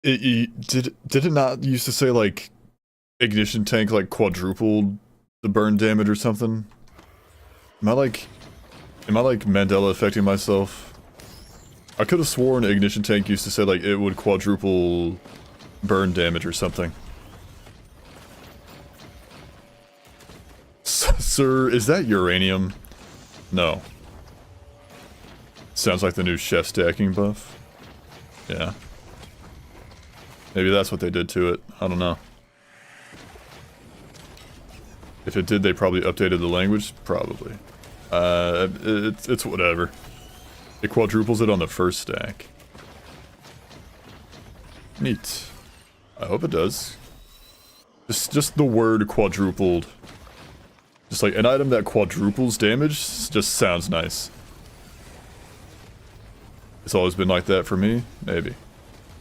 did it not used to say like ignition tank like quadrupled the burn damage or something? Am I like Mandela affecting myself? I could have sworn ignition tank used to say like it would quadruple burn damage or something. Sir, is that uranium? No. Sounds like the new chef stacking buff. Yeah. Maybe that's what they did to it. I don't know. If it did, they probably updated the language? Probably. It's whatever. It quadruples it on the first stack. Neat. I hope it does. Just the word quadrupled. Just like an item that quadruples damage just sounds nice. It's always been like that for me? Maybe.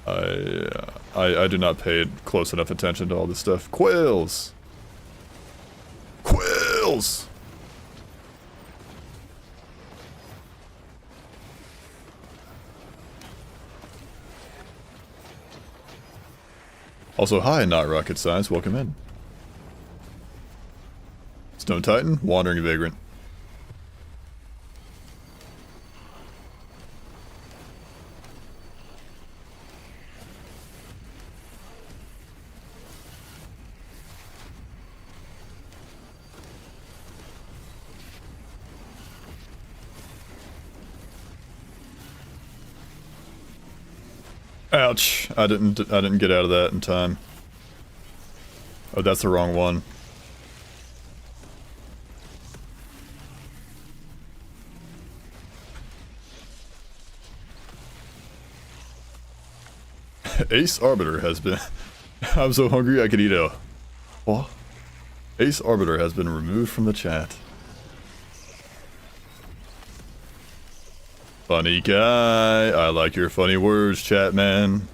I do not pay close enough attention to all this stuff. Quails! Quails! Also, hi, not rocket science, welcome in. Stone Titan, Wandering Vagrant. Ouch, I didn't get out of that in time. Oh, that's the wrong one. Ace Arbiter has been... I'm so hungry I could eat a... What? Ace Arbiter has been removed from the chat. Funny guy. I like your funny words, chat man.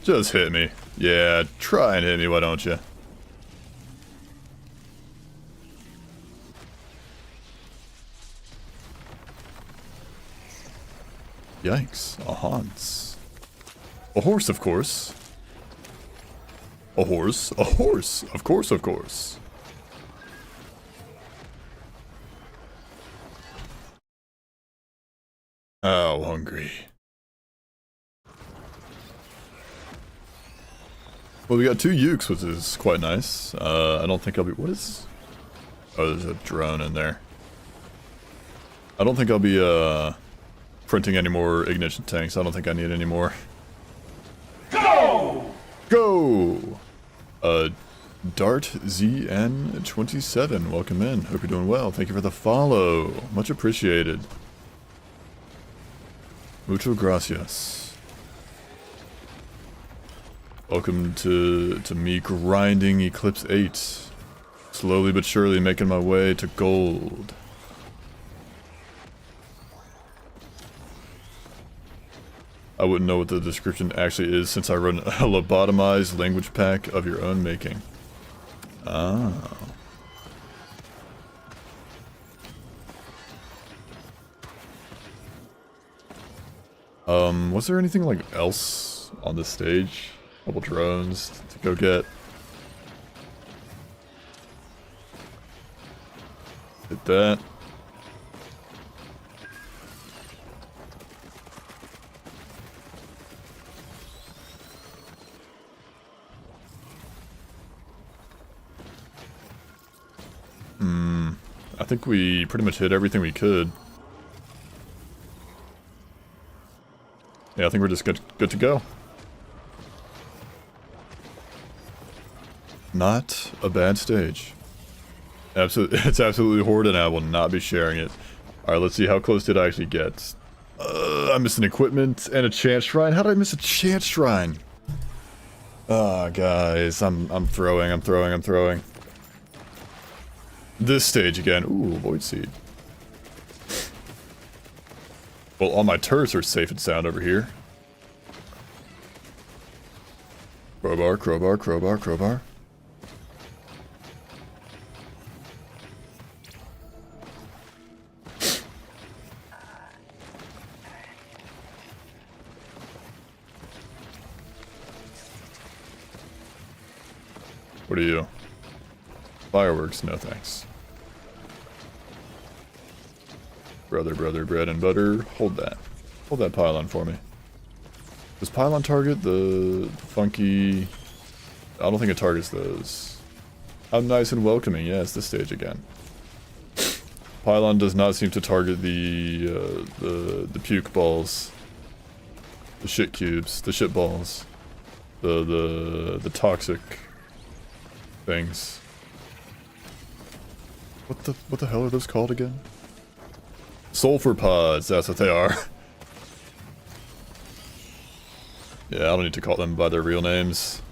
Just hit me. Yeah, try and hit me, why don't you? Yikes, a Hans. A horse, of course. A horse? A horse! Of course, of course. How hungry. Well, we got 2 ukes, which is quite nice. I don't think I'll be... What is... Oh, there's a drone in there. I don't think I'll be, printing any more ignition tanks. I don't think I need any more. Go! Go! Dart ZN27, welcome in. Hope you're doing well. Thank you for the follow. Much appreciated. Mucho gracias. Welcome to me grinding Eclipse 8. Slowly but surely making my way to gold. I wouldn't know what the description actually is since I run a lobotomized language pack of your own making. Ah. Was there anything like else on this stage? Couple drones to go get. Hit that. I think we pretty much hit everything we could. Yeah, I think we're just good to go. Not a bad stage. Absolutely, it's absolutely horrid, and I will not be sharing it. Alright, let's see, how close did I actually get? I missed an equipment and a chance shrine. How did I miss a chance shrine? Ah, guys, I'm throwing. This stage again. Ooh, Void Seed. Well, all my turrets are safe and sound over here. Crowbar, crowbar, crowbar, crowbar. What are you? Fireworks, no thanks. Brother, bread and butter. Hold that. Hold that pylon for me. Does pylon target the funky... I don't think it targets those. How nice and welcoming. Yeah, it's this stage again. Pylon does not seem to target the puke balls. The shit cubes. The shit balls. The toxic things. What the hell are those called again? Sulfur pods, that's what they are. Yeah, I don't need to call them by their real names.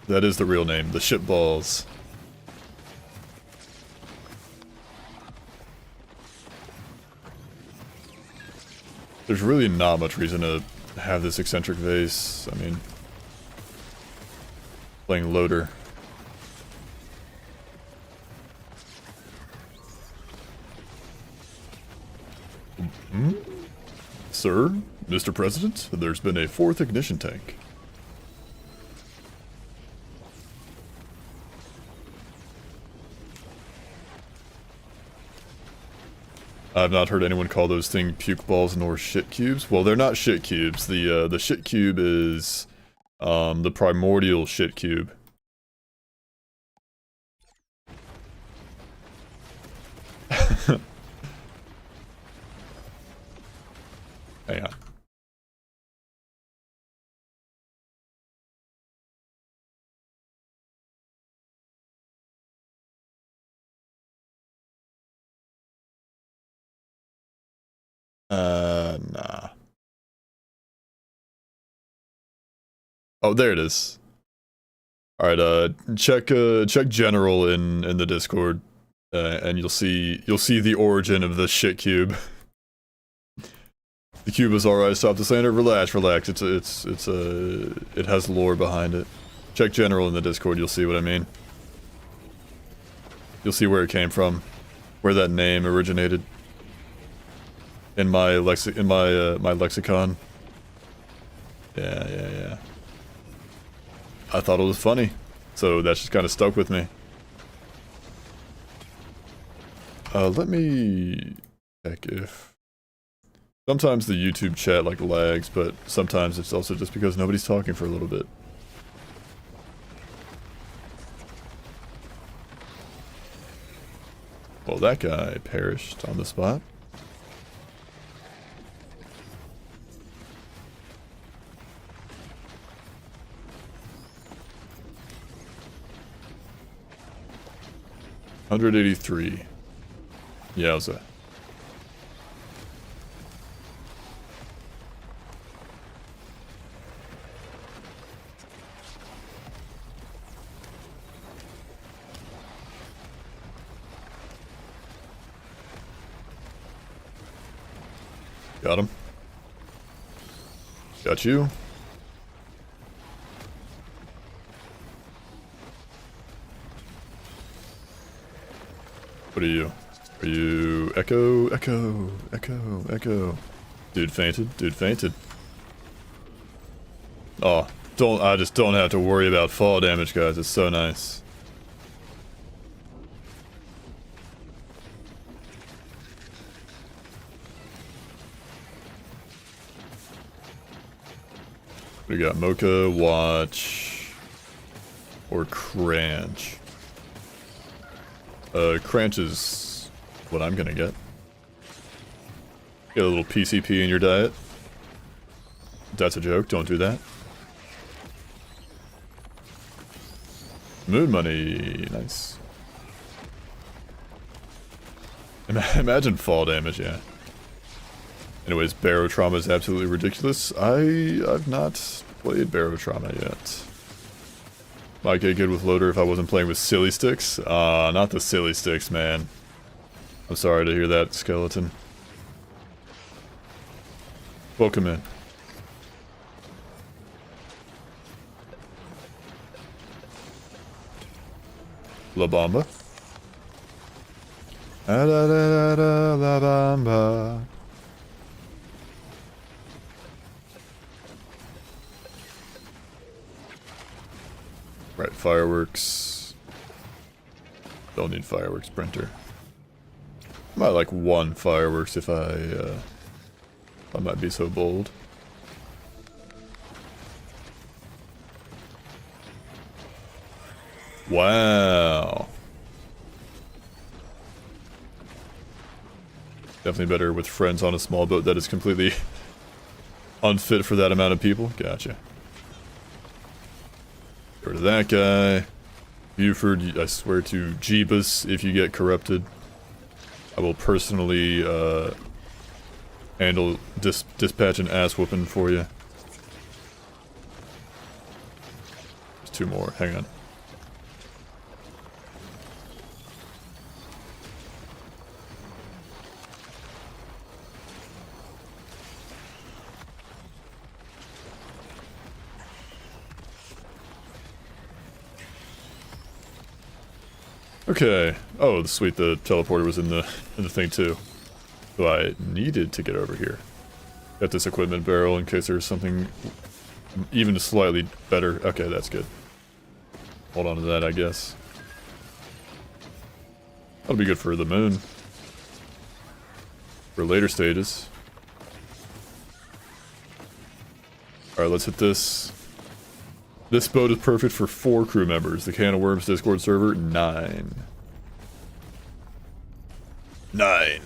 That is the real name, the shit balls. There's really not much reason to have this eccentric vase. I mean, playing loader. Sir, Mr. President, there's been a 4th ignition tank. I've not heard anyone call those things puke balls nor shit cubes. Well, they're not shit cubes. The shit cube is the primordial shit cube. Hang on. Nah. Oh, there it is. Alright, check general in the Discord, and you'll see the origin of the shit cube. The cube is alright, stop the slander, relax. It has lore behind it. Check general in the Discord, you'll see what I mean. You'll see where it came from, where that name originated. In my my lexicon. Yeah. I thought it was funny. So that's just kind of stuck with me. Let me check if... Sometimes the YouTube chat like lags, but sometimes it's also just because nobody's talking for a little bit. Well, that guy perished on the spot. $183. Yowza. Got him. Got you. What are you? Are you Echo? Echo? Echo? Echo? Dude fainted. Dude fainted. Oh, I just don't have to worry about fall damage, guys. It's so nice. We got Mocha, Watch, or Cranch. Cranch is what I'm gonna get. Get a little PCP in your diet. That's a joke, don't do that. Moon money, nice. Imagine fall damage, yeah. Anyways, Barotrauma is absolutely ridiculous. I've not played Barotrauma yet. Might get good with Loader if I wasn't playing with Silly Sticks. Not the Silly Sticks, man. I'm sorry to hear that, Skeleton. Welcome in. La Bamba. La Bamba. Right, fireworks. Don't need fireworks, Sprinter. I might like one fireworks if I might be so bold. Wow. Definitely better with friends on a small boat that is completely unfit for that amount of people. Gotcha. Get rid of that guy. Buford, I swear to Jeebus, if you get corrupted, I will personally handle dispatch an ass whooping for you. There's two more. Hang on. Okay. Oh, sweet. The teleporter was in the thing too. So I needed to get over here. Got this equipment barrel in case there's something even slightly better. Okay, that's good. Hold on to that, I guess. That'll be good for the moon. For later stages. Alright, let's hit this. This boat is perfect for 4 crew members. The Can of Worms Discord server, 9. 9.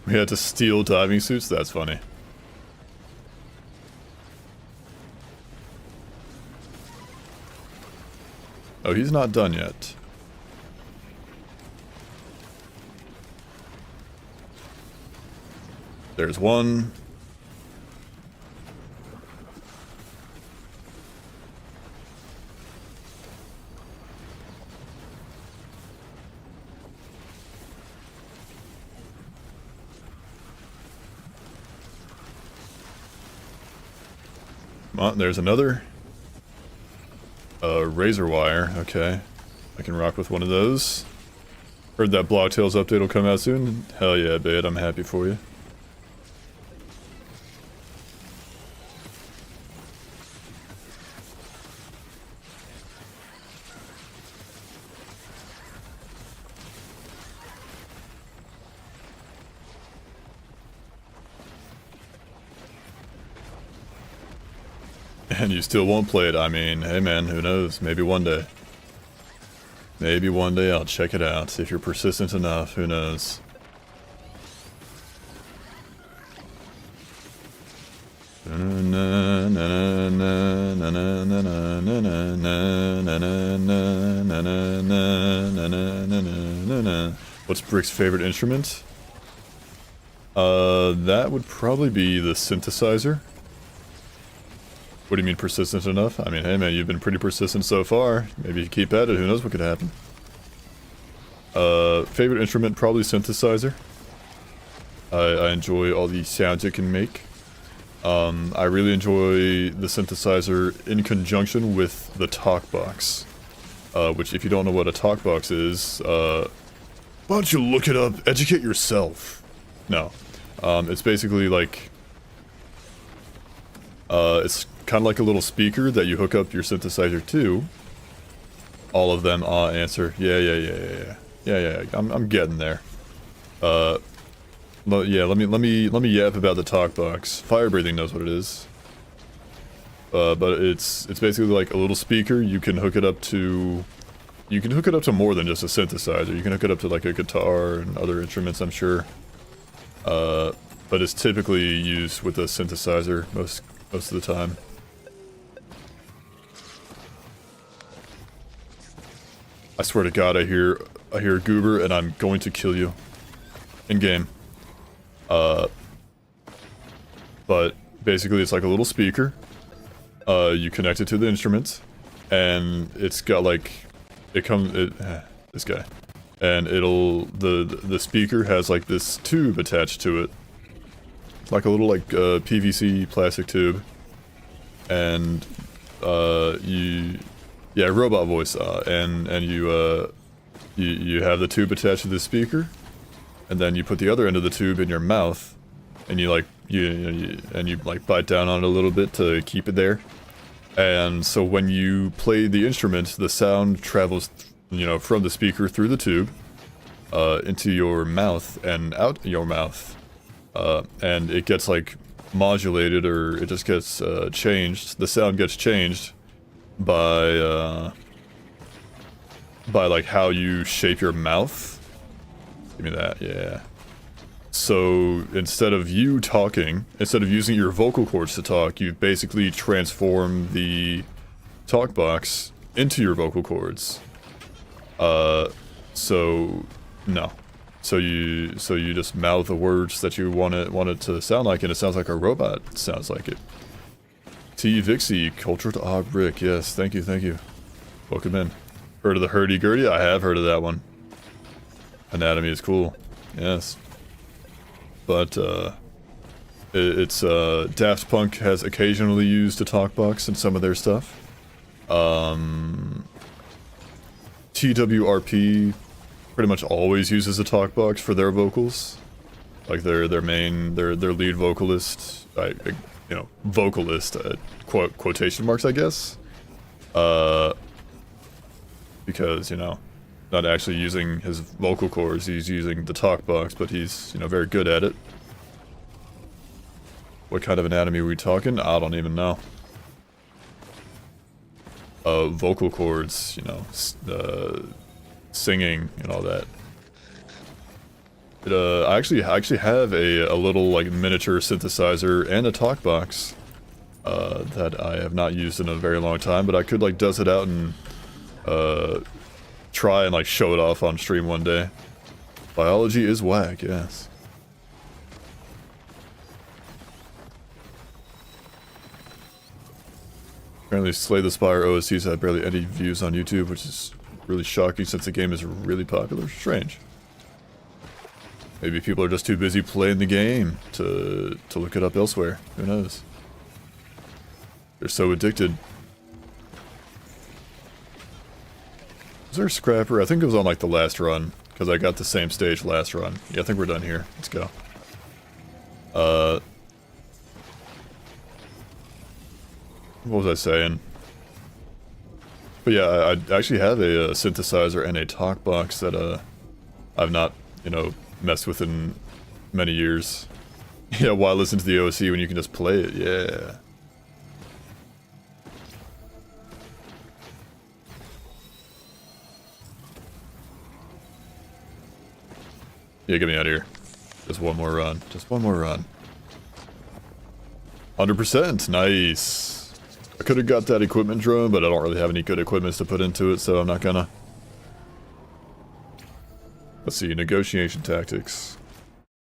We had to steal diving suits? That's funny. Oh, he's not done yet. There's one. Come on, there's another. Razor wire, okay. I can rock with one of those. Heard that Blocktails update will come out soon. Hell yeah, babe, I'm happy for you. And you still won't play it. I mean, hey man, who knows? Maybe one day. Maybe one day I'll check it out. If you're persistent enough, who knows? What's Brick's favorite instrument? That would probably be the synthesizer. What do you mean persistent enough? I mean, hey man, you've been pretty persistent so far. Maybe you keep at it, who knows what could happen. Favorite instrument, probably synthesizer. I enjoy all the sounds it can make. I really enjoy the synthesizer in conjunction with the talk box. Which, if you don't know what a talk box is, why don't you look it up, educate yourself. No. It's basically like... it's kind of like a little speaker that you hook up your synthesizer to. All of them, answer. Yeah, I'm getting there. Yeah, let me yap about the talk box. Fire breathing knows what it is. But it's basically like a little speaker. You can hook it up to... You can hook it up to more than just a synthesizer. You can hook it up to like a guitar and other instruments, I'm sure. But it's typically used with a synthesizer most of the time. I swear to God, I hear a goober and I'm going to kill you. In game. But basically it's like a little speaker. You connect it to the instrument, and it's got like this guy, and the speaker has like this tube attached to it, like a little like PVC plastic tube, and robot voice, and you have the tube attached to the speaker, and then you put the other end of the tube in your mouth, and you like bite down on it a little bit to keep it there. And so when you play the instrument, the sound travels, from the speaker through the tube, into your mouth and out your mouth, and it gets like modulated, or it just gets changed. The sound gets changed by like how you shape your mouth. Give me that, yeah. So instead of you talking, instead of using your vocal cords to talk, you basically transform the talk box into your vocal cords. So you just mouth the words that you want it to sound like, and it sounds like a robot sounds like it. T. Vixie, cultured Brick, yes, thank you. Welcome in. Heard of the hurdy-gurdy? I have heard of that one. Anatomy is cool, yes. But, it's, Daft Punk has occasionally used a talkbox in some of their stuff. TWRP pretty much always uses a talkbox for their vocals. Like, their lead vocalist, vocalist, quotation marks, I guess. Because, not actually using his vocal cords, he's using the talk box, but he's, very good at it. What kind of anatomy are we talking? I don't even know. Vocal cords, singing and all that. I actually have a little, like, miniature synthesizer and a talk box, that I have not used in a very long time, but I could, like, dust it out and, try and like show it off on stream one day. Biology is whack, yes. Apparently Slay the Spire OSTs have barely any views on YouTube, which is really shocking since the game is really popular. Strange. Maybe people are just too busy playing the game to look it up elsewhere. Who knows? They're so addicted. Is there a scrapper? I think it was on like the last run, because I got the same stage last run. Yeah, I think we're done here. Let's go. What was I saying? But yeah, I actually have a synthesizer and a talk box that I've not, you know, messed with in many years. Yeah, why listen to the OC when you can just play it? Yeah. Yeah, get me out of here. Just one more run. Just one more run. 100%. Nice. I could have got that equipment drone, but I don't really have any good equipment to put into it, so I'm not gonna. Let's see, negotiation tactics.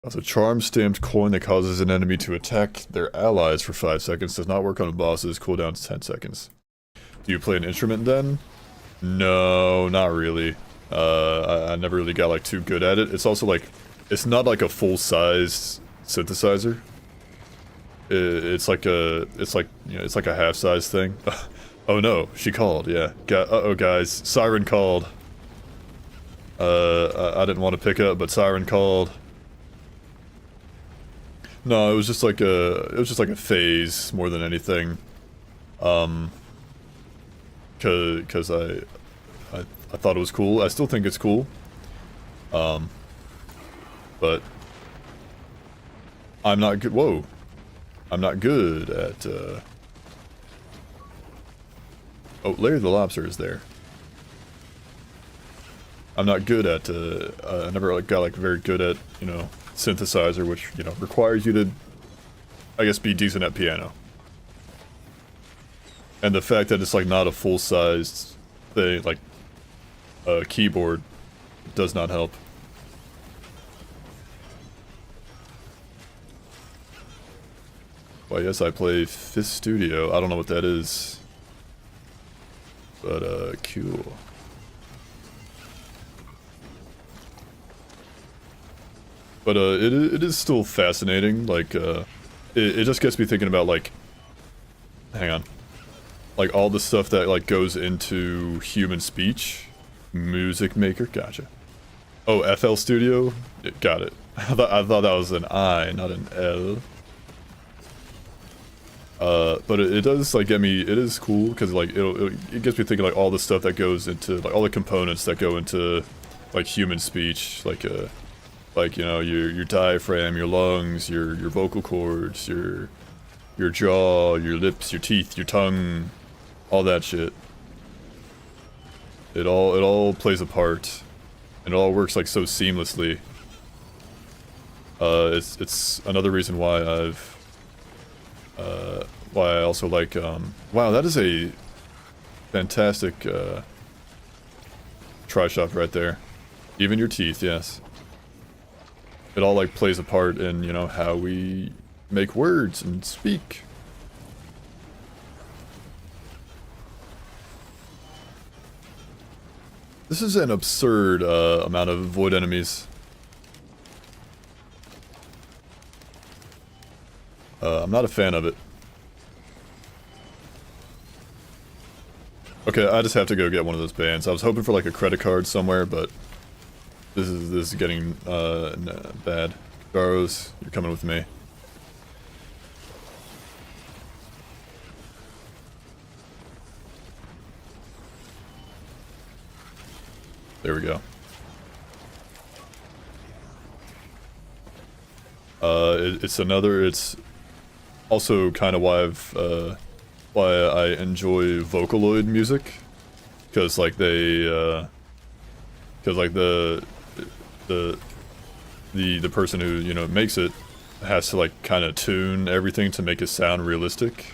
That's a charm stamped coin that causes an enemy to attack their allies for 5 seconds. Does not work on bosses. Cooldown is 10 seconds. Do you play an instrument then? No, not really. I never really got like too good at it. It's also like, it's not like a full-sized synthesizer. It's like a half-size thing. Oh no, she called, yeah. Uh-oh guys, Siren called. I didn't want to pick up, but Siren called. No, it was just like a phase more than anything. Cause I thought it was cool. I still think it's cool. But I'm not good. Whoa. I'm not good at, Oh, Larry the Lobster is there. I'm not good at, I never like, got like very good at, you know, synthesizer, which, you know, requires you to, I guess, be decent at piano. And the fact that it's like not a full-sized thing, like a keyboard, does not help. Well, yes, I play Fifth Studio. I don't know what that is. But, cool. But, it is still fascinating. Like, it just gets me thinking about, like... Hang on. Like, all the stuff that, like, goes into human speech. Music maker, gotcha. Oh, FL Studio? Got it. I thought that was an I, not an L. But it does, like, get me, it is cool, because, like, it gets me thinking, like, all the stuff that goes into, like, all the components that go into, like, human speech, like, you know, your diaphragm, your lungs, your vocal cords, your jaw, your lips, your teeth, your tongue, all that shit. It all plays a part, and it all works, like, so seamlessly. It's another reason why why I also like, wow, that is a fantastic, tri-shot right there. Even your teeth, yes. It all, like, plays a part in, you know, how we make words and speak. This is an absurd, amount of void enemies. I'm not a fan of it. Okay, I just have to go get one of those bands. I was hoping for like a credit card somewhere, but this is getting bad. Garros, you're coming with me. There we go. It's also kind of why why I enjoy Vocaloid music, because like the person who, you know, makes it has to like kind of tune everything to make it sound realistic,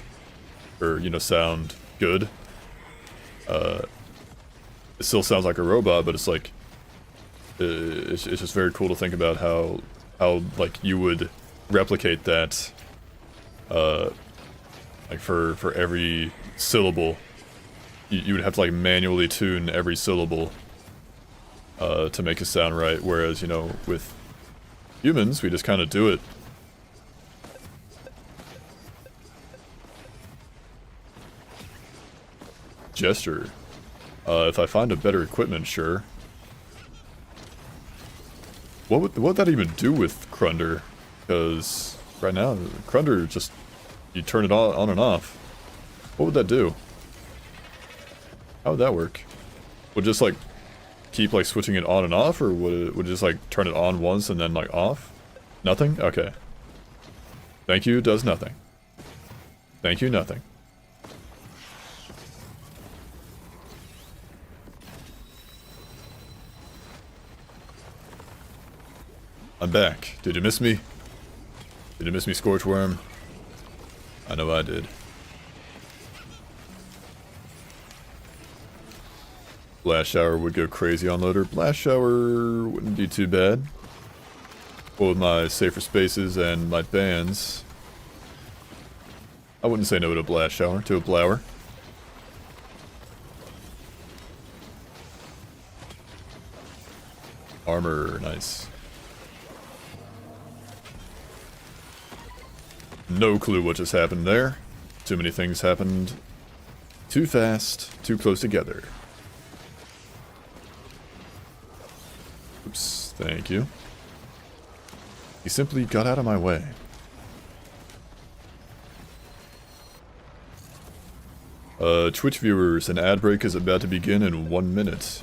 or, you know, sound good. It still sounds like a robot, but it's like it's just very cool to think about how like you would replicate that Like for every syllable, you would have to like manually tune every syllable to make it sound right. Whereas, you know, with humans, we just kind of do it. Gesture. If I find a better equipment, sure. What would that even do with Krunder? Because right now, Krunder just, you turn it on and off. What would that do? How would that work? Would it just like keep like switching it on and off, or would it just like turn it on once and then like off? Nothing? Okay. Thank you does nothing. Thank you, nothing. I'm back. Did you miss me? Did you miss me, Scorchworm? I know I did. Blast Shower would go crazy on Loader. Blast Shower wouldn't be too bad. Well, with my safer spaces and my bands, I wouldn't say no to a Blast Shower, to a Blower. Armor, nice. No clue what just happened there. Too many things happened too fast, too close together. Oops, thank you. He simply got out of my way. Twitch viewers, an ad break is about to begin in 1 minute.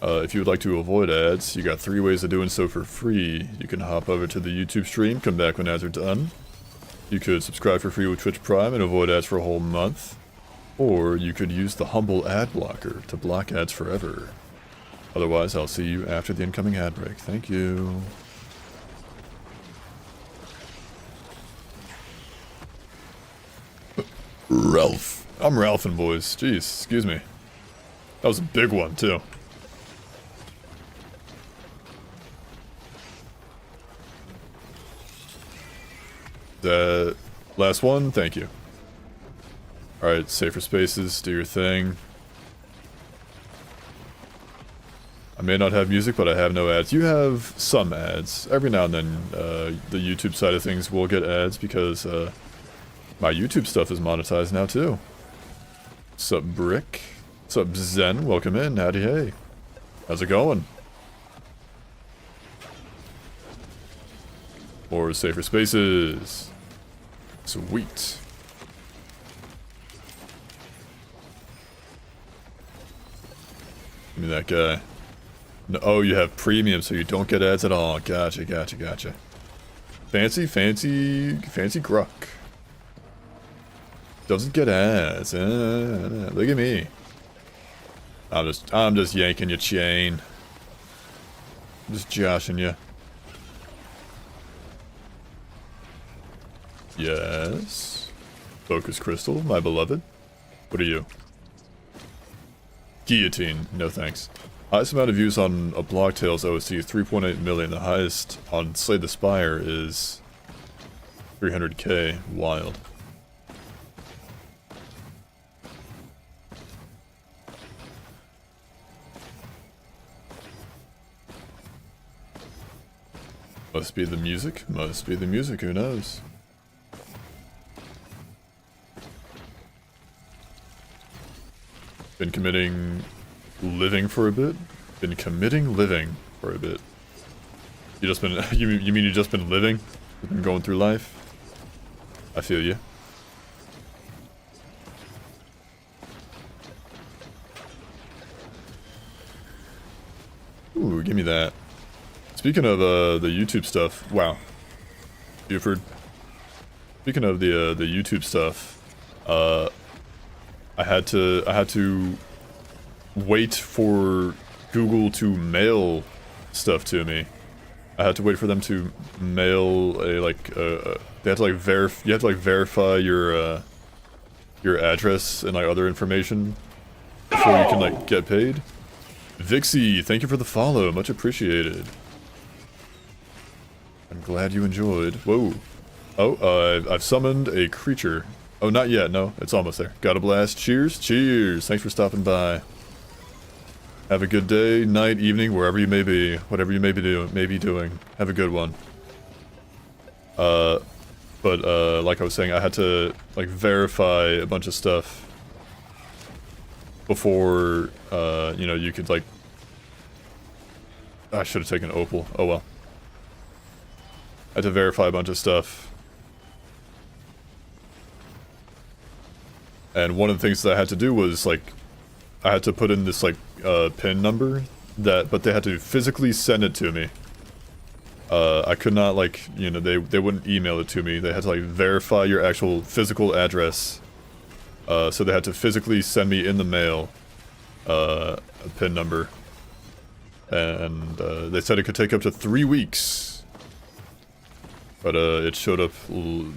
If you would like to avoid ads, you got 3 ways of doing so for free. You can hop over to the YouTube stream, come back when ads are done. You could subscribe for free with Twitch Prime and avoid ads for a whole month. Or you could use the humble ad blocker to block ads forever. Otherwise, I'll see you after the incoming ad break. Thank you. Ralph. I'm Ralphin', boys. Jeez, excuse me. That was a big one, too. The last one, thank you. Alright, safer spaces, do your thing. I may not have music, but I have no ads. You have some ads. Every now and then, the YouTube side of things will get ads because my YouTube stuff is monetized now too. Sup, Brick? Sup, Zen? Welcome in. Howdy, hey. How's it going? More safer spaces. Sweet. Give me that guy. No, oh, you have premium, so you don't get ads at all. Gotcha, gotcha, gotcha. Fancy Gruck. Doesn't get ads. Look at me. I'm just yanking your chain. I'm just joshing you. Yes. Focus Crystal, my beloved. What are you? Guillotine. No thanks. Highest amount of views on a Block Tales OST is 3.8 million. The highest on Slay the Spire is 300k. Wild. Must be the music. Must be the music. Who knows? Been committing living for a bit. Been committing living for a bit. You just been you mean you just been living? You've been going through life? I feel you. Ooh, give me that. Speaking of the YouTube stuff, wow. Buford. Speaking of the YouTube stuff, I had to wait for Google to mail stuff to me. I had to wait for them to mail a they had to you have to verify your address and like other information before you can like get paid. Vixie, thank you for the follow, much appreciated. I'm glad you enjoyed. Whoa. Oh, I've summoned a creature. Oh, not yet. No, it's almost there. Got a blast. Cheers. Cheers. Thanks for stopping by. Have a good day, night, evening, wherever you may be. Whatever you may be doing. Have a good one. Like I was saying, I had to, like, verify a bunch of stuff before, you know, you could, like... I should have taken Opal. Oh well. I had to verify a bunch of stuff. And one of the things that I had to do was, like, I had to put in this, like, PIN number, but they had to physically send it to me. I could not, like, you know, they wouldn't email it to me. They had to, like, verify your actual physical address. So they had to physically send me in the mail, a PIN number. And, they said it could take up to 3 weeks. But, it showed up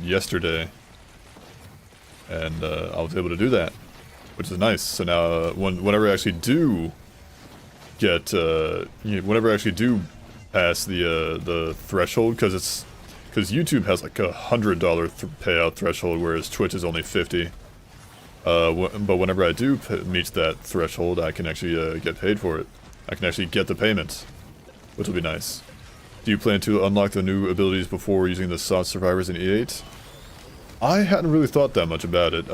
yesterday. And, I was able to do that, which is nice. So now, whenever I actually do get, whenever I actually do pass the threshold, because YouTube has like $100 payout threshold, whereas Twitch is only 50. But whenever I do meet that threshold, I can actually get paid for it. I can actually get the payments, which will be nice. Do you plan to unlock the new abilities before using the SOT survivors in E8? I hadn't really thought that much about it.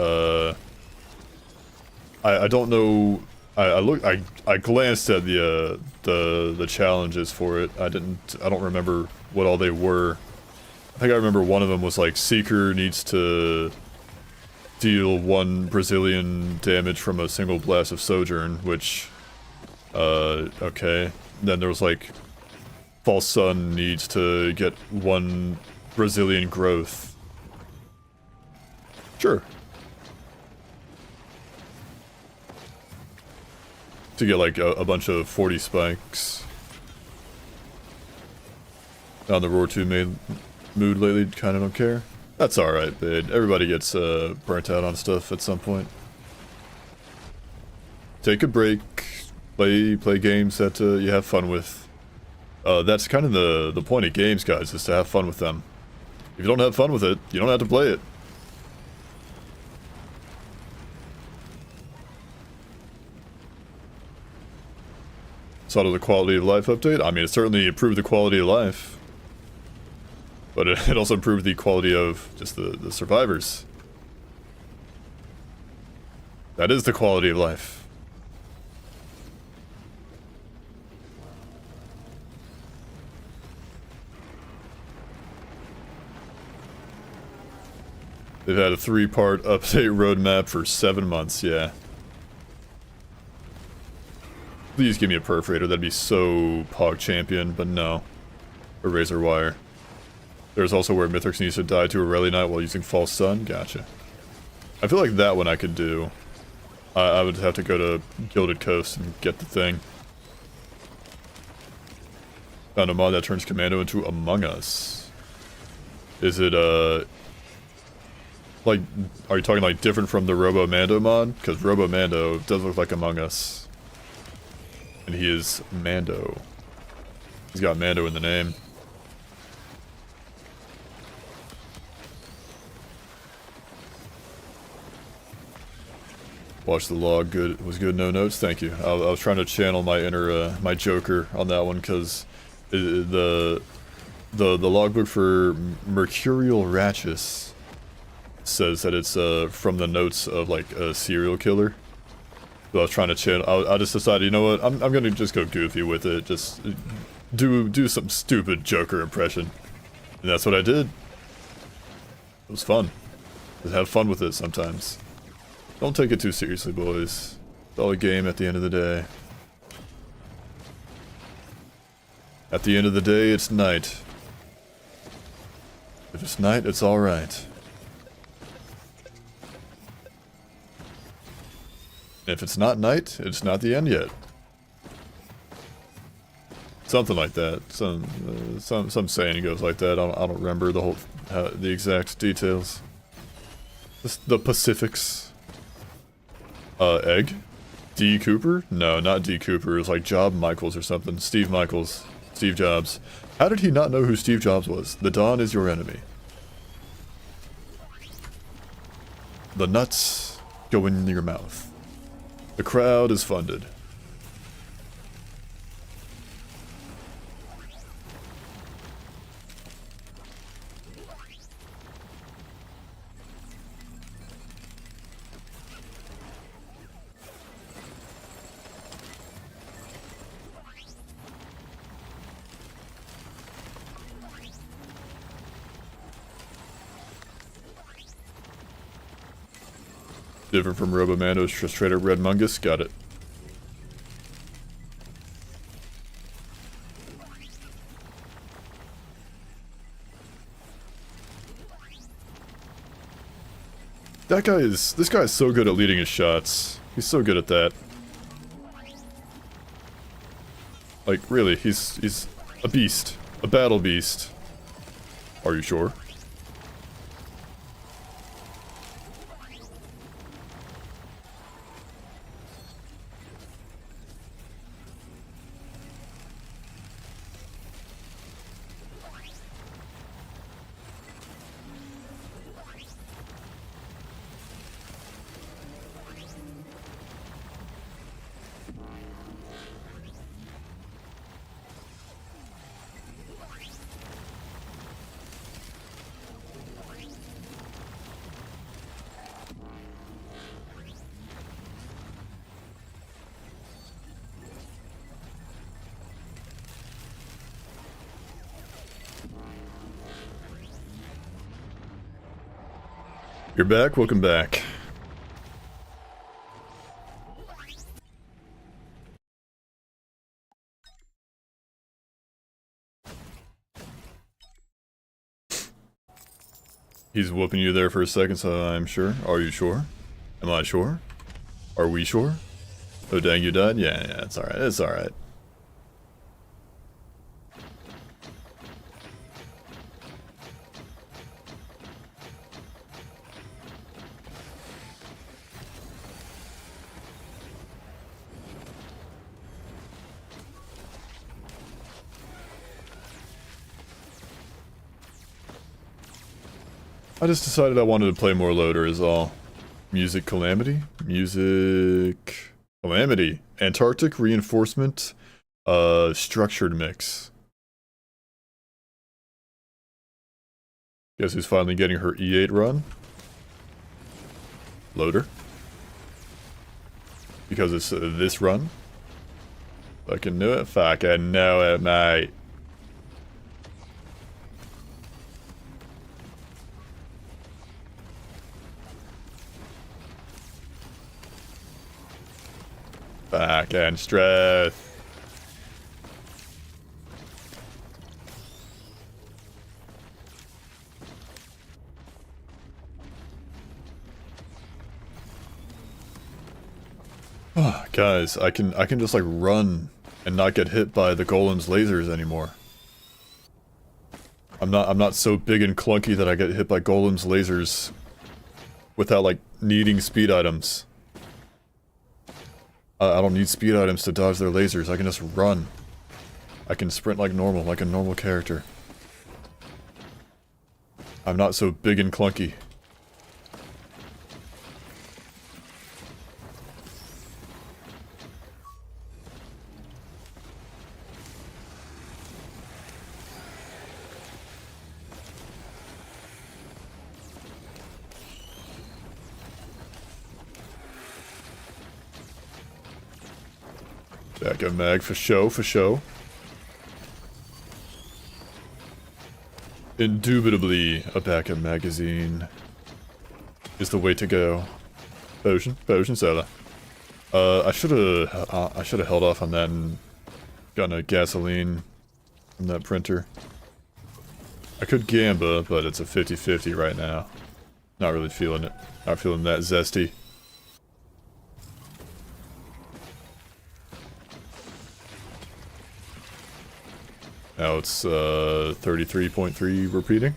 I don't know. I glanced at the challenges for it. I don't remember what all they were. I think I remember one of them was like Seeker needs to deal 1 Brazilian damage from a single blast of Sojourn, which okay. Then there was like False Sun needs to get 1 Brazilian growth. Sure. To get like a bunch of 40 spikes. On the Roar 2 mood lately, kinda don't care. That's alright, babe. Everybody gets burnt out on stuff at some point. Take a break. Play games that you have fun with. That's kind of the point of games, guys, is to have fun with them. If you don't have fun with it, you don't have to play it. Sort of the quality of life update. I mean, it certainly improved the quality of life. But it also improved the quality of just the survivors. That is the quality of life. They've had a 3-part update roadmap for 7 months, yeah. Please give me a perforator, that'd be so Pog Champion, but no. A Razor Wire. There's also where Mithrix needs to die to a Rally Knight while using False Sun, gotcha. I feel like that one I could do. I would have to go to Gilded Coast and get the thing. Found a mod that turns Commando into Among Us. Is it, like, are you talking like different from the Robo-Mando mod? Because Robo-Mando does look like Among Us. And he is Mando. He's got Mando in the name. Watch the log, good. It was good, no notes, thank you. I was trying to channel my inner, my Joker on that one, because the logbook for Mercurial Ratchus says that it's from the notes of like a serial killer. So I was trying to channel. I just decided, you know what? I'm gonna just go goofy with it. Just do some stupid Joker impression, and that's what I did. It was fun. Just have fun with it sometimes. Don't take it too seriously, boys. It's all a game at the end of the day. At the end of the day, it's night. If it's night, it's alright. If it's not night, it's not the end yet. Something like that. Some saying goes like that. I don't remember the exact details. The Pacifics. Egg? D. Cooper? No, not D. Cooper. It was like Job Michaels or something. Steve Michaels. Steve Jobs. How did he not know who Steve Jobs was? The dawn is your enemy. The nuts go in your mouth. The crowd is funded. Different from Robomando's just straight up Red Mungus. Got it. This guy is so good at leading his shots. He's so good at that. Like, really, he's a beast. A battle beast. Are you sure? You're back? Welcome back. He's whooping you there for a second, so I'm sure. Are you sure? Am I sure? Are we sure? Oh dang, you died? Yeah, it's alright, it's alright. I just decided I wanted to play more Loader is all. Music Calamity? Music... Calamity. Antarctic Reinforcement. Structured Mix. Guess who's finally getting her E8 run? Loader. Because it's this run. Fucking knew it. Fucking know it, mate. Back and strength. Guys, I can just like run and not get hit by the golem's lasers anymore. I'm not so big and clunky that I get hit by golem's lasers without like needing speed items. I don't need speed items to dodge their lasers. I can just run. I can sprint like normal, like a normal character. I'm not so big and clunky. Back of mag for show, for show. Indubitably, a backup magazine is the way to go. Potion soda. I should have held off on that and gotten a gasoline from that printer. I could gamba, but it's a 50-50 right now. Not really feeling it. Not feeling that zesty. Now it's 33.3 repeating.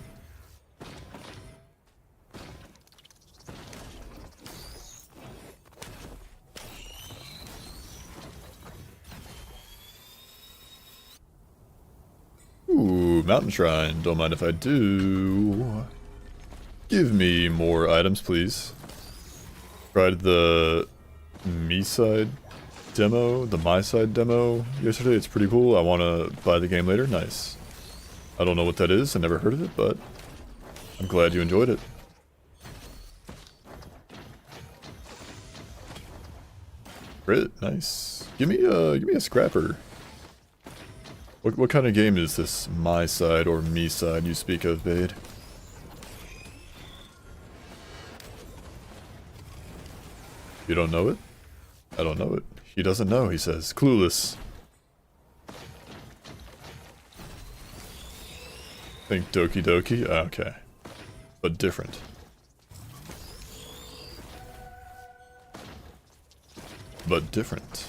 Ooh, Mountain Shrine. Don't mind if I do. Give me more items, please. tried the me side demo, the my side demo yesterday. It's pretty cool. I want to buy the game later. Nice. I don't know what that is. I never heard of it, but I'm glad you enjoyed it. Crit, nice. Give me a scrapper. What kind of game is this my side or me side you speak of, Bade? You don't know it? I don't know it. He doesn't know, he says. Clueless. Think Doki Doki? Okay. But different. But different.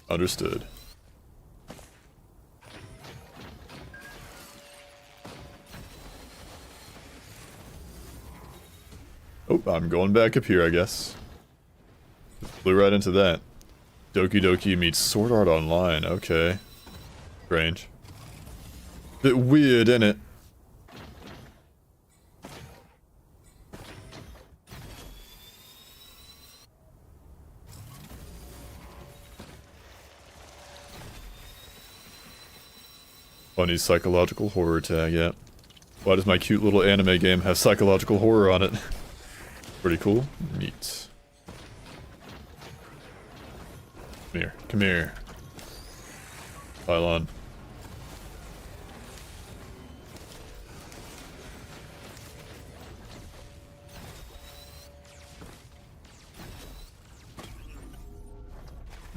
Understood. Oh, I'm going back up here, I guess. Flew right into that. Doki Doki meets Sword Art Online. Okay. Strange. Bit weird, innit? Funny psychological horror tag, yeah. Why does my cute little anime game have psychological horror on it? Pretty cool. Neat. Come here. Come here. Pile on.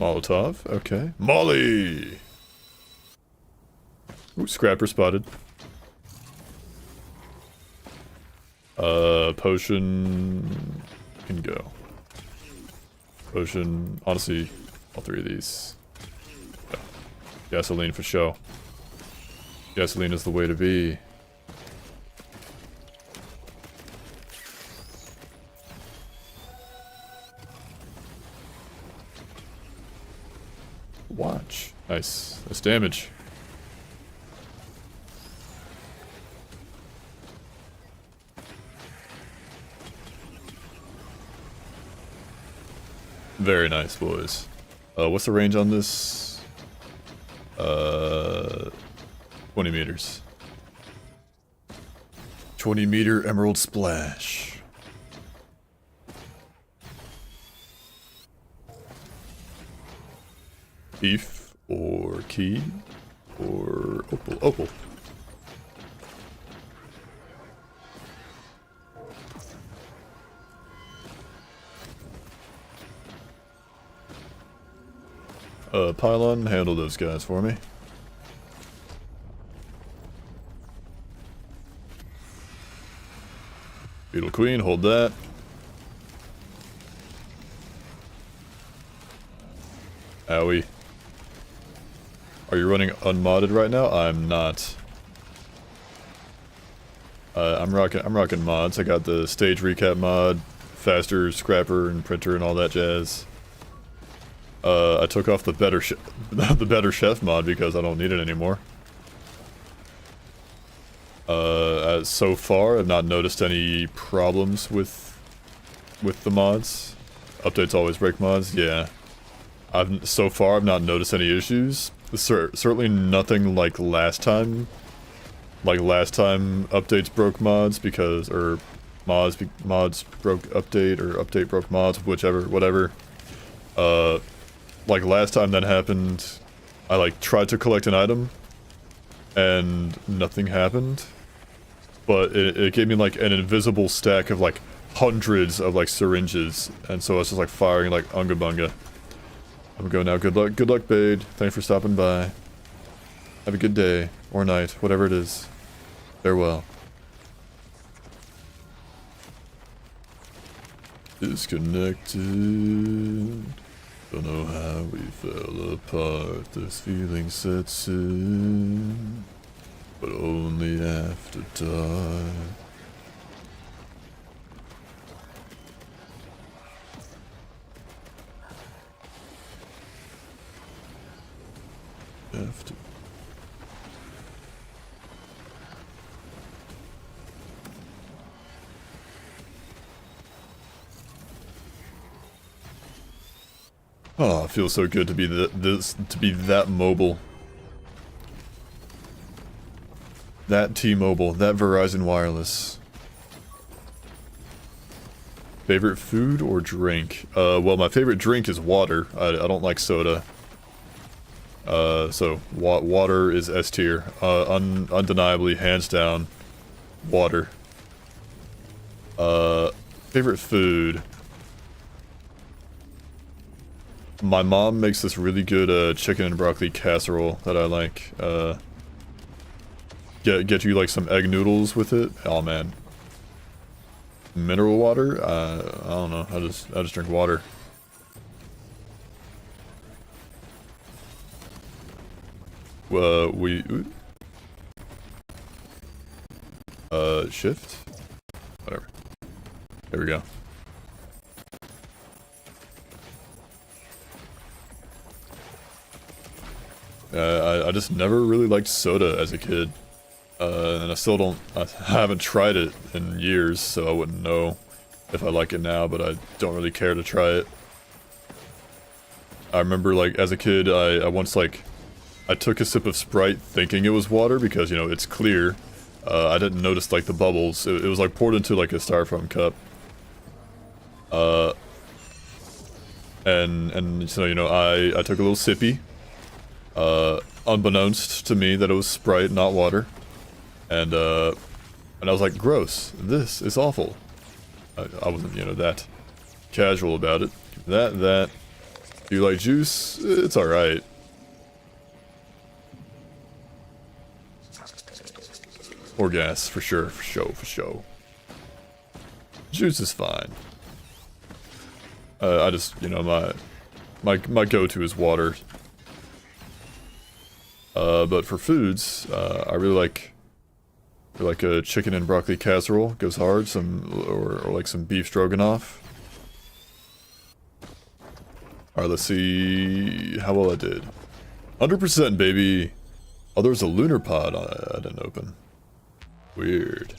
Molotov. Okay. Molly! Ooh, scrapper spotted. Potion can go. Potion, honestly, all three of these. Yeah. Gasoline for show. Gasoline is the way to be. Watch. Nice. Nice damage. Very nice, boys. What's the range on this? 20 meters. 20 meter emerald splash. Thief or key or opal. Opal. Pylon, handle those guys for me. Beetle Queen, hold that. Owie. Are you running unmodded right now? I'm not. I'm rocking mods. I got the stage recap mod, faster scrapper and printer and all that jazz. I took off the better chef mod because I don't need it anymore. So far, I've not noticed any problems with the mods. Updates always break mods. Yeah, so far I've not noticed any issues. Certainly nothing like last time. Like last time, updates broke mods because, or mods broke update, or update broke mods, whatever. Like last time that happened, I like tried to collect an item, and nothing happened. But it gave me like an invisible stack of like hundreds of like syringes, and so I was just like firing like unga bunga. I'm going now. Good luck, Bade. Thanks for stopping by. Have a good day or night, whatever it is. Farewell. Disconnected. Don't know how we fell apart. This feeling sets in, but only after dark. After. Oh, it feels so good to be that mobile. That T-Mobile, that Verizon Wireless. Favorite food or drink? Well, my favorite drink is water. I don't like soda. So water is S tier. Undeniably, hands down, water. Favorite food. My mom makes this really good chicken and broccoli casserole that I like. Get you like some egg noodles with it. Oh man. Mineral water? I don't know. I just drink water. Shift? Whatever. There we go. I just never really liked soda as a kid. And I still don't, I haven't tried it in years, so I wouldn't know if I like it now, but I don't really care to try it. I remember, like, as a kid, I once, like, I took a sip of Sprite thinking it was water because, you know, it's clear. I didn't notice, like, the bubbles. It was, like, poured into, like, a styrofoam cup. And so, you know, I took a little sippy. Unbeknownst to me that it was Sprite, not water. And I was like, gross, this is awful. I wasn't, you know, that casual about it. That. Do you like juice? It's alright. Or gas, for sure, for sure. Juice is fine. I just, you know, my go-to is water. But for foods, I really like a chicken and broccoli casserole. Goes hard. Or like some beef stroganoff. Alright, let's see how well I did. 100%, baby! Oh, there's a lunar pod I didn't open. Weird.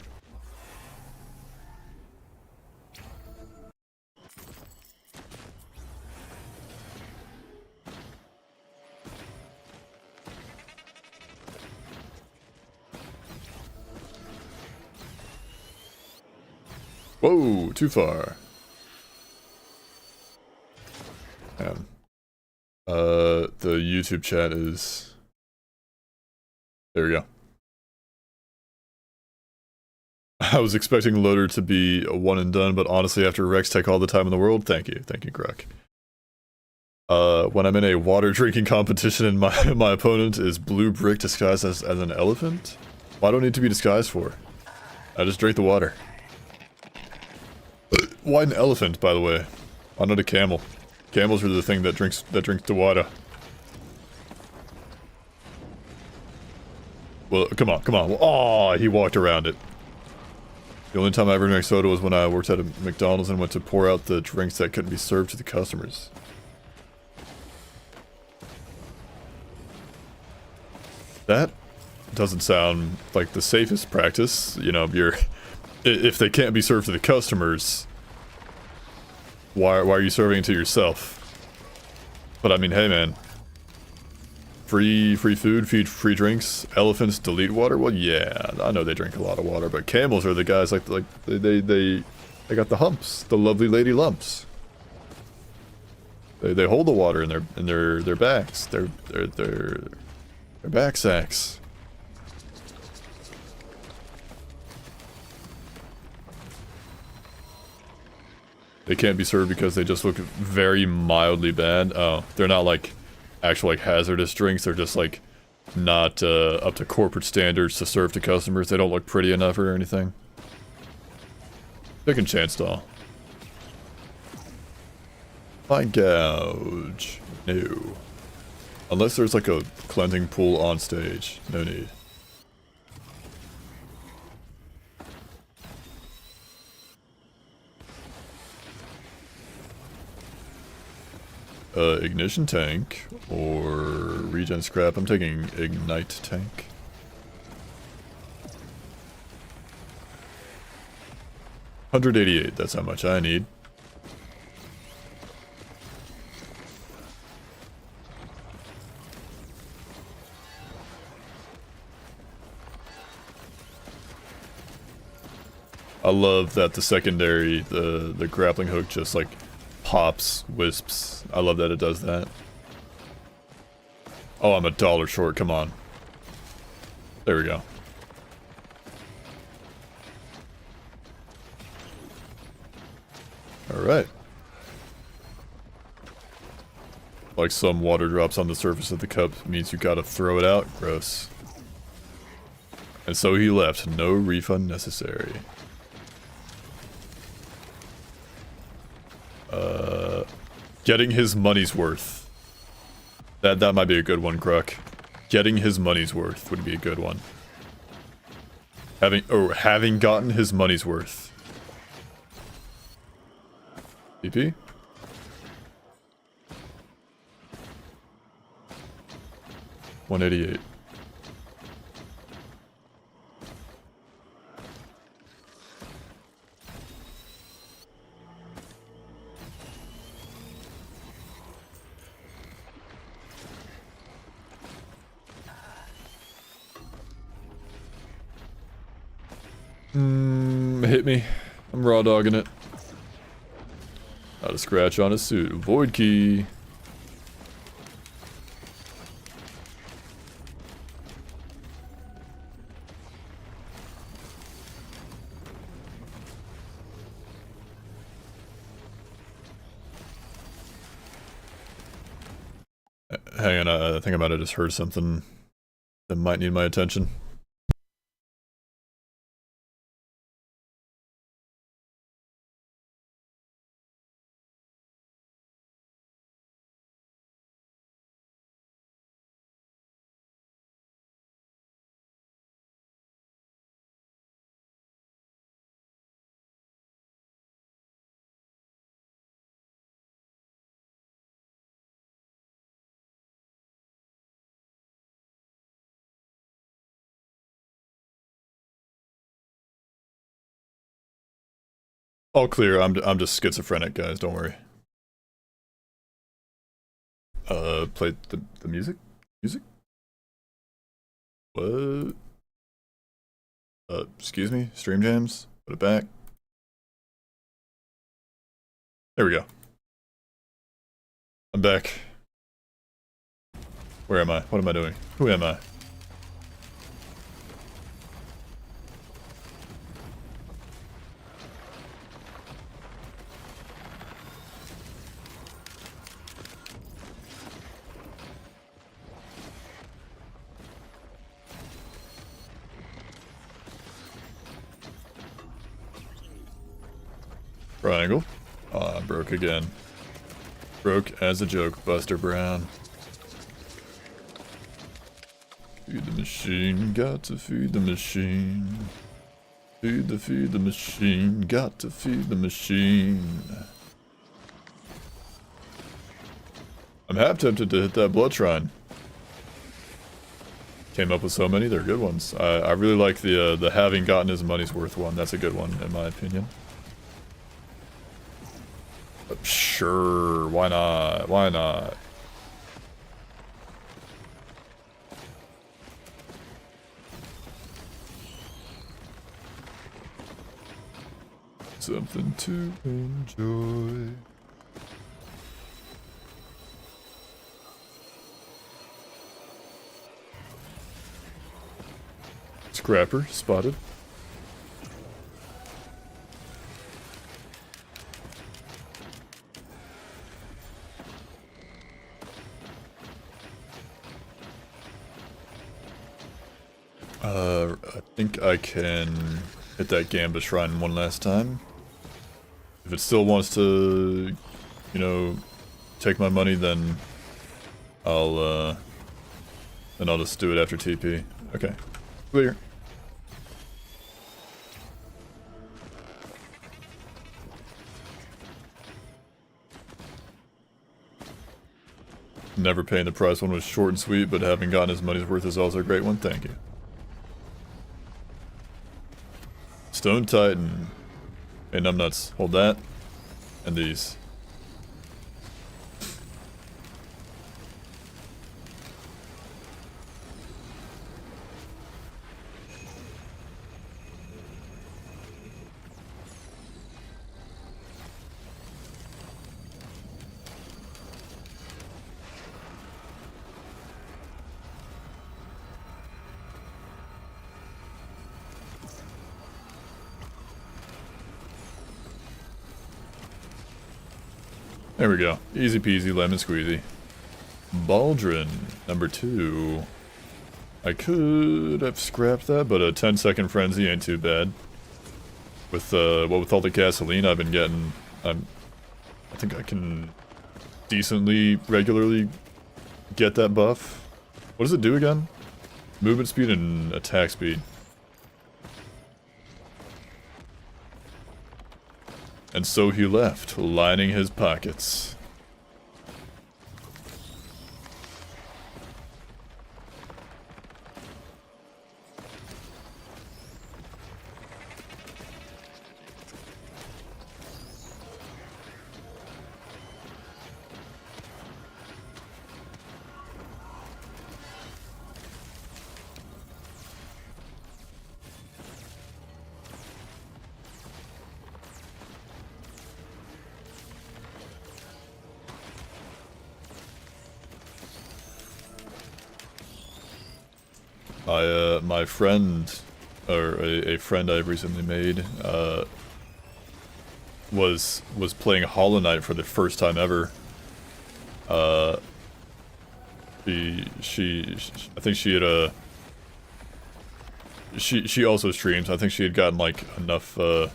Whoa, too far. The YouTube chat is... There we go. I was expecting Loader to be a one and done, but honestly after Rex take all the time in the world, thank you, Grok. When I'm in a water drinking competition and my opponent is blue brick disguised as an elephant, why do I need to be disguised for? I just drink the water. Why an elephant, by the way? Why not a camel? Camels are the thing that drinks the water. Well, come on. Oh, he walked around it. The only time I ever drank soda was when I worked at a McDonald's and went to pour out the drinks that couldn't be served to the customers. That doesn't sound like the safest practice. You know, if they can't be served to the customers, why are you serving it to yourself? But I mean, hey man, free food, free drinks, elephants delete water. Well, yeah, I know they drink a lot of water, but camels are the guys like they got the humps, the lovely lady lumps. They hold the water in their backs, their back sacks. They can't be served because they just look very mildly bad. Oh, they're not like actual like hazardous drinks. They're just like not up to corporate standards to serve to customers. They don't look pretty enough or anything. Second chance doll. My gouge. No. Unless there's like a cleansing pool on stage. No need. Ignition tank or regen scrap. I'm taking ignite tank. $188, that's how much I need. I love that the secondary, the grappling hook just like pops, wisps. I love that it does that. Oh, I'm $1 short, come on. There we go. Alright. Like some water drops on the surface of the cup means you gotta throw it out. Gross. And so he left. No refund necessary. Getting his money's worth. That might be a good one, Kruk. Getting his money's worth would be a good one. Having gotten his money's worth. PP? $188. Hit me. I'm raw dogging it. Not a scratch on his suit. Void key. Hang on, I think I might have just heard something that might need my attention. All clear. I'm just schizophrenic, guys. Don't worry. Play the music. Music. What? Excuse me. Stream jams. Put it back. There we go. I'm back. Where am I? What am I doing? Who am I? Triangle. Ah, broke again. Broke as a joke, Buster Brown. Feed the machine, got to feed the machine. Feed the machine, got to feed the machine. I'm half tempted to hit that blood shrine. Came up with so many, they're good ones. I really like the having gotten his money's worth one. That's a good one, in my opinion. Sure, why not? Why not? Something to enjoy. Scrapper spotted. I think I can hit that Gamba Shrine one last time. If it still wants to, you know, take my money, then I'll just do it after TP. Okay, clear. Never paying the price one was short and sweet, but having gotten his money's worth is also a great one. Thank you. Stone Titan. Hey, numbnuts. Hold that. And these. There we go. Easy peasy, lemon squeezy. Baldrin, number 2. I could have scrapped that, but a 10-second frenzy ain't too bad. With what with all the gasoline I've been getting, I think I can decently regularly get that buff. What does it do again? Movement speed and attack speed. And so he left, lining his pockets. My friend, or a friend I recently made, was playing Hollow Knight for the first time ever. I think she had she also streams. I think she had gotten like enough. I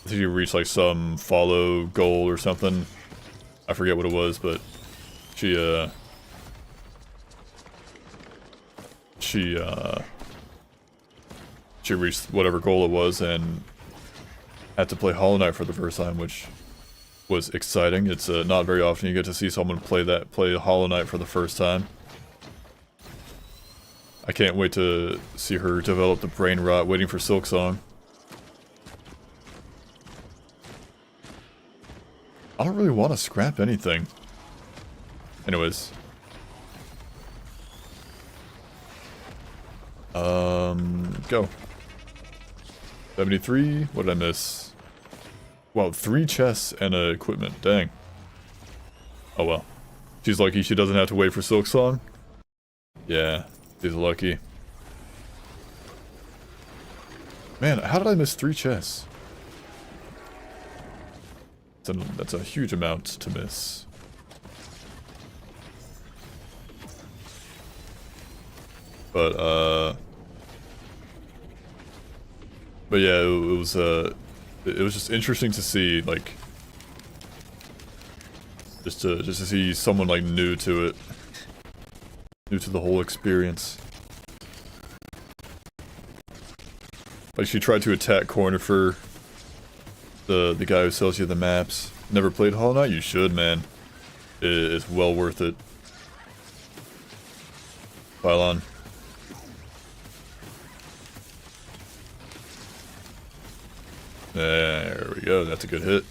think she reached like some follow goal or something. I forget what it was, but she reached whatever goal it was and had to play Hollow Knight for the first time, which was exciting. It's not very often you get to see someone play Hollow Knight for the first time. I can't wait to see her develop the brain rot waiting for Silksong. I don't really want to scrap anything. Anyways. Go. 73? What did I miss? Wow, 3 chests and equipment. Dang. Oh well. She's lucky she doesn't have to wait for Silksong. Yeah, she's lucky. Man, how did I miss 3 chests? That's a huge amount to miss. But yeah, it was just interesting to see, like, just to see someone like new to it, new to the whole experience. Like she tried to attack Cornifer, the guy who sells you the maps. Never played Hollow Knight? You should, man. It's well worth it. Pile on. There we go, that's a good hit.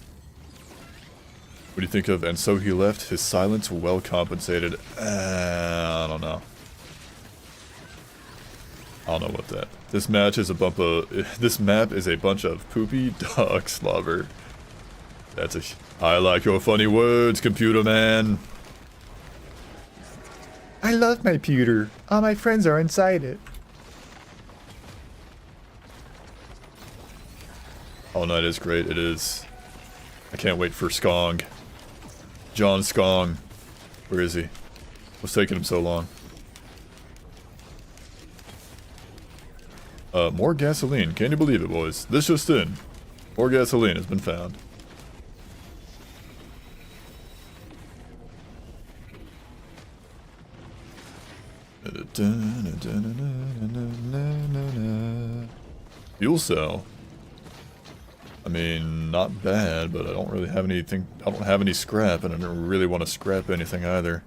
What do you think of "and so he left, his silence well compensated"? I don't know. I don't know about that. This map is a bunch of poopy dog slobber. I like your funny words, computer man. I love my pewter. All my friends are inside it. Hollow Knight is great, it is. I can't wait for Skong. John Skong. Where is he? What's taking him so long? More gasoline. Can you believe it, boys? This just in. More gasoline has been found. Fuel cell. I mean, not bad, but I don't really have anything. I don't have any scrap, and I don't really want to scrap anything either.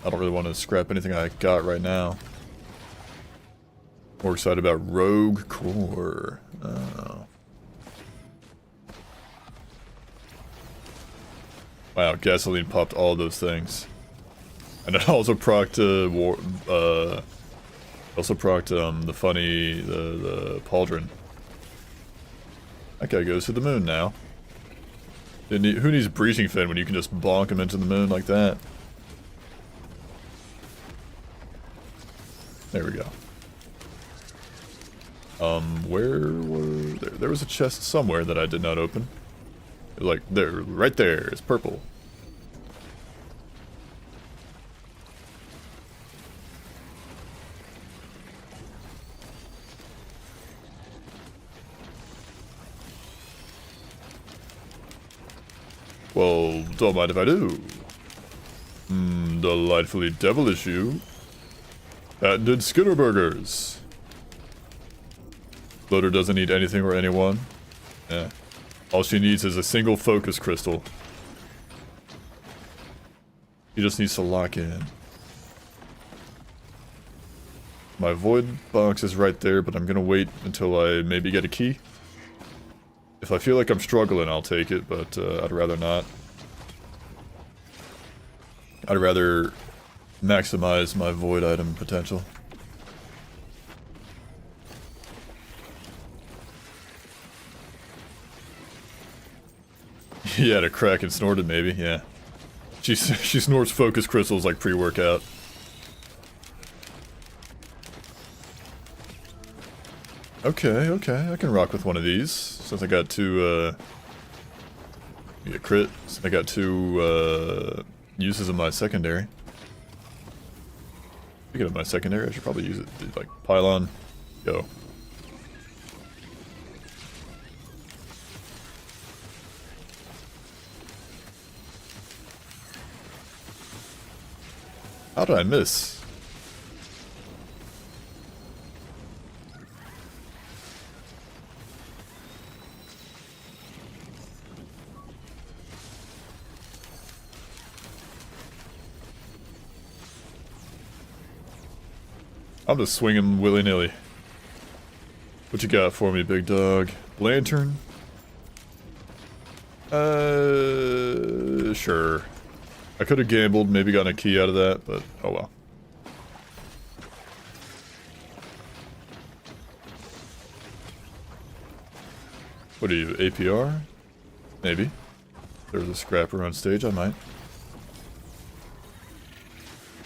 I don't really want to scrap anything I got right now. More excited about Rogue Core. Oh. Wow, gasoline popped all those things. And it also procced the Pauldron. That guy goes to the moon now. Who needs breaching fin when you can just bonk him into the moon like that? There we go. Where were there was a chest somewhere that I did not open. Like, there, right there. It's purple. Well, don't mind if I do. Delightfully devilish you. Patented Skinner burgers. Loader doesn't need anything or anyone. Yeah. All she needs is a single focus crystal. She just needs to lock in. My void box is right there, but I'm gonna wait until I maybe get a key. If I feel like I'm struggling, I'll take it, but I'd rather not. I'd rather maximize my void item potential. He had a crack and snorted, maybe, yeah. She snorts focus crystals like pre-workout. Okay, I can rock with one of these. Since I got two, a crit. Since I got two, uses of my secondary. Speaking of my secondary, I should probably use it. Like, pylon, go. How did I miss? I'm just swinging willy-nilly. What you got for me, big dog? Lantern? Sure. I could have gambled, maybe gotten a key out of that, but oh well. What are you, APR? Maybe. If there's a scrapper on stage, I might.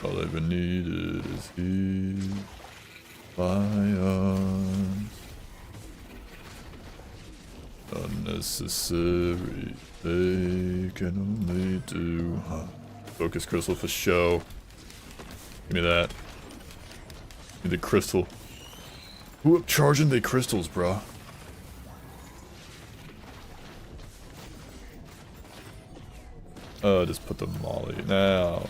All I ever need is these lions. Unnecessary, they can only do. Focus crystal for show. Give me that. Give me the crystal. Who up charging the crystals, bruh? Just put the molly now.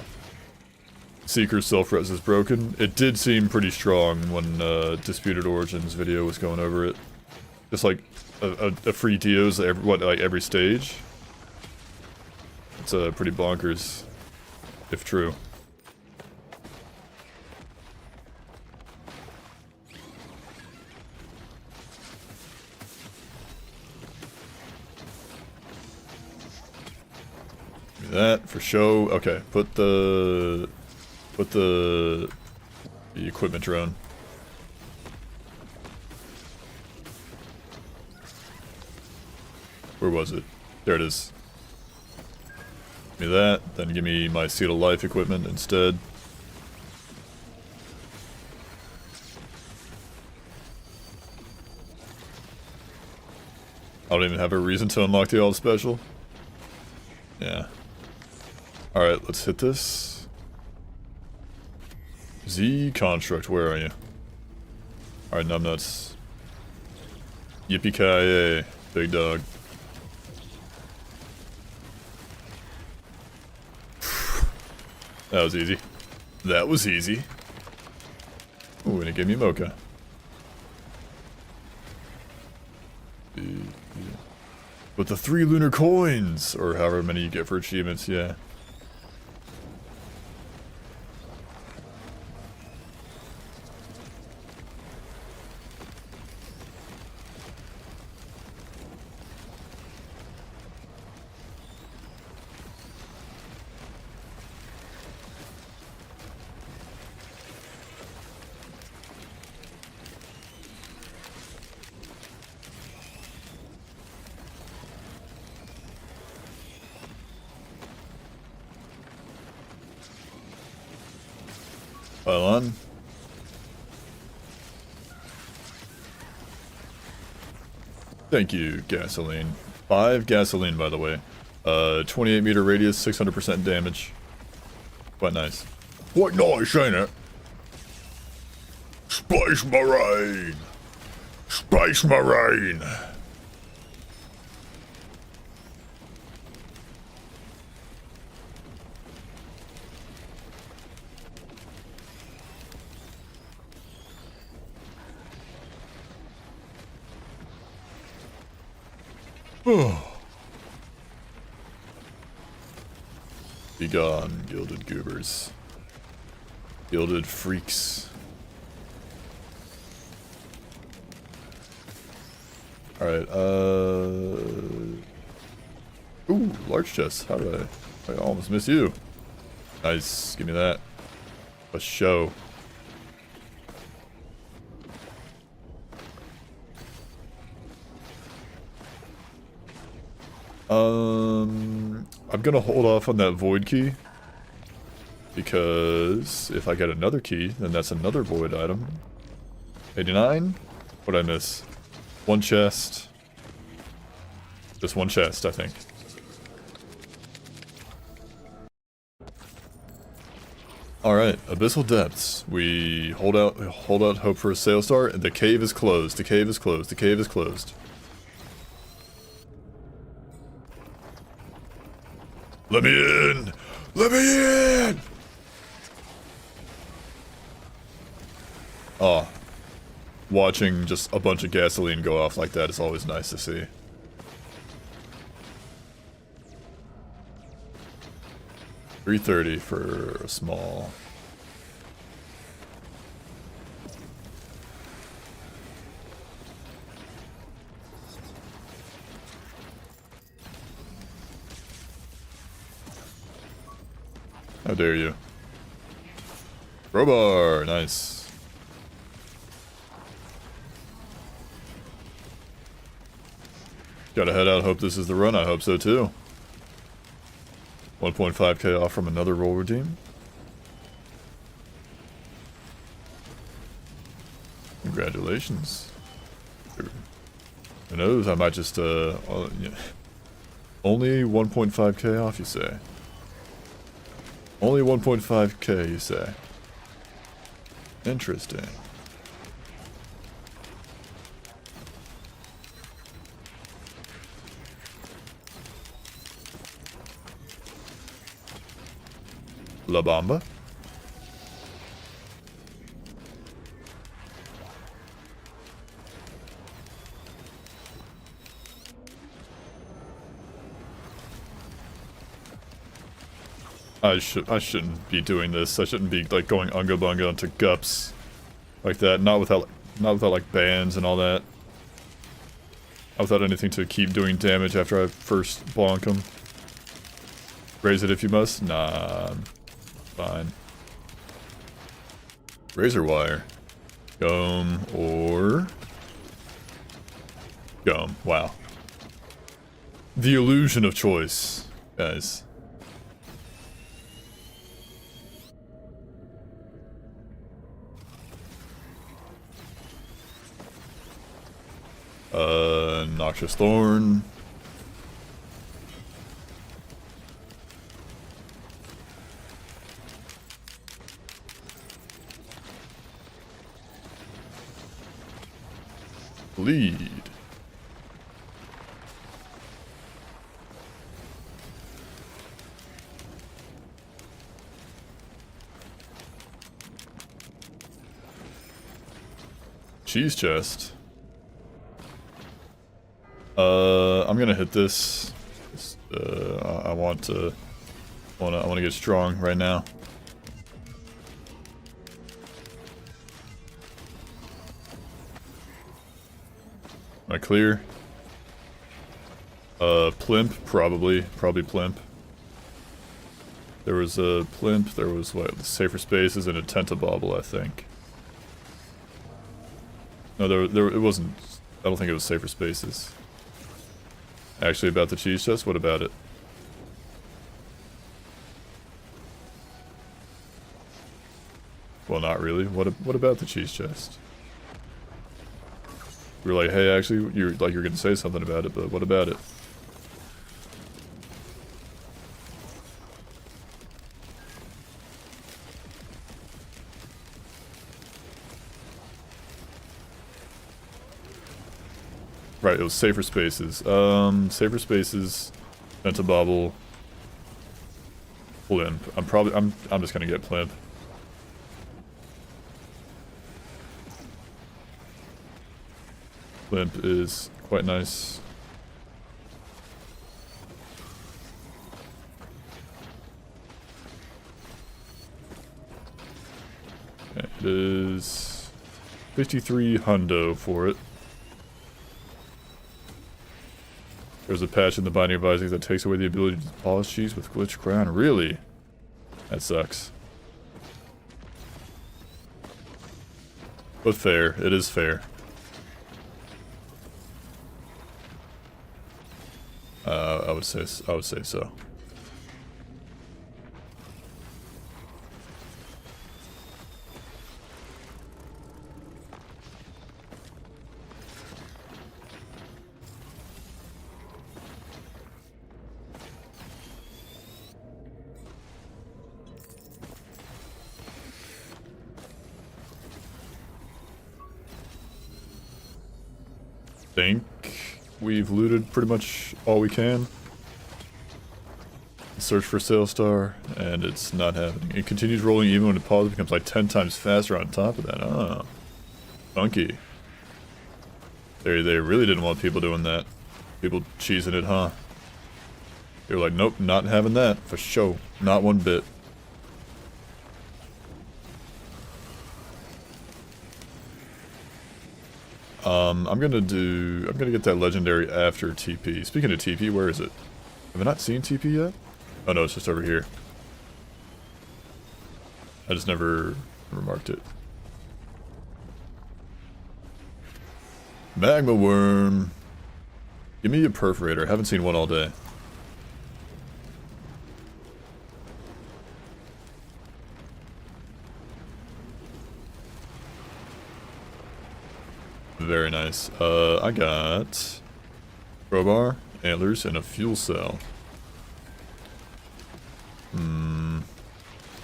Seeker's self-res is broken. It did seem pretty strong when Disputed Origins video was going over it. Just like a free Dio's every stage. It's pretty bonkers, if true. Give me that for show. Okay, put the equipment drone. Where was it? There it is. Give me that, then give me my Seed of Life equipment instead. I don't even have a reason to unlock the all special. Yeah. Alright, let's hit this. Z Construct, where are you? Alright, numbnuts. Yippee-ki-yay, big dog. That was easy. That was easy. Ooh, and it gave me mocha. With the 3 lunar coins! Or however many you get for achievements, yeah. Pile on. Thank you, gasoline. 5 gasoline, by the way. 28 meter radius, 600% damage. Quite nice. Quite nice, ain't it? Space Marine! Space Marine! Be gone, gilded goobers. Gilded freaks. Alright, ooh, large chest. How did I almost miss you. Nice, give me that. A show. I'm gonna hold off on that void key. Because if I get another key, then that's another void item. 89? What'd I miss? One chest. Just one chest, I think. Alright, Abyssal Depths. We hold out hope for a sail star, and the cave is closed. The cave is closed. The cave is closed. Let me in! Let me in! Oh. Watching just a bunch of gasoline go off like that is always nice to see. $330 for a small. How dare you? Crowbar, nice. Gotta head out, hope this is the run, I hope so too. 1.5k off from another roll redeem. Congratulations. Who knows, I might just, yeah. Only 1.5k off, you say? Only 1.5k, you say? Interesting. La Bamba? I shouldn't be doing this. I shouldn't be like going unga bunga onto gups like that. Not without like bans and all that. Not without anything to keep doing damage after I first bonk them. Raise it if you must. Nah, I'm fine. Razor wire, gum or gum. Wow. The illusion of choice, guys. Noxious Thorn. Bleed. Cheese chest. I'm gonna hit this. I want to get strong right now. Am I clear? Plimp, probably Plimp. There was a Plimp, there was what, Safer Spaces and a Tentabobble, I think. No, it wasn't, I don't think it was Safer Spaces. Actually, about the cheese chest, what about it? Well, not really. What about the cheese chest? We were like, hey, actually, you're gonna say something about it, but what about it? Right, it was safer spaces. Safer spaces, Pentabobble, Plimp. I'm just gonna get Plimp. Plimp is quite nice. Okay, it is 53 hundo for it. There's a patch in the Binding of Isaac that takes away the ability to polish cheese with Glitch Crown. Really? That sucks. But fair. It is fair. I would say so. Think we've looted pretty much all we can. Search for Sail Star, and it's not happening. It continues rolling even when it pauses, becomes like 10 times faster on top of that. Oh. Funky. They really didn't want people doing that. People cheesing it, huh? They were like, nope, not having that, for sure. Not one bit. I'm gonna get that legendary after TP. Speaking of TP, where is it? Have I not seen TP yet? Oh no, it's just over here. I just never marked it. Magma worm. Give me a perforator. Haven't seen one all day. Very nice. I got crowbar, antlers, and a fuel cell. I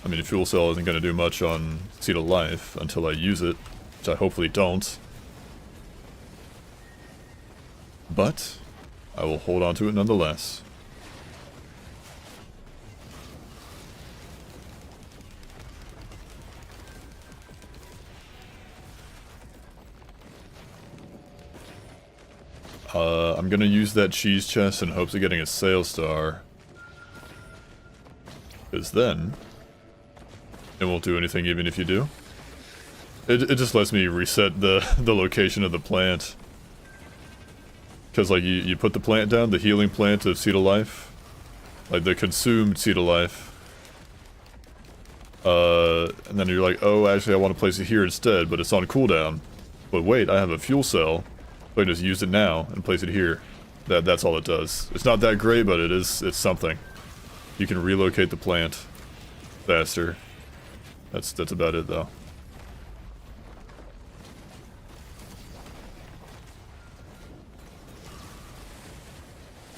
mean, a fuel cell isn't going to do much on Seed of Life until I use it, which I hopefully don't. But I will hold on to it nonetheless. I'm gonna use that cheese chest in hopes of getting a Sail Star. Because then, it won't do anything even if you do. It just lets me reset the location of the plant. Because like you put the plant down, the healing plant of Seed of Life. Like the consumed Seed of Life. And then you're like, oh actually I want to place it here instead, but it's on cooldown. But wait, I have a fuel cell. I can just use it now and place it here. That's all it does. It's not that great, but it's something. You can relocate the plant faster. That's about it though.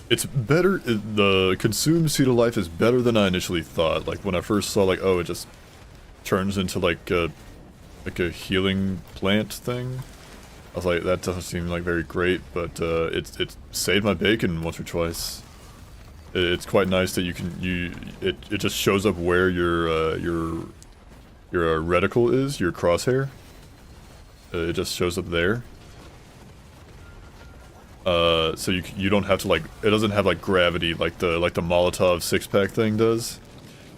It's better, the consumed Seed of Life is better than I initially thought. Like when I first saw like, oh, it just turns into like a healing plant thing. I was like, that doesn't seem like very great, but it saved my bacon once or twice. It's quite nice that it just shows up where your reticle is, your crosshair. It just shows up there. So you don't have to like, it doesn't have like gravity like the Molotov 6-pack thing does.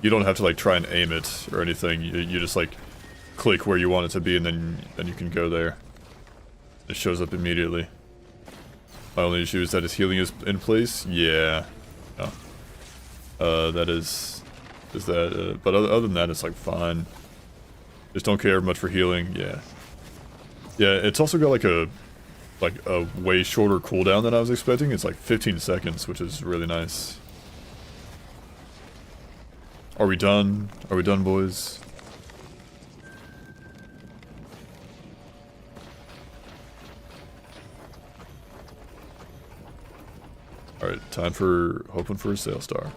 You don't have to like try and aim it or anything. You just like click where you want it to be and then you can go there. It shows up immediately. My only issue is that his healing is in place. Yeah. No. That is that. But other than that, it's like fine. Just don't care much for healing. Yeah. Yeah. It's also got like a way shorter cooldown than I was expecting. It's like 15 seconds, which is really nice. Are we done? Are we done, boys? Alright, time for hoping for a Sail Star.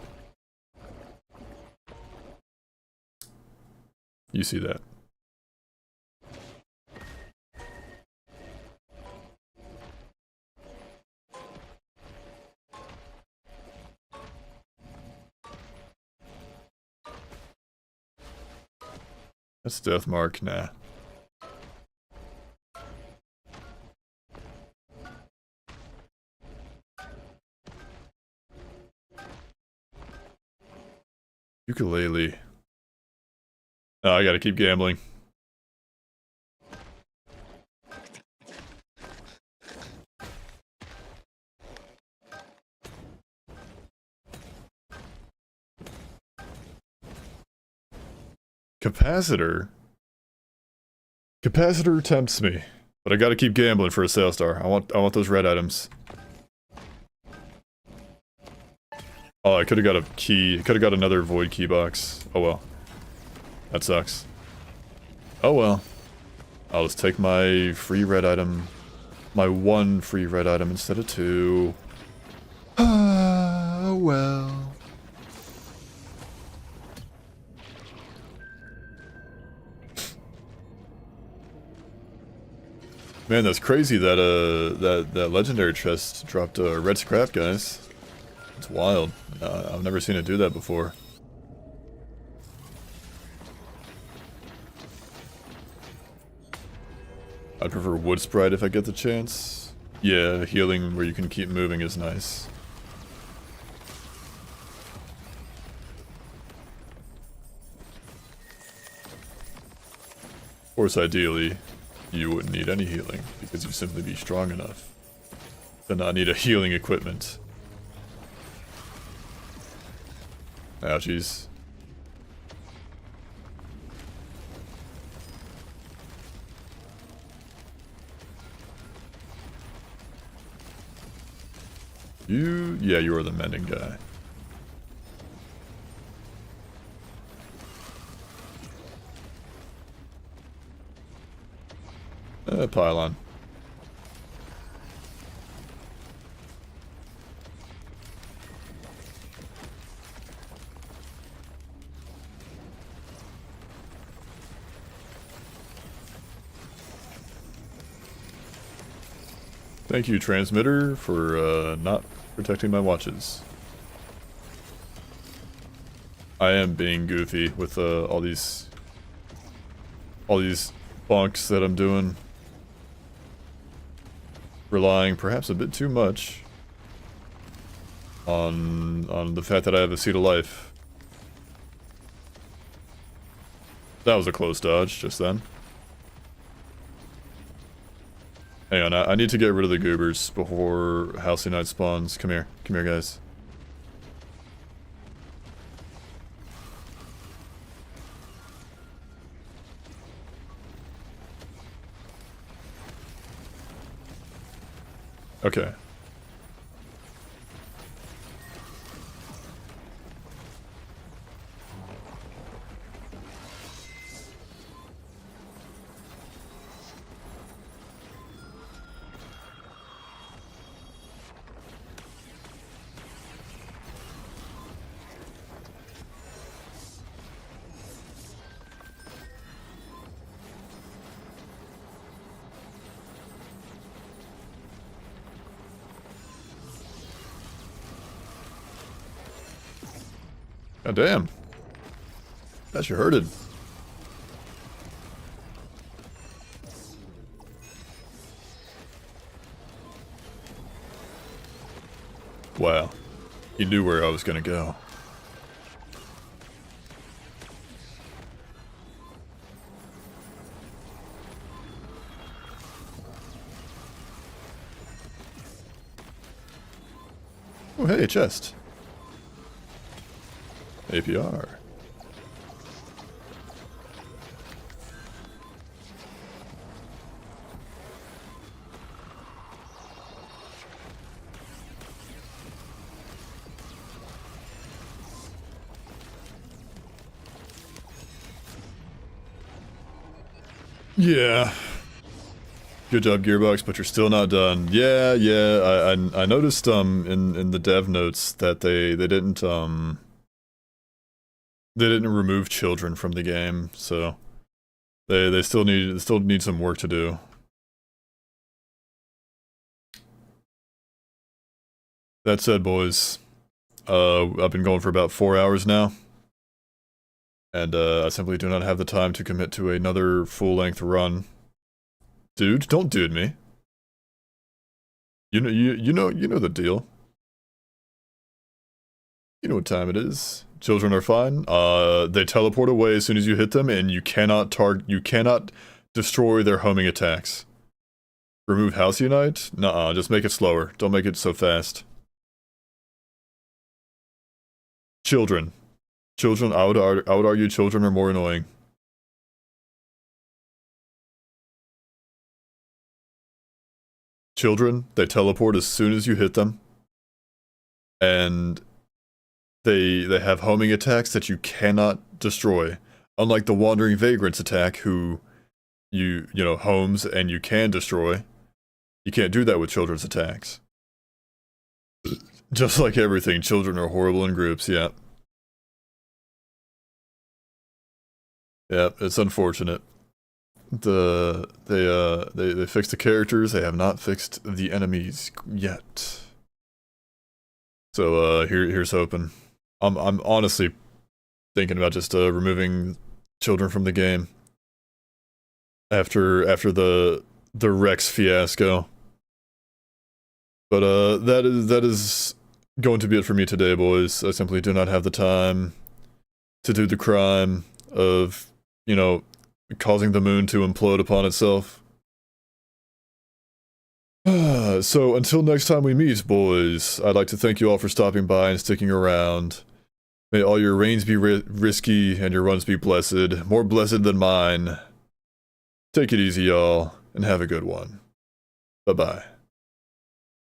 You see that. That's death mark, nah. Ukulele. Oh, I gotta keep gambling. Capacitor? Capacitor tempts me, but I gotta keep gambling for a sales star. I want those red items. Oh, I could've got a key. Could've got another void key box. Oh well. That sucks. Oh well. I'll just take my free red item. My one free red item instead of two. Oh well. Man, that's crazy that that legendary chest dropped red scrap, guys. It's wild. I've never seen it do that before. I'd prefer wood sprite if I get the chance. Yeah, healing where you can keep moving is nice. Of course, ideally, you wouldn't need any healing, because you'd simply be strong enough to not need a healing equipment. Ouchies. Yeah, you are the mending guy. Pylon. Thank you, transmitter, for not protecting my watches. I am being goofy with all these bonks that I'm doing. Relying perhaps a bit too much on the fact that I have a seed of life. That was a close dodge just then. Hang on, I need to get rid of the goobers before Halcyon Knight spawns. Come here, guys. Okay. God damn. That sure hurted. Wow. He knew where I was gonna go. Oh hey, chest. APR. Yeah. Good job, Gearbox, but you're still not done. Yeah, I noticed in the dev notes that they didn't remove children from the game, so they still need some work to do. That said, boys, I've been going for about 4 hours now, And I simply do not have the time to commit to another full-length run. Dude, don't dude me. You know the deal. You know what time it is. Children are fine. They teleport away as soon as you hit them, and you cannot destroy their homing attacks. Remove House Unite? Nuh-uh, just make it slower. Don't make it so fast. Children. Children, I would argue children are more annoying. Children, they teleport as soon as you hit them. And they have homing attacks that you cannot destroy. Unlike the Wandering Vagrant's attack, who you know, homes and you can destroy. You can't do that with children's attacks. Just like everything, children are horrible in groups, yeah. Yeah, it's unfortunate. They fixed the characters, they have not fixed the enemies yet. So here's hoping. I'm honestly thinking about just removing children from the game after the Rex fiasco. But that is going to be it for me today, boys. I simply do not have the time to do the crime of, you know, causing the moon to implode upon itself. So until next time we meet, boys, I'd like to thank you all for stopping by and sticking around. May all your reigns be risky and your runs be blessed, more blessed than mine. Take it easy, y'all, and have a good one. Bye-bye.